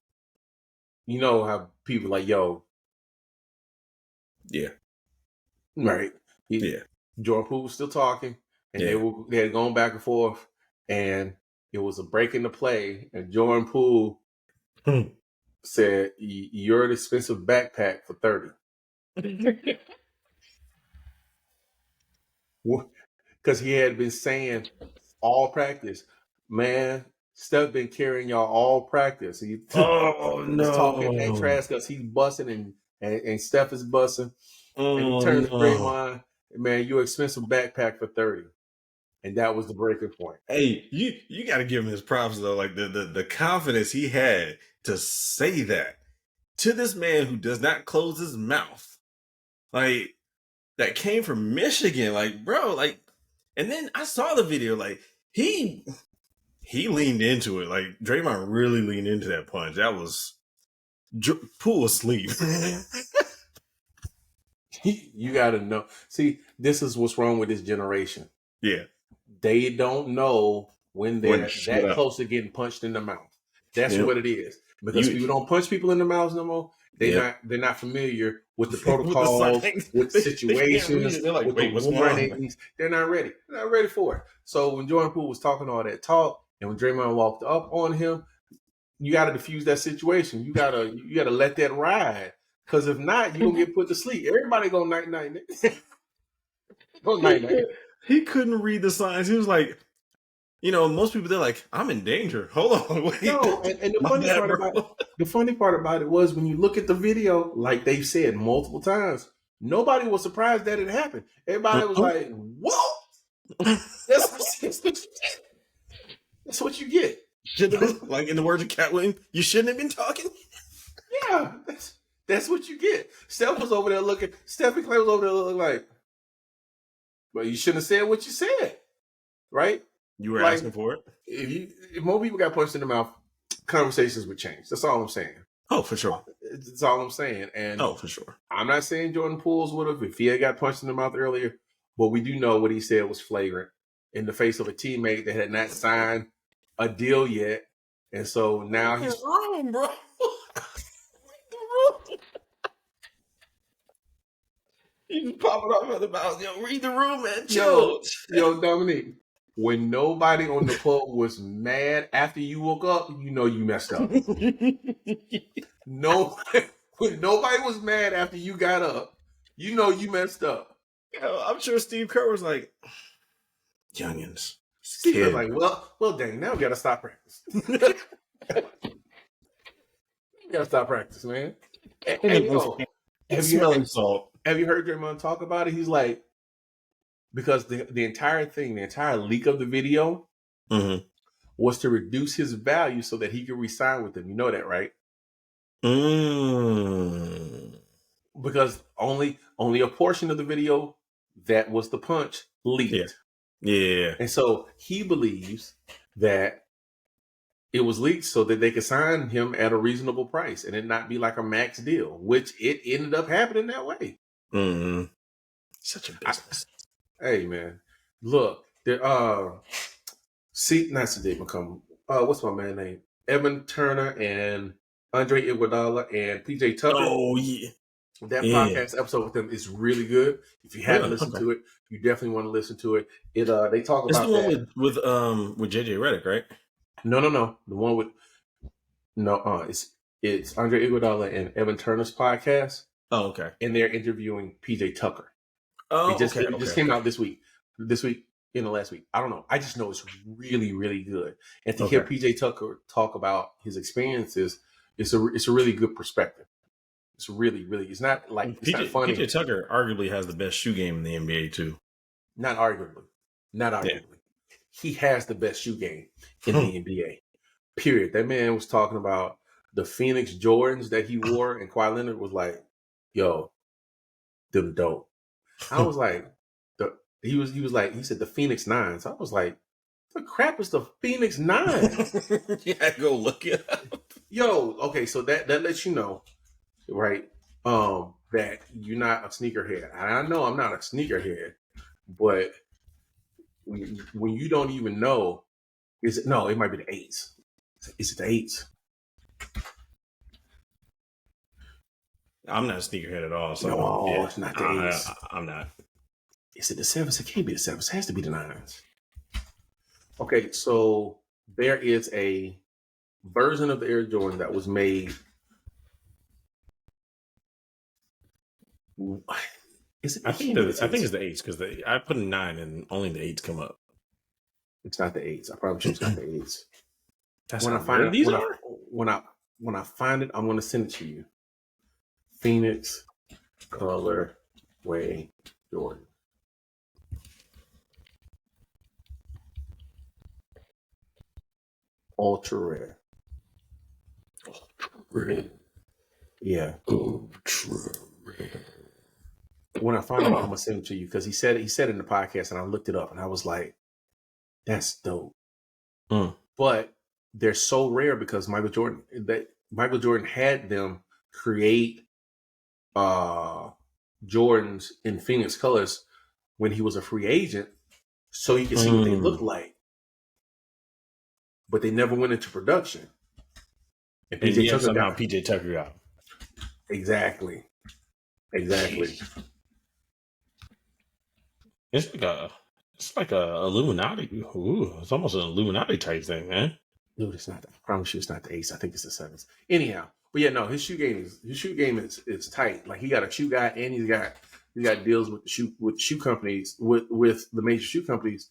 you know how people like, yo. Yeah. Right. Jordan Poole was still talking, and they had gone back and forth, and it was a break in the play, and Jordan Poole said, "You're an expensive backpack for 30." Because he had been saying all practice, man, Steph been carrying y'all all practice. He was talking that trash because he's busting and Steph is busting. And he turned to Draymond, man, you're an expensive backpack for 30. And that was the breaking point. Hey, you got to give him his props, though. Like, the confidence he had to say that to this man who does not close his mouth. Like, that came from Michigan. Like, bro, like, and then I saw the video. Like, he leaned into it. Like, Draymond really leaned into that punch. That was Poole asleep. You got to know. See, this is what's wrong with this generation. Yeah. They don't know when they're that close to getting punched in the mouth. That's what it is. Because people don't punch people in the mouths no more. They're not familiar with the protocols, with situations, they're like, with wait, the what's warnings. They're not ready. They're not ready for it. So when Jordan Poole was talking all that talk, and when Draymond walked up on him, you got to diffuse that situation. You gotta let that ride. Because if not, you're gonna get put to sleep. Everybody go night night. Go night night. He couldn't read the signs. He was like, You know, most people they're like, I'm in danger. Hold on, wait. No, and the My funny bad, part bro. about it was when you look at the video, like they've said multiple times, nobody was surprised that it happened. Everybody was like, "What? That's what you get." Like in the words of Cat Williams, you shouldn't have been talking. Yeah, that's what you get. Steph was over there looking. Stephen Clay was over there looking like, "Well, you shouldn't have said what you said, right?" You were Like, asking for it. if more people got punched in the mouth, conversations would change. That's all I'm saying. Oh, for sure. That's all I'm saying. And Oh, for sure. I'm not saying Jordan Poole's would have if he had got punched in the mouth earlier, but we do know what he said was flagrant in the face of a teammate that had not signed a deal yet. And so now he's wrong, bro. You just pop it off at the mouth. Yo, read the room, man. Chill. Yo, Dominique. When nobody on the pub was mad after you woke up, you know you messed up. No, when nobody was mad after you got up, you know you messed up. Yo, I'm sure Steve Kerr was like, youngins. Steve was like, well, dang, now we gotta stop practice. We gotta stop practice, man. And Smelling salt. Have you heard Draymond talk about it? He's like, because the entire thing, the entire leak of the video was to reduce his value so that he could resign with them. You know that, right? Because only a portion of the video that was the punch leaked. Yeah. And so he believes that it was leaked so that they could sign him at a reasonable price and it not be like a max deal, which it ended up happening that way. Such a business. Hey man, look, there not Sadiq McCollum. What's my man name? Evan Turner and Andre Iguodala and PJ Tucker. Oh yeah. That podcast episode with them is really good. If you haven't listened to it, you definitely want to listen to it. They talk about it's the one with JJ Redick, right? No. The one with it's Andre Iguodala and Evan Turner's podcast. Oh, okay. And they're interviewing PJ Tucker. Oh, it just came out this week. In the last week. I don't know. I just know it's really, really good. And to hear PJ Tucker talk about his experiences, it's a really good perspective. It's really, really. It's not like it's not funny. PJ Tucker arguably has the best shoe game in the NBA too. Not arguably. Yeah. He has the best shoe game in the NBA. Period. That man was talking about the Phoenix Jordans that he wore, and Kawhi Leonard was like, "Yo, them dope." I was like, he said the Phoenix Nines. I was like, the crap is the Phoenix Nines? Yeah, go look it up. Yo, okay, so that lets you know, right? That you're not a sneakerhead. I know I'm not a sneakerhead, but when you don't even know, it might be the 8s. Is it the 8s? I'm not a sneakerhead at all. So no, it's not the 8s. I'm not. Is it the 7s? It can't be the 7s. It has to be the 9s. Okay, so there is a version of the Air Jordan that was made. I think it's the 8s because I put a 9 and only the 8s come up. It's not the 8s. I promise you, it's not the 8s. That's when I find it. These are when I find it, I'm going to send it to you. Phoenix colorway Jordan. Ultra rare. Yeah. Ultra rare. When I find it, I'm gonna send it to you because he said it in the podcast, and I looked it up, and I was like, "That's dope." But they're so rare because Michael Jordan had them create Jordans in Phoenix colors when he was a free agent, so you can see what they look like. But they never went into production. And PJ Tucker got exactly. It's like a Illuminati. Ooh, it's almost an Illuminati type thing, man. Dude, it's not. I promise you, it's not the 8s. I think it's the 7s. Anyhow, but yeah, no, his shoe game is tight. Like he got a shoe guy, and he's got deals with the shoe companies with the major shoe companies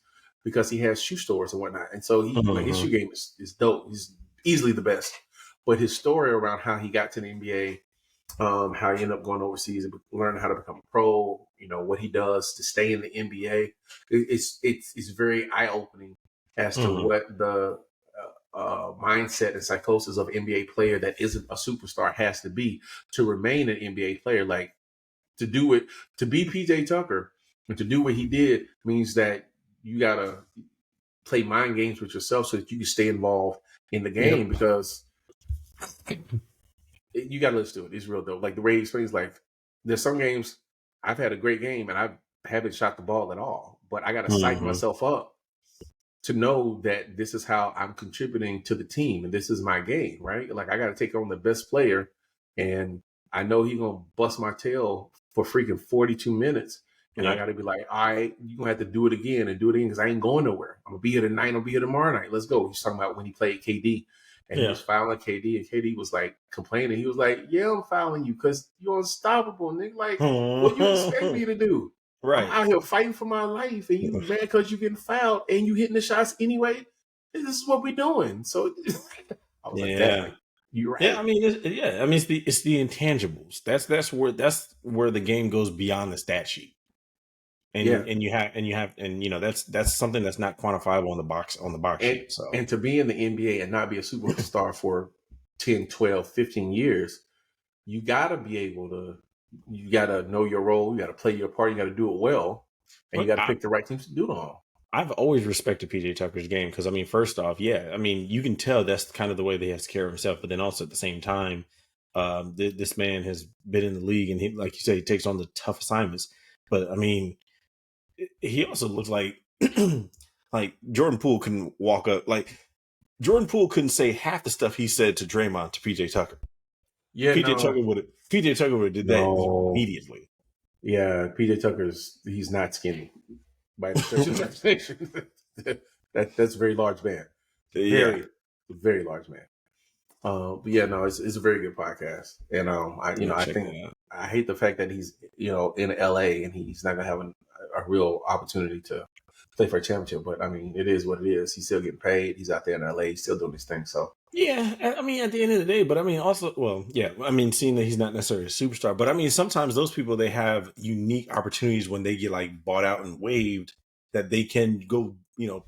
because he has shoe stores and whatnot. And so his shoe game is dope. He's easily the best. But his story around how he got to the NBA, how he ended up going overseas and learning how to become a pro, what he does to stay in the NBA, it's very eye opening as to what the mindset and psychosis of an NBA player that isn't a superstar has to be to remain an NBA player. Like to do it, to be PJ Tucker and to do what he did means that you gotta play mind games with yourself so that you can stay involved in the game because you gotta listen to it. It's real dope. Like the way he explains, like there's some games I've had a great game and I haven't shot the ball at all, but I gotta psych myself up to know that this is how I'm contributing to the team and this is my game, right? Like I got to take on the best player and I know he's going to bust my tail for freaking 42 minutes. And I got to be like, all right, you're going to have to do it again and do it again because I ain't going nowhere. I'm going to be here tonight. I'll be here tomorrow night. Let's go. He's talking about when he played KD and he was fouling KD and KD was like complaining. He was like, yeah, I'm fouling you because you're unstoppable. And they're like, what do you expect me to do? Right. I'm out here fighting for my life and you mad because you getting fouled and you hitting the shots anyway. This is what we're doing. So I was like, that, you're right. Yeah, I mean, it's the intangibles. That's where the game goes beyond the stat sheet. And you have that's something that's not quantifiable on the box sheet. So and to be in the NBA and not be a superstar for 10, 12, 15 years, you gotta be able to. You got to know your role. You got to play your part. You got to do it well. And you got to pick the right teams to do it on. I've always respected PJ Tucker's game because, I mean, first off, you can tell that's kind of the way that he has to care of himself. But then also at the same time, this man has been in the league and he, like you said, he takes on the tough assignments. But, I mean, he also looks like like Jordan Poole couldn't walk up. Like Jordan Poole couldn't say half the stuff he said to Draymond to PJ Tucker. Yeah, PJ Tucker would have did that immediately. Yeah, PJ he's not skinny by any stretch of imagination. That's a very large man. Very large man. But yeah, no, it's a very good podcast, and I hate the fact that he's in LA and he's not gonna have a real opportunity to play for a championship. But I mean, it is what it is. He's still getting paid. He's out there in LA. He's still doing his thing. So. Yeah, I mean, at the end of the day, but I mean, also, well, yeah, I mean, seeing that he's not necessarily a superstar, but I mean, sometimes those people, they have unique opportunities when they get like bought out and waived that they can go,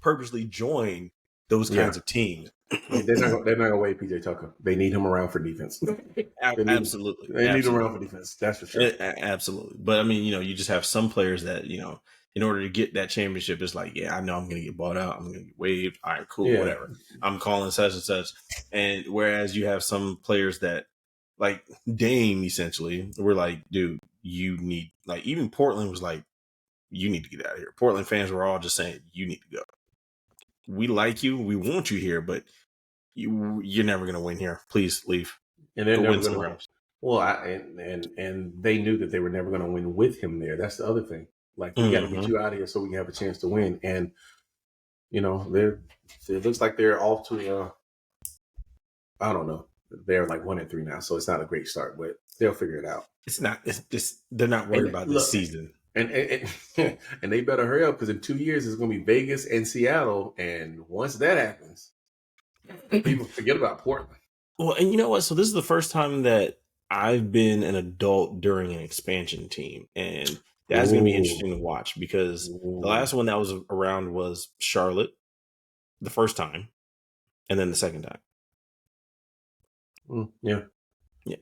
purposely join those kinds of teams. They're not gonna waive PJ Tucker. They need him around for defense. Absolutely, they need him around for defense. That's for sure. Absolutely, but I mean, you just have some players that in order to get that championship, it's like, I know I'm going to get bought out. I'm going to get waived. All right, cool, whatever. I'm calling such and such. And whereas you have some players that, like Dame, essentially, were like, dude, you need, like, even Portland was like, you need to get out of here. Portland fans were all just saying, you need to go. We like you. We want you here, but you're never going to win here. Please leave. And they're never going to win. Well, and they knew that they were never going to win with him there. That's the other thing. Like, we got to get you out of here so we can have a chance to win. And, it looks like they're off to, I don't know. They're like 1-3 now, so it's not a great start, but they'll figure it out. It's not. It's just they're not worried about this season. And they better hurry up because in 2 years it's going to be Vegas and Seattle. And once that happens, people forget about Portland. Well, and you know what? So this is the first time that I've been an adult during an expansion team. And that's going to be interesting to watch because the last one that was around was Charlotte the first time and then the second time. Yeah.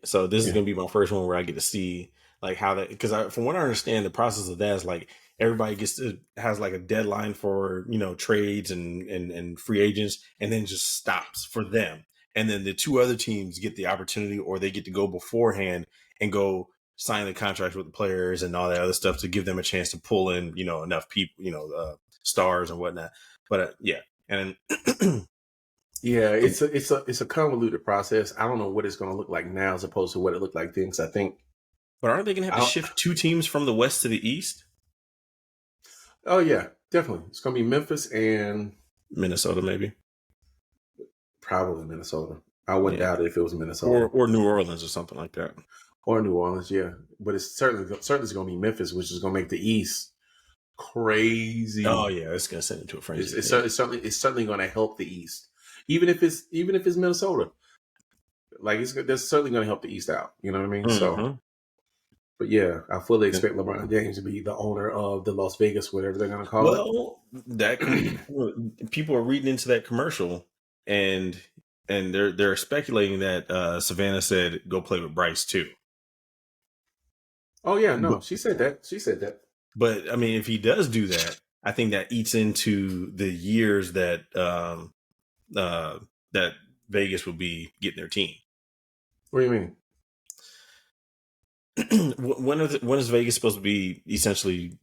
So this is going to be my first one where I get to see like how that, because from what I understand, the process of that is like everybody has like a deadline for, trades and free agents and then just stops for them. And then the two other teams get the opportunity or they get to go beforehand and go sign the contracts with the players and all that other stuff to give them a chance to pull in, enough people, stars and whatnot. But and it's a convoluted process. I don't know what it's going to look like now as opposed to what it looked like then. Because I think, but aren't they going to have to shift two teams from the west to the east? Oh yeah, definitely. It's going to be Memphis and Minnesota, maybe. Probably Minnesota. I wouldn't doubt it if it was Minnesota or New Orleans or something like that. Or New Orleans, yeah. But it's certainly going to be Memphis, which is going to make the East crazy. Oh yeah, it's gonna send it to a frenzy. It's certainly going to help the East, even if it's Minnesota. Like that's certainly going to help the East out. You know what I mean? So, but yeah, I fully expect LeBron James to be the owner of the Las Vegas, whatever they're going to call it. Well, people are reading into that commercial, and they're speculating that Savannah said go play with Bryce too. Oh yeah, no, she said that. But I mean, if he does do that, I think that eats into the years that that Vegas will be getting their team. What do you mean? when is Vegas supposed to be essentially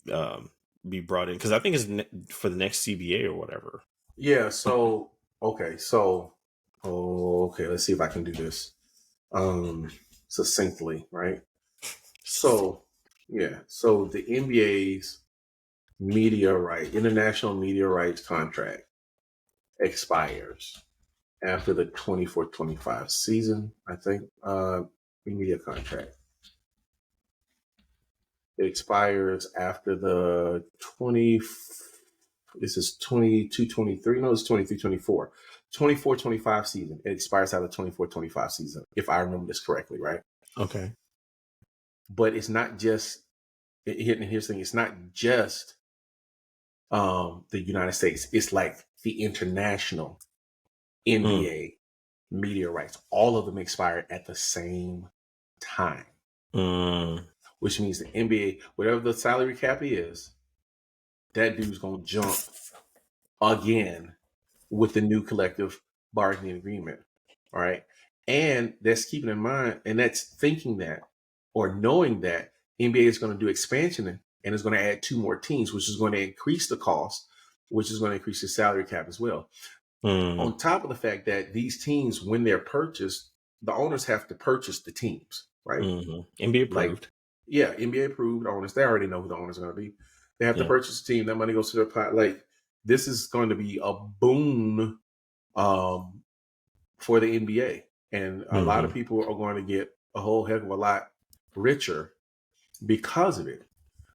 be brought in? Because I think it's for the next CBA or whatever. Yeah. So okay. Let's see if I can do this succinctly, right? So yeah. So the NBA's international media rights contract expires after the 24-25 season. I think media contract. It expires after the 20. This is 22-23. No, it's 23-24. 24-25 season. It expires out of the 24-25 season, if I remember this correctly, right? Okay. But it's not just. Here's the thing. It's not just the United States. It's like the international NBA media rights. All of them expire at the same time. Which means the NBA, whatever the salary cap is, that dude's going to jump again with the new collective bargaining agreement. All right. And that's keeping in mind, and that's thinking that or knowing that NBA is going to do expansion and is going to add 2 more teams, which is going to increase the cost, which is going to increase the salary cap as well. On top of the fact that these teams, when they're purchased, the owners have to purchase the teams, right? NBA approved. NBA approved owners. They already know who the owners are going to be. They have to purchase a team. That money goes to their pot. Like, this is going to be a boon for the NBA. And a lot of people are going to get a whole heck of a lot richer because of it.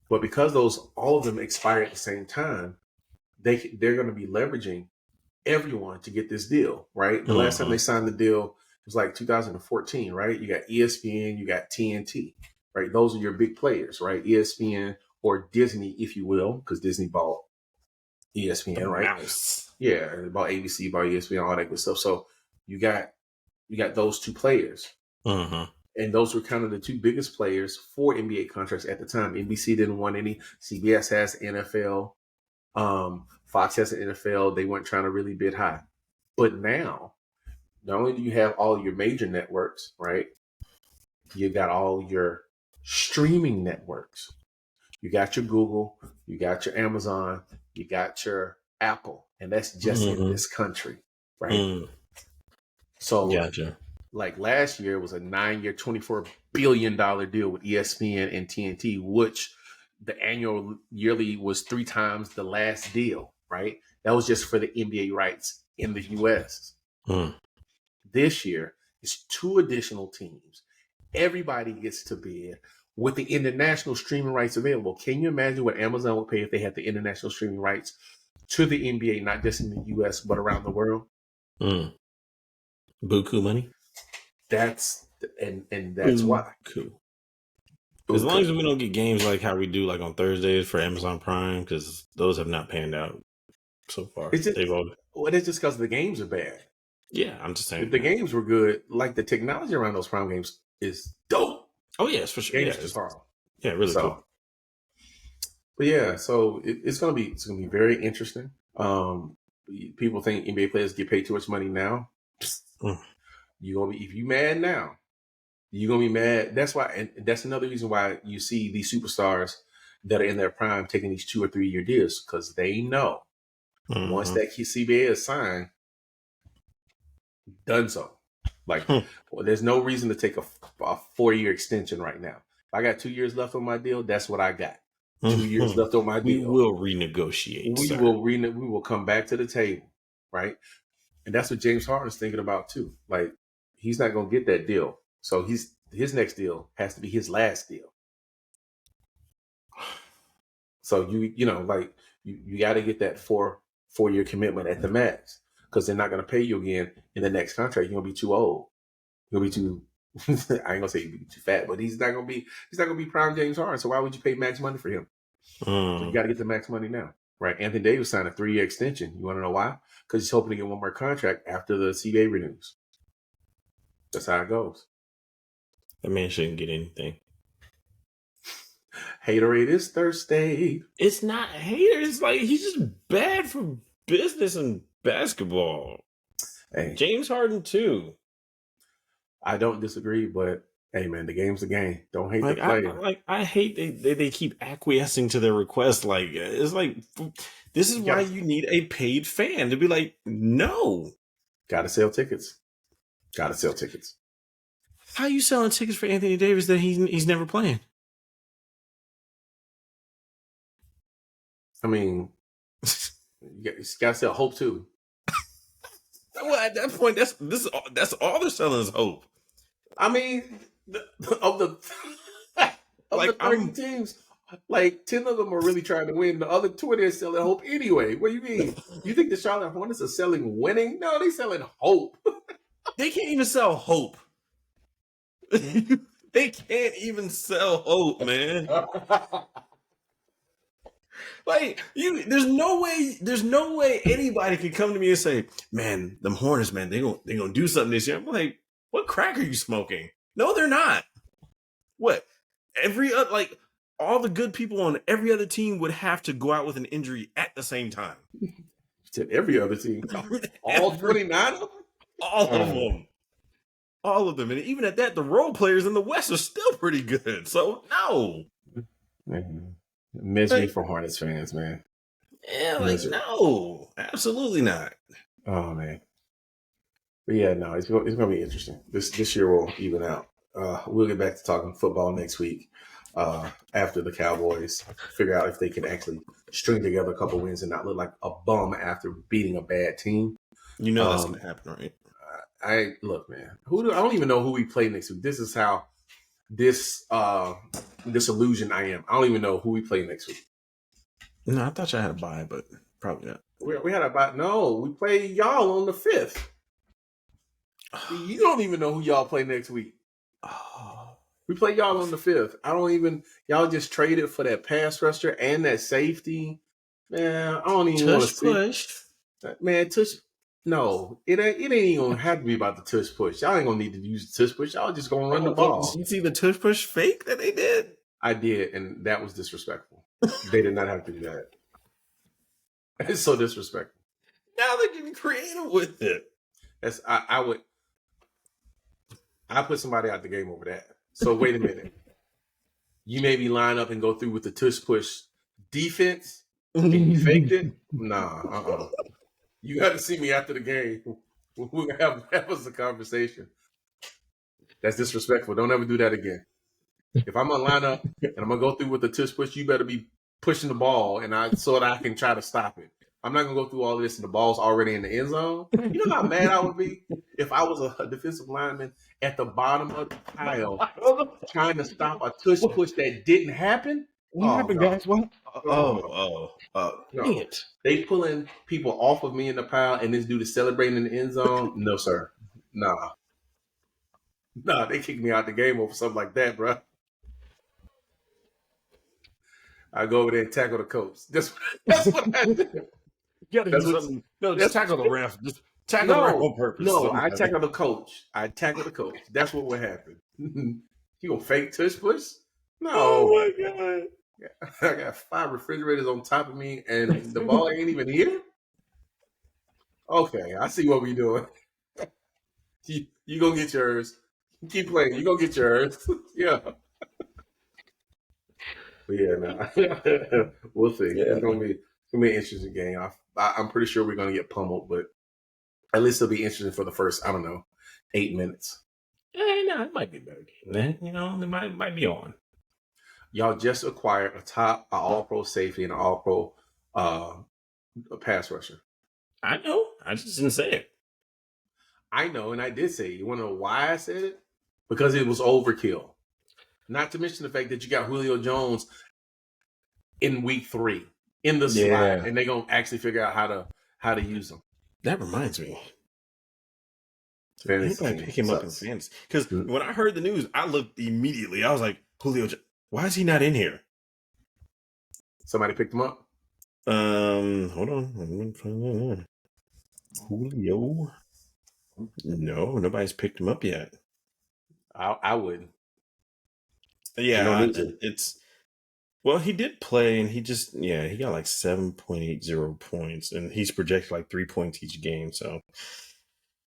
But because all of them expire at the same time, they're going to be leveraging everyone to get this deal, right? The last time they signed the deal was like 2014, right? You got ESPN, you got TNT, right? Those are your big players, right? ESPN or Disney, if you will, because Disney bought ESPN, right? Mouse. Yeah, bought ABC, bought ESPN, all that good stuff. So you got those 2 players. And those were kind of the 2 biggest players for NBA contracts at the time. NBC didn't want any. CBS has NFL. Fox has an NFL. They weren't trying to really bid high. But now, not only do you have all your major networks, right? You got all your streaming networks. You got your Google. You got your Amazon. You got your Apple. And that's just in this country, right? So, gotcha. Like last year was a 9-year, $24 billion deal with ESPN and TNT, which the annual yearly was 3 times the last deal, right? That was just for the NBA rights in the US. This year, it's 2 additional teams. Everybody gets to bid with the international streaming rights available. Can you imagine what Amazon would pay if they had the international streaming rights to the NBA, not just in the US, but around the world? Buku money. That's why. Cool. As long as we don't get games like how we do like on Thursdays for Amazon Prime, because those have not panned out so far. It's just because the games are bad. Yeah, I'm just saying. If the games were good, like the technology around those Prime games is dope. Oh yeah, it's for sure. Games just horrible. Yeah, really cool. But yeah, so it's gonna be very interesting. People think NBA players get paid too much money now. You're gonna be, if you mad now, you're gonna be mad. That's why, and that's another reason why you see these superstars that are in their prime taking these 2 or 3 year deals, because they know once that CBA is signed, done so. Like, well, there's no reason to take a 4-year extension right now. If I got 2 years left on my deal, that's what I got. 2 years left on my deal. We will renegotiate. We will come back to the table, right? And that's what James Harden's thinking about too. Like, he's not going to get that deal. So his next deal has to be his last deal. So you know, like you got to get that 4-year commitment at the max, because they're not going to pay you again in the next contract. You're gonna be too old. You're gonna be too. I ain't gonna say you're too fat, but he's not gonna be prime James Harden. So why would you pay max money for him? So you got to get the max money now, right? Anthony Davis signed a 3-year extension. You want to know why? Because he's hoping to get one more contract after the CBA renews. That's how it goes. That man shouldn't get anything. Haterade is thirsty. It's not hater. It's like he's just bad for business and basketball. Hey, James Harden too. I don't disagree, but hey, man, the game's the game. Don't hate the player. I hate they keep acquiescing to their request. Like it's like this is why you need a paid fan to be like, no. Gotta sell tickets. How you selling tickets for Anthony Davis that he's never playing? I mean, you gotta sell hope too. Well, at that point, that's all they're selling is hope. I mean, of the 30 teams, like 10 of them are really trying to win. The other 20 are selling hope anyway. What do you mean? You think the Charlotte Hornets are selling winning? No, they selling hope. They can't even sell hope. They can't even sell hope, man. Like there's no way anybody could come to me and say, "Man, them Hornets, man, they gonna do something this year." I'm like, "What crack are you smoking?" No, they're not. What? All the good people on every other team would have to go out with an injury at the same time. To every other team, all 29 of them, all of them, and even at that, the role players in the West are still pretty good. So no. Man. Misery for Hornets fans, man. Yeah, no, absolutely not. Oh man, but yeah, no, it's gonna be interesting. This year will even out. We'll get back to talking football next week after the Cowboys figure out if they can actually string together a couple wins and not look like a bum after beating a bad team. You know that's gonna happen, right? Look, man. I don't even know who we play next week. This is how disillusioned I am. I don't even know who we play next week. No, I thought y'all had a bye, but probably not. We had a bye. No, we play y'all on the 5th. You don't even know who y'all play next week. We play y'all on the 5th. Y'all just traded for that pass rusher and that safety. Man, I don't even want to see. Man, no, it ain't even gonna have to be about the tush push. Y'all ain't gonna need to use the tush push. Y'all just gonna run the ball. You see the tush push fake that they did? I did, and that was disrespectful. They did not have to do that. It's so disrespectful. Now they're getting creative with it. I put somebody out the game over that. So wait a minute. You made me line up and go through with the tush push defense, and you faked it? Nah, You got to see me after the game. We're going to have us a conversation. That's disrespectful. Don't ever do that again. If I'm going to line up and I'm going to go through with the tush push, you better be pushing the ball so that I can try to stop it. I'm not going to go through all of this and the ball's already in the end zone. You know how mad I would be if I was a defensive lineman at the bottom of the pile trying to stop a tush push that didn't happen? What happened, guys? What? No. They pulling people off of me in the pile, and this dude is celebrating in the end zone. No, sir. Nah, they kicked me out the game over something like that, bro. I go over there and tackle the coach. That's what I do. You gotta do something. No, just tackle the ref. Just tackle the ref on purpose. No, I tackle the coach. That's what would happen. You gonna fake tush push? No. Oh my god. I got 5 refrigerators on top of me, and the ball ain't even here? Okay, I see what we doing. You gonna get yours. Keep playing. You gonna get yours. Yeah. But yeah, no. We'll see. Yeah. It's gonna be an interesting game. I'm pretty sure we're gonna get pummeled, but at least it'll be interesting for the first, 8 minutes. No, it might be better game. Then it might be on. Y'all just acquired an all-pro safety and an all-pro pass rusher. I know. I just didn't say it. I know, and I did say it. You want to know why I said it? Because it was overkill. Not to mention the fact that you got Julio Jones in week 3 in the slide, and they're gonna actually figure out how to use them. That reminds me. Fantasy Anybody team pick him up in sucks. fantasy? Because when I heard the news, I looked immediately. I was like, Julio, why is he not in here? Somebody picked him up. Hold on. Julio. No, nobody's picked him up yet. I wouldn't. Yeah, it's. Well, he did play, and he got like 7.80 points, and he's projected like 3 points each game. So,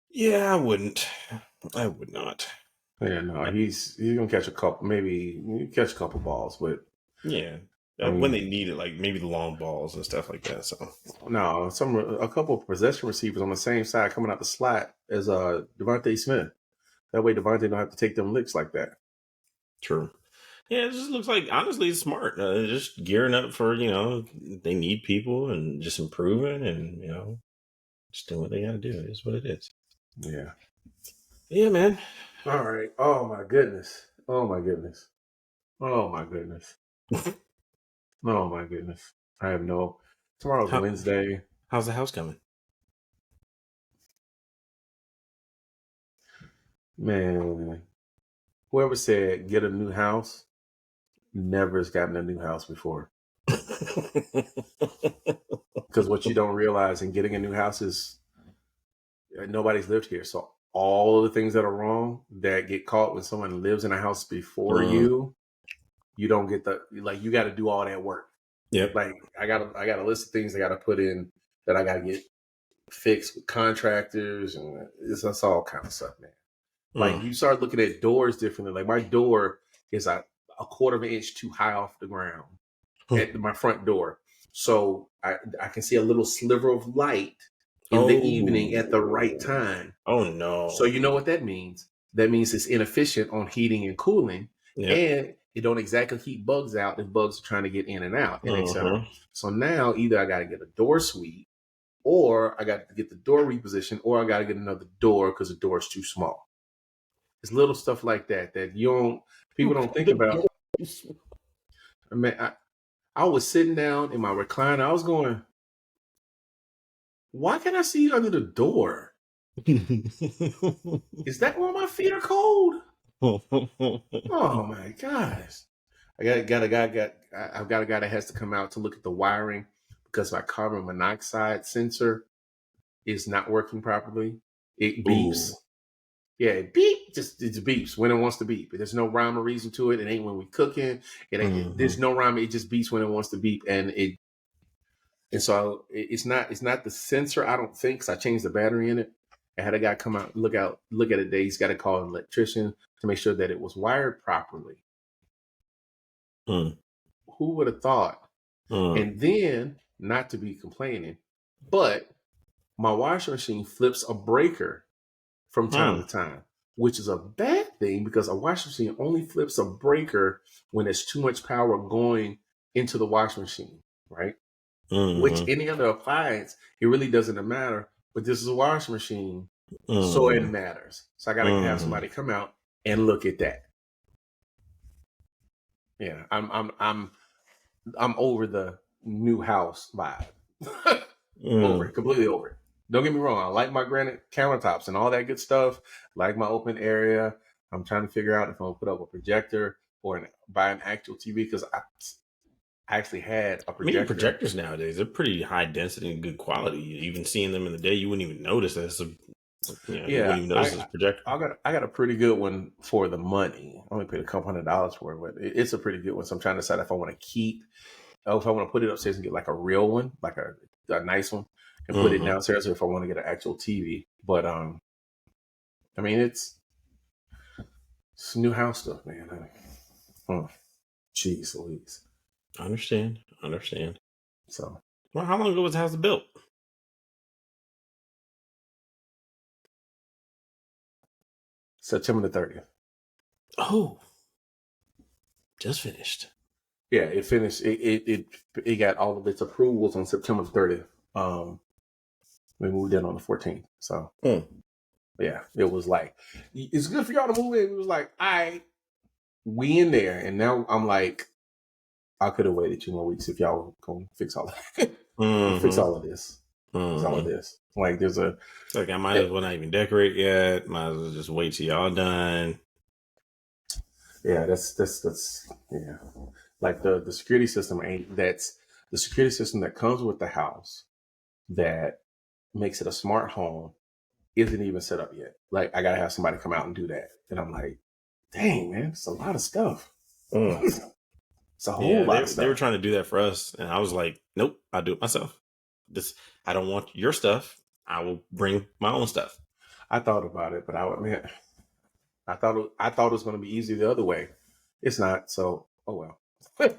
yeah, I wouldn't. I would not. Yeah, no, he's gonna catch a couple, maybe catch a couple balls, but yeah, when they need it, like maybe the long balls and stuff like that. So no, a couple of possession receivers on the same side coming out the slot as Devontae Smith. That way, Devontae don't have to take them licks like that. True. Yeah, it just looks like, honestly, it's smart. Just gearing up for, they need people and just improving and, just doing what they got to do. It is what it is. Yeah. Yeah, man. All right. Oh, my goodness. Oh, my goodness. Oh, my goodness. Oh, my goodness. I have tomorrow's Wednesday. How's the house coming? Man, whoever said get a new house never has gotten a new house before. Because what you don't realize in getting a new house is nobody's lived here. So all of the things that are wrong that get caught when someone lives in a house before you don't get you got to do all that work. Yep. Like I got a list of things I got to put in that I got to get fixed with contractors, and that's all kind of stuff, man. Like you start looking at doors differently. Like my door is a quarter of an inch too high off the ground at my front door. So I can see a little sliver of light in the evening at the right time. Oh, no. So you know what that means? That means it's inefficient on heating and cooling. Yep. And it don't exactly keep bugs out if bugs are trying to get in and out, and etc. So now either I got to get a door suite, or I got to get the door repositioned, or I got to get another door because the door is too small. It's little stuff like that people don't think about. I mean, I was sitting down in my recliner. I was going, why can't I see under the door? Is that why my feet are cold? Oh my gosh. I've got a guy that has to come out to look at the wiring because my carbon monoxide sensor is not working properly. It beeps. Ooh. Yeah, it beeps when it wants to beep. There's no rhyme or reason to it. It ain't when we cooking. There's no rhyme. It just beeps when it wants to beep, and so it's not the sensor. I don't think, because I changed the battery in it. I had a guy come out, look at it today. He's got to call an electrician to make sure that it was wired properly. Who would have thought? And then, not to be complaining, but my washing machine flips a breaker from time to time, which is a bad thing because a washing machine only flips a breaker when there's too much power going into the washing machine, right? Which any other appliance, it really doesn't matter. But this is a washing machine, so it matters. So I got to have somebody come out and look at that. Yeah, I'm over the new house vibe. Completely over it. Don't get me wrong. I like my granite countertops and all that good stuff. Like my open area. I'm trying to figure out if I'm going to put up a projector or buy an actual TV, because I actually had a projector. Many projectors nowadays, they're pretty high density and good quality. Even seeing them in the day, you wouldn't even notice that. You wouldn't even notice this projector. I got a pretty good one for the money. I only paid a couple $100s for it, but it's a pretty good one. So I'm trying to decide if I want to if I want to put it upstairs and get like a real one, like a nice one, and put it downstairs, or if I want to get an actual TV. But I mean, it's new house stuff, man. Jeez Louise. I understand. So, well, how long ago was the house built? September the 30th. Oh, just finished. Yeah, it finished. It got all of its approvals on September 30th. We moved in on the 14th. So, yeah, it was like, it's good for y'all to move in. It was like, all right, we in there. And now I'm like, I could have waited 2 more weeks if y'all were going to fix all that. Fix all of this. Fix all of this. Like there's a like I might as well not even decorate yet. Might as well just wait till y'all done. Yeah, that's yeah. Like the security system that's the security system that comes with the house that makes it a smart home isn't even set up yet. Like I gotta have somebody come out and do that. And I'm like, dang man, it's a lot of stuff. It's a whole lot of stuff. They were trying to do that for us, and I was like, nope, I'll do it myself. I don't want your stuff. I will bring my own stuff. I thought about it, but I thought it was going to be easy the other way. It's not. So, oh well.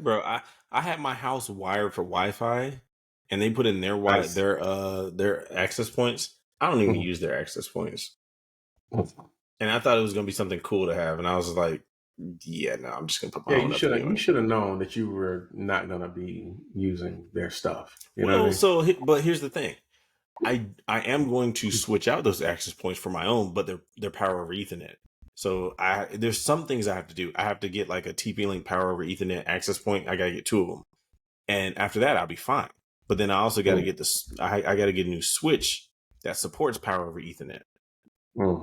Bro, I had my house wired for Wi-Fi, and they put in their access points. I don't even use their access points, and I thought it was going to be something cool to have, and I was like, yeah, no, I'm just going to put my own. You should have known that you were not going to be using their stuff. You know what I mean? But here's the thing. I am going to switch out those access points for my own, but they're power over Ethernet. So there's some things I have to do. I have to get like a TP-Link power over Ethernet access point. I got to get 2 of them. And after that, I'll be fine. But then I also got to get I got to get a new switch that supports power over Ethernet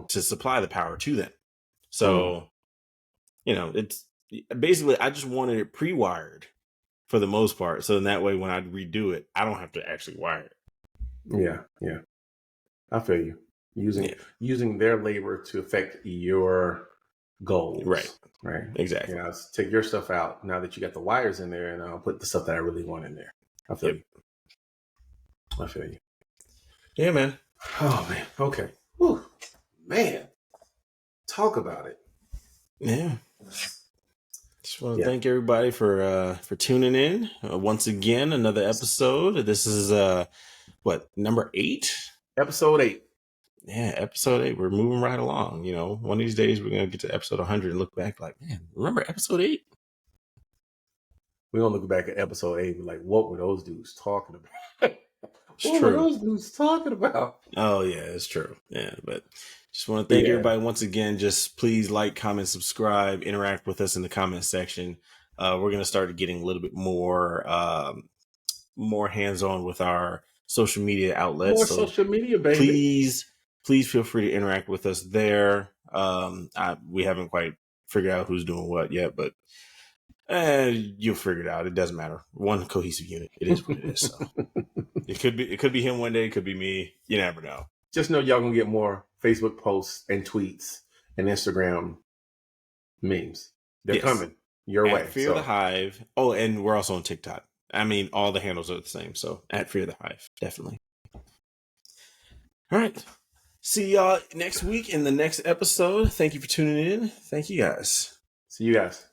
to supply the power to them. So, it's basically, I just wanted it pre-wired for the most part. So in that way, when I redo it, I don't have to actually wire it. Yeah. I feel you. Using their labor to affect your goals. Right. Exactly. Yeah, take your stuff out now that you got the wires in there, and I'll put the stuff that I really want in there. I feel you. Yeah, man. Oh man. Okay. Whew. Man. Talk about it. Yeah. Just want to thank everybody for tuning in. Once again, another episode. This is number 8? Episode 8. Yeah, episode 8. We're moving right along. One of these days we're gonna get to episode 100 and look back like, man, remember episode 8? We're gonna look back at episode 8 and be like, what were those dudes talking about? What were those dudes talking about? Oh yeah, it's true. Yeah, but just want to thank everybody once again. Just please like, comment, subscribe, interact with us in the comment section. We're gonna start getting a little bit more hands-on with our social media outlets. More social media, baby. Please feel free to interact with us there. We haven't quite figured out who's doing what yet, but you'll figure it out. It doesn't matter. One cohesive unit. It is what it is. So. It could be him one day. It could be me. You never know. Just know y'all gonna get more Facebook posts and tweets and Instagram memes. They're coming your way. Fear the Hive. Oh, and we're also on TikTok. I mean, all the handles are the same. So at Fear the Hive, definitely. All right. See y'all next week in the next episode. Thank you for tuning in. Thank you guys. See you guys.